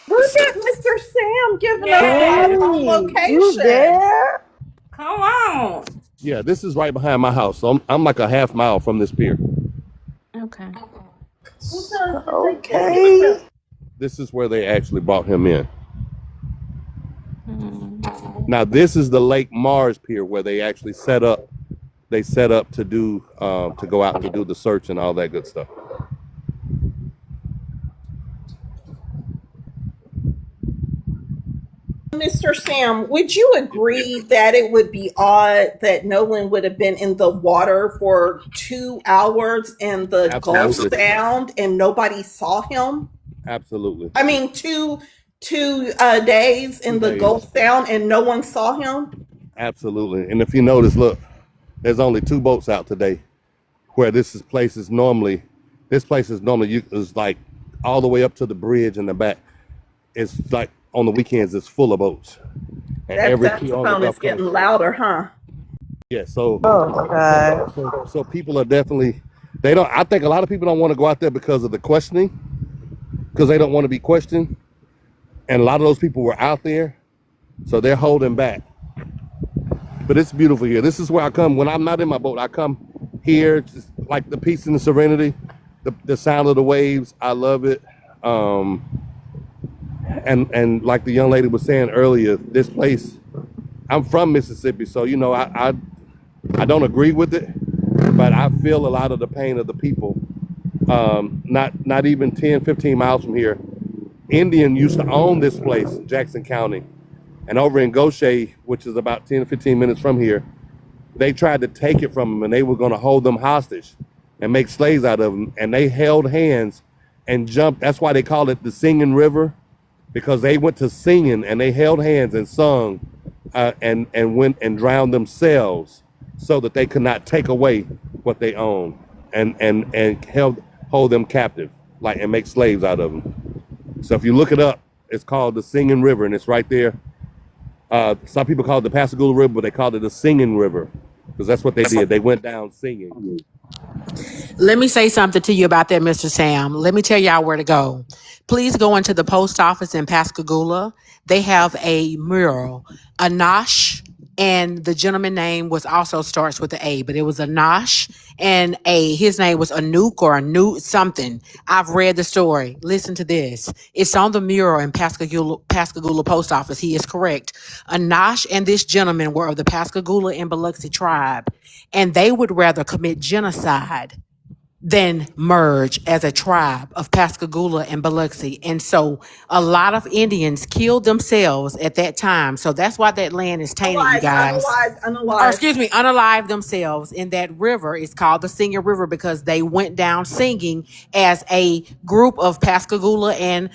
Look at Mr. Sam giving us Yes. live on Hey, you location. there? Come on. Yeah, this is right behind my house. So I'm like a half mile from this pier. Okay. Okay. This is where they actually brought him in. Hmm. Now this is the Lake Mars pier where they actually set up. They set up to do to go out to do the search and all that good stuff. Mr. Sam, would you agree that it would be odd that Nolan would have been in the water for 2 hours in the Gulf Absolutely. Sound and nobody saw him? Absolutely. I mean, two days in the days. Gulf Sound and no one saw him? Absolutely. And if you notice, look, there's only 2 boats out today. Where this place is normally is like all the way up to the bridge in the back. It's like on the weekends it's full of boats. And That every saxophone is getting louder, huh? Yeah, so Oh my God. so people are definitely I think a lot of people don't want to go out there because of the questioning, because they don't want to be questioned. And a lot of those people were out there, so they're holding back. But it's beautiful here. This is where I come when I'm not in my boat. I come here, just like the peace and the serenity, the sound of the waves. I love it. And like the young lady was saying earlier, this place, I'm from Mississippi, so you know I don't agree with it, but I feel a lot of the pain of the people. Not even 10, 15 miles from here, Indian used to own this place, Jackson County. And over in Goshen, which is about 10 to 15 minutes from here, they tried to take it from them, and they were going to hold them hostage and make slaves out of them. And they held hands and jumped. That's why they call it the Singing River, because they went to singing and they held hands and sung and went and drowned themselves so that they could not take away what they own and hold them captive, like, and make slaves out of them. So if you look it up, it's called the Singing River, and it's right there. Some people call it the Pascagoula River, but they called it the Singing River because that's what they did. They went down singing. Let me say something to you about that, Mr. Sam. Let me tell y'all where to go. Please go into the post office in Pascagoula. They have a mural, Anash, and the gentleman name was also starts with the A, but it was Anash, and his name was Anouk or Anouk something. I've read the story. Listen to this. It's on the mural in Pascagoula post office. He is correct. Anash and this gentleman were of the Pascagoula and Biloxi tribe, and they would rather commit genocide than merge as a tribe of Pascagoula and Biloxi. And so a lot of Indians killed themselves at that time. So that's why that land is tainted, you Unalive, guys. unalive, Or unalive. excuse me, unalive themselves in that river. It's called the Singing River because they went down singing as a group of Pascagoula and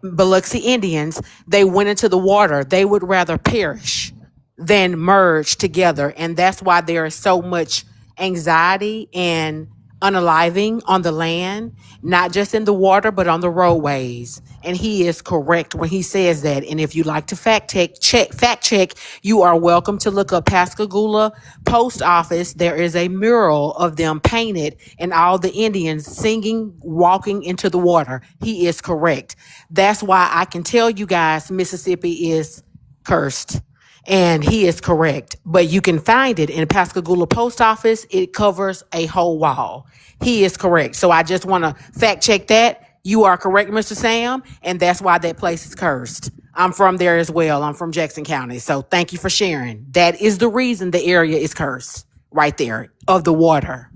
Biloxi Indians. They went into the water. They would rather perish than merge together. And that's why there is so much anxiety and unaliving on the land, not just in the water, but on the roadways. And he is correct when he says that. And if you like to fact check, you are welcome to look up Pascagoula Post Office. There is a mural of them painted and all the Indians singing, walking into the water. He is correct. That's why I can tell you guys Mississippi is cursed. And he is correct. But you can find it in Pascagoula Post Office. It covers a whole wall. He is correct. So I just want to fact check that. You are correct, Mr. Sam. And that's why that place is cursed. I'm from there as well. I'm from Jackson County. So thank you for sharing. That is the reason the area is cursed right there of the water.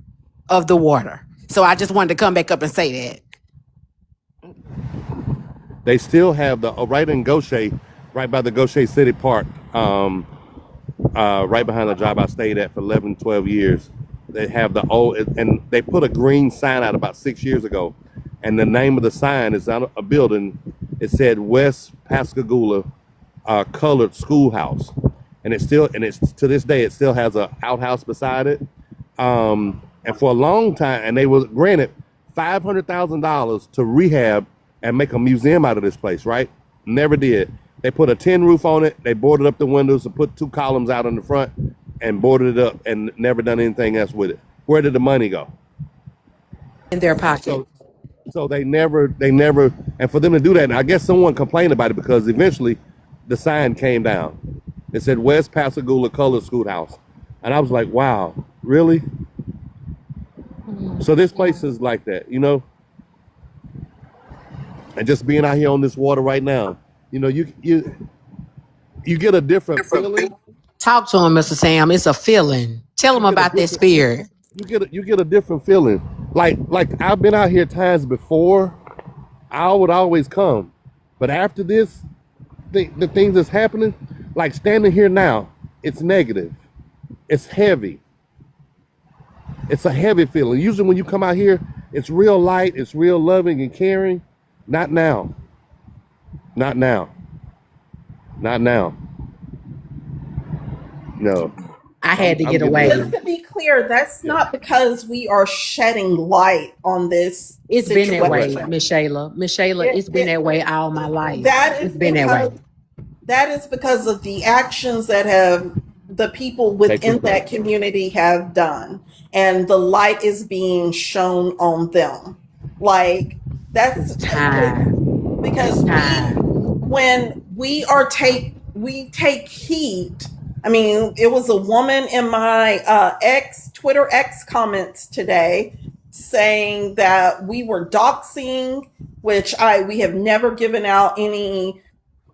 Of the water. So I just wanted to come back up and say that. They still have the right in Gaucher, right by the Gaucher City Park, right behind the job I stayed at for 11, 12 years. They have the old, and they put a green sign out about 6 years ago. And the name of the sign is on a building. It said West Pascagoula Colored Schoolhouse. And it's to this day, it still has an outhouse beside it. And for a long time, and they was granted $500,000 to rehab and make a museum out of this place, right? Never did. They put a tin roof on it. They boarded up the windows and put 2 columns out in the front and boarded it up and never done anything else with it. Where did the money go? In their pocket. So they never, and for them to do that, and I guess someone complained about it because eventually the sign came down. It said West Pascagoula Colored Schoolhouse. And I was like, wow, really? So this place is like that, you know? And just being out here on this water right now, you know, you get a different feeling. Talk to him, Mr. Sam. It's a feeling. Tell him You get a about that different spirit. you get a different feeling. Like I've been out here times before. I would always come, but after this, the things that's happening, like standing here now, it's negative. It's heavy. It's a heavy feeling. Usually when you come out here, it's real light, it's real loving and caring. Not now. Not now. Not now. No. I had to I'm get getting away. Just ready. to be clear, that's Yeah. not because we are shedding light on this It's been that way, situation. Miss Shayla. Miss Shayla, It, it's been it, that way all my life. that is It's been that way. because of the actions that have the people within that community have done, and the light is being shown on them. Like that's It's time. because It's time. when we take heat. I mean, it was a woman in my Twitter X comments today saying that we were doxing, which we have never given out any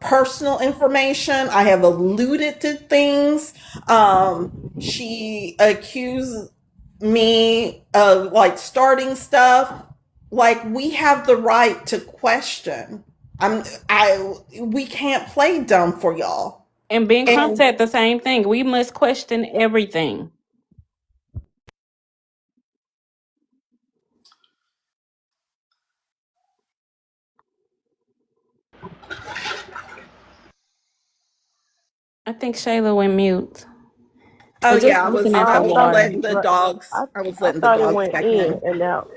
personal information. I have alluded to things. She accused me of like starting stuff. Like we have the right to question. We can't play dumb for y'all. And Ben Crump And said the same thing. We must question everything. I think Shayla went mute. Oh But just yeah, looking at the I thought water. letting the dogs. I was I letting the thought it dogs went back in in. and out.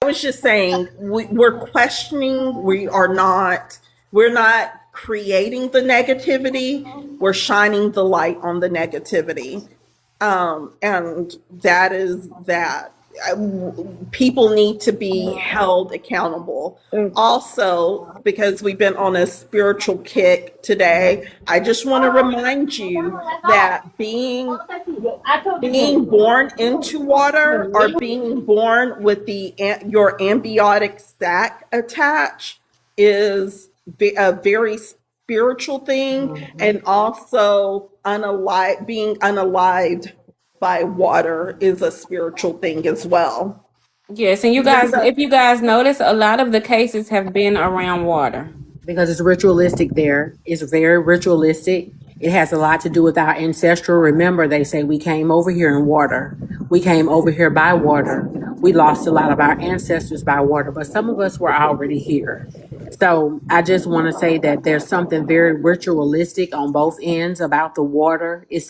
I was just saying we're questioning. We're not creating the negativity. We're shining the light on the negativity. And that is that. People need to be held accountable. Mm. Also, because we've been on a spiritual kick today, I just want to remind you that being born into water or being born with your ambiotic sac attached is a very spiritual thing, and also being unalived by water is a spiritual thing as well. Yes, and you Even guys, though, if you guys notice, a lot of the cases have been around water. Because it's ritualistic there. It's very ritualistic. It has a lot to do with our ancestral. Remember, they say we came over here in water. We came over here by water. We lost a lot of our ancestors by water, but some of us were already here. So I just want to say that there's something very ritualistic on both ends about the water. It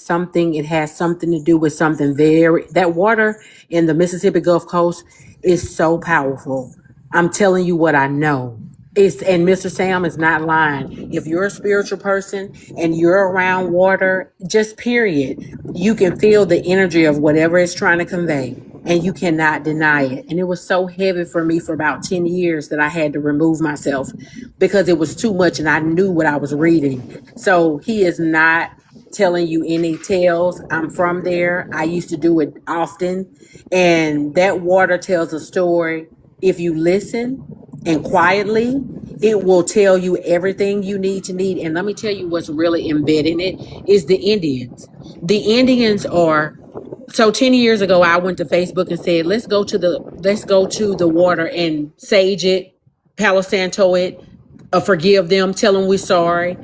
has something to do with something that water in the Mississippi Gulf Coast is so powerful. I'm telling you what I know. And Mr. Sam is not lying. If you're a spiritual person and you're around water, just period, you can feel the energy of whatever it's trying to convey, and you cannot deny it. And it was so heavy for me for about 10 years that I had to remove myself because it was too much and I knew what I was reading. So he is not telling you any tales. I'm from there. I used to do it often. And that water tells a story. If you listen and quietly, it will tell you everything you need to need. And let me tell you what's really embedded in it is the Indians. The Indians are so 10 years ago I went to Facebook and said, let's go to the water and sage it, Palo Santo it, forgive them, tell them we're sorry.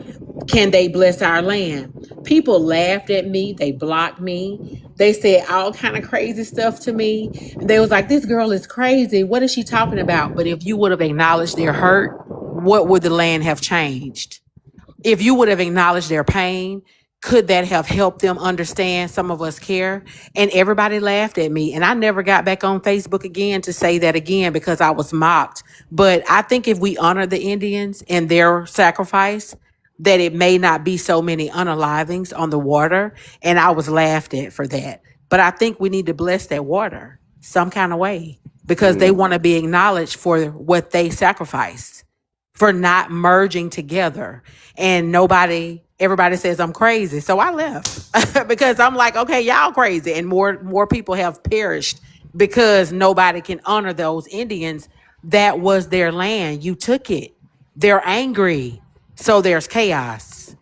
Can they bless our land? People laughed at me. They blocked me. They said all kind of crazy stuff to me. And they was like, this girl is crazy. What is she talking about? But if you would have acknowledged their hurt, what would the land have changed? If you would have acknowledged their pain, could that have helped them understand some of us care? And everybody laughed at me. And I never got back on Facebook again to say that again because I was mocked. But I think if we honor the Indians and their sacrifice, that it may not be so many unalivings on the water. And I was laughed at for that. But I think we need to bless that water some kind of way because they want to be acknowledged for what they sacrificed, for not merging together. And everybody says I'm crazy. So I left because I'm like, okay, y'all crazy. And more people have perished because nobody can honor those Indians. That was their land. You took it. They're angry. So there's chaos.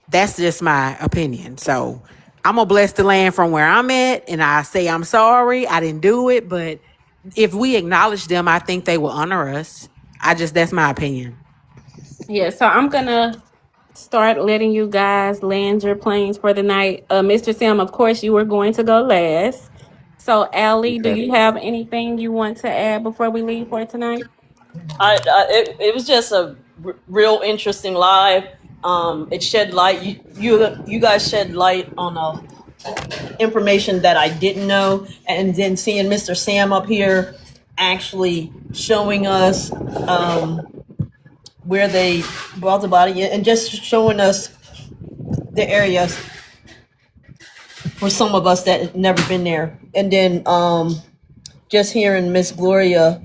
That's just my opinion. So I'm going to bless the land from where I'm at. And I say, I'm sorry. I didn't do it. But if we acknowledge them, I think they will honor us. That's my opinion. Yeah, so I'm gonna start letting you guys land your planes for the night. Mr. Sam, of course, you were going to go last. So, Allie, do Okay. you have anything you want to add before we leave for tonight? It was just a real interesting live. It shed light. You guys shed light on information that I didn't know, and then seeing Mr. Sam up here actually showing us where they brought the body in, and just showing us the areas for some of us that had never been there, and then just hearing Miss Gloria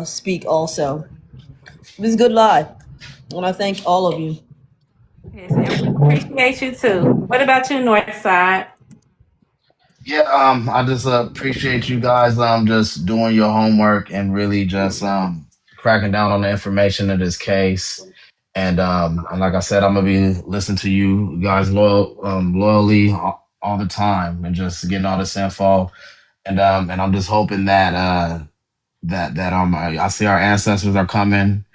speak also. It was good live, and I thank all of you. Yes, and we appreciate you too. What about you, Northside? Yeah, I just appreciate you guys just doing your homework and really just cracking down on the information of this case. And like I said, I'm gonna be listening to you guys loyally all the time and just getting all this info. And I'm just hoping that I see our ancestors are coming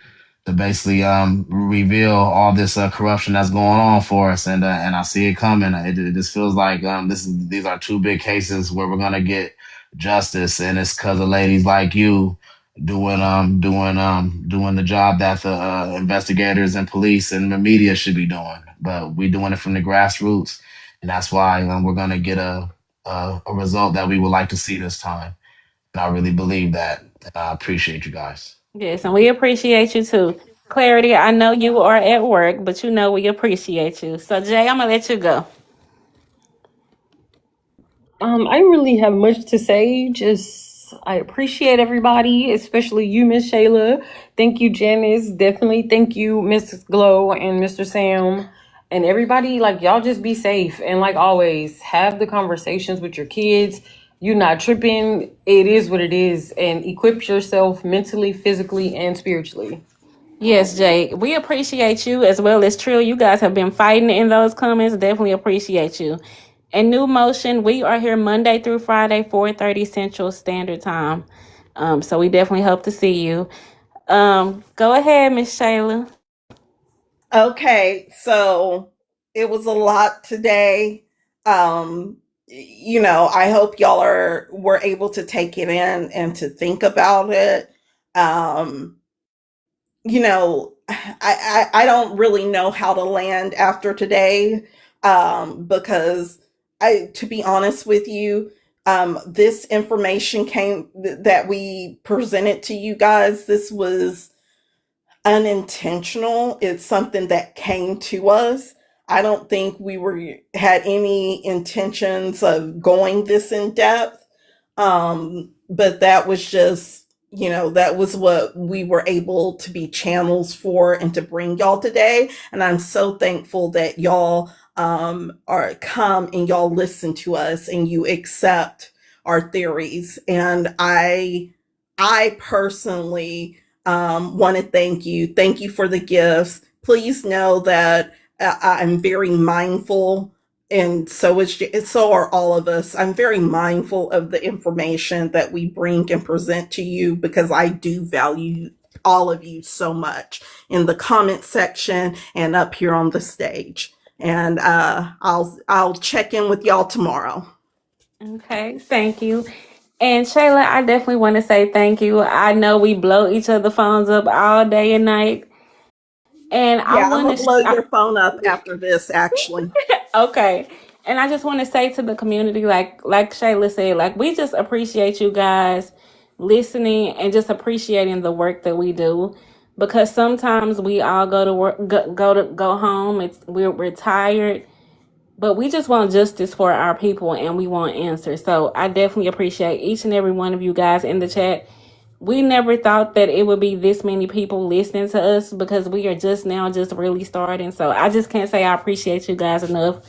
to basically reveal all this corruption that's going on for us, and I see it coming. It just feels like these are two big cases where we're gonna get justice, and it's because of ladies like you doing the job that the investigators and police and the media should be doing. But we're doing it from the grassroots, and that's why we're gonna get a result that we would like to see this time. And I really believe that. And I appreciate you guys. Yes, and we appreciate you too. Clarity, I know you are at work, but you know we appreciate you. So Jay, I'm gonna let you go. I don't really have much to say. Just I appreciate everybody, especially you, Miss Shayla. Thank you, Janice. Definitely thank you, Mrs. Glow and Mr. Sam. And everybody, like y'all just be safe. And like always, have the conversations with your kids. You're not tripping. It is what it is. And equip yourself mentally, physically, and spiritually. Yes, Jay, we appreciate you as well as Trill. You guys have been fighting in those comments. Definitely appreciate you. And New Motion, we are here Monday through Friday, 4:30 Central Standard Time. So we definitely hope to see you. Go ahead, Miss Shayla. Okay, so it was a lot today. I hope y'all were able to take it in and to think about it. Um, I don't really know how to land after today, because to be honest with you, this information that we presented to you guys. This was unintentional. It's something that came to us. I don't think had any intentions of going this in depth. But that was just, that was what we were able to be channels for and to bring y'all today. And I'm so thankful that y'all are come and y'all listen to us and you accept our theories. And I personally want to thank you. Thank you for the gifts. Please know that I'm very mindful, and so are all of us. I'm very mindful of the information that we bring and present to you because I do value all of you so much in the comment section and up here on the stage. And I'll check in with y'all tomorrow. Okay, thank you. And Shayla, I definitely want to say thank you. I know we blow each other phones up all day and night. And I Yeah, I'm want gonna blow to, your phone up after this, actually. okay. And I just want to say to the community, like Shayla said, like we just appreciate you guys listening and just appreciating the work that we do. Because sometimes we all go to work, go home. We're tired, but we just want justice for our people and we want answers. So I definitely appreciate each and every one of you guys in the chat. We never thought that it would be this many people listening to us because we are just now just really starting. So I just can't say I appreciate you guys enough.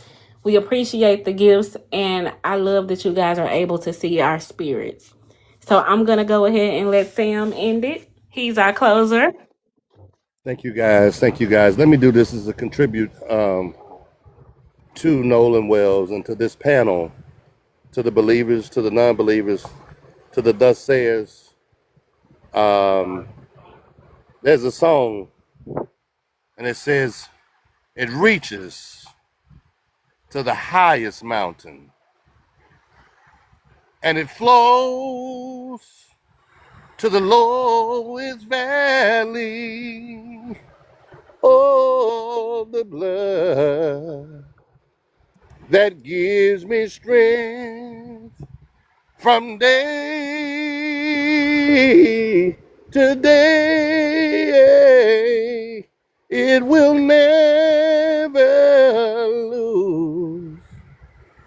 We appreciate the gifts, and I love that you guys are able to see our spirits. So I'm going to go ahead and let Sam end it. He's our closer. Thank you guys. Thank you guys. Let me do this as a contribute to Nolan Wells and to this panel, to the believers, to the non-believers, to the thus sayers. There's a song, and it says, "It reaches to the highest mountain, and it flows to the lowest valley. Oh, the blood that gives me strength from day to day, it will never lose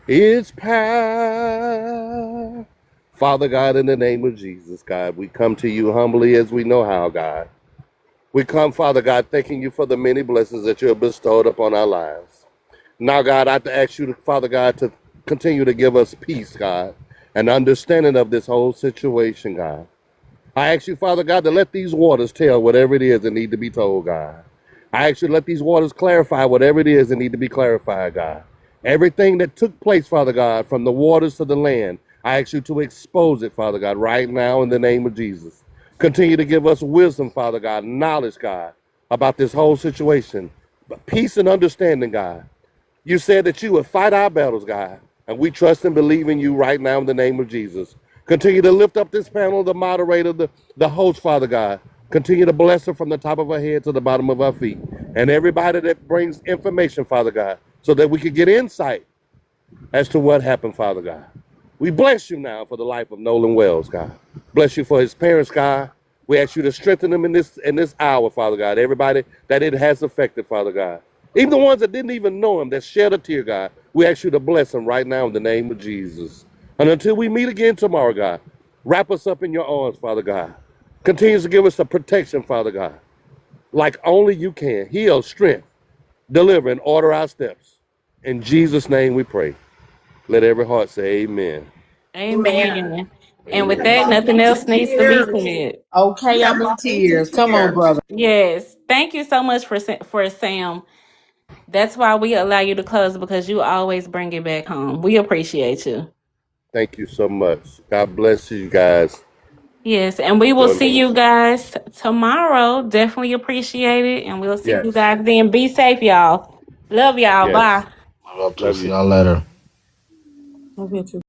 its power." Father God, in the name of Jesus, God, we come to you humbly as we know how, God. We come, Father God, thanking you for the many blessings that you have bestowed upon our lives. Now, God, I have to ask you, Father God, to continue to give us peace, God, and understanding of this whole situation, God. I ask you, Father God, to let these waters tell whatever it is that need to be told, God. I ask you to let these waters clarify whatever it is that need to be clarified, God. Everything that took place, Father God, from the waters to the land, I ask you to expose it, Father God, right now in the name of Jesus. Continue to give us wisdom, Father God, knowledge, God, about this whole situation, but peace and understanding, God. You said that you would fight our battles, God, and we trust and believe in you right now in the name of Jesus. Continue to lift up this panel, the moderator, the host, Father God. Continue to bless her from the top of her head to the bottom of her feet. And everybody that brings information, Father God, so that we can get insight as to what happened, Father God. We bless you now for the life of Nolan Wells, God. Bless you for his parents, God. We ask you to strengthen them in this hour, Father God. Everybody that it has affected, Father God. Even the ones that didn't even know him, that shed a tear, God. We ask you to bless them right now in the name of Jesus. And until we meet again tomorrow, God, wrap us up in your arms, Father God. Continues to give us the protection, Father God, like only you can. Heal, strength, deliver, and order our steps. In Jesus' name we pray. Let every heart say amen. Amen. And with Amen. that, nothing else needs to be said. Okay, I'm in tears. Come on, brother. Yes. Thank you so much for Sam. That's why we allow you to close, because you always bring it back home. We appreciate you. Thank you so much. God bless you guys. Yes, and we will Enjoy see the you guys tomorrow. Definitely appreciate it. And we'll see you Yes. guys then. Be safe, y'all. Love y'all. Yes. Bye. Love y'all too. Love See you. y'all later. Love you too.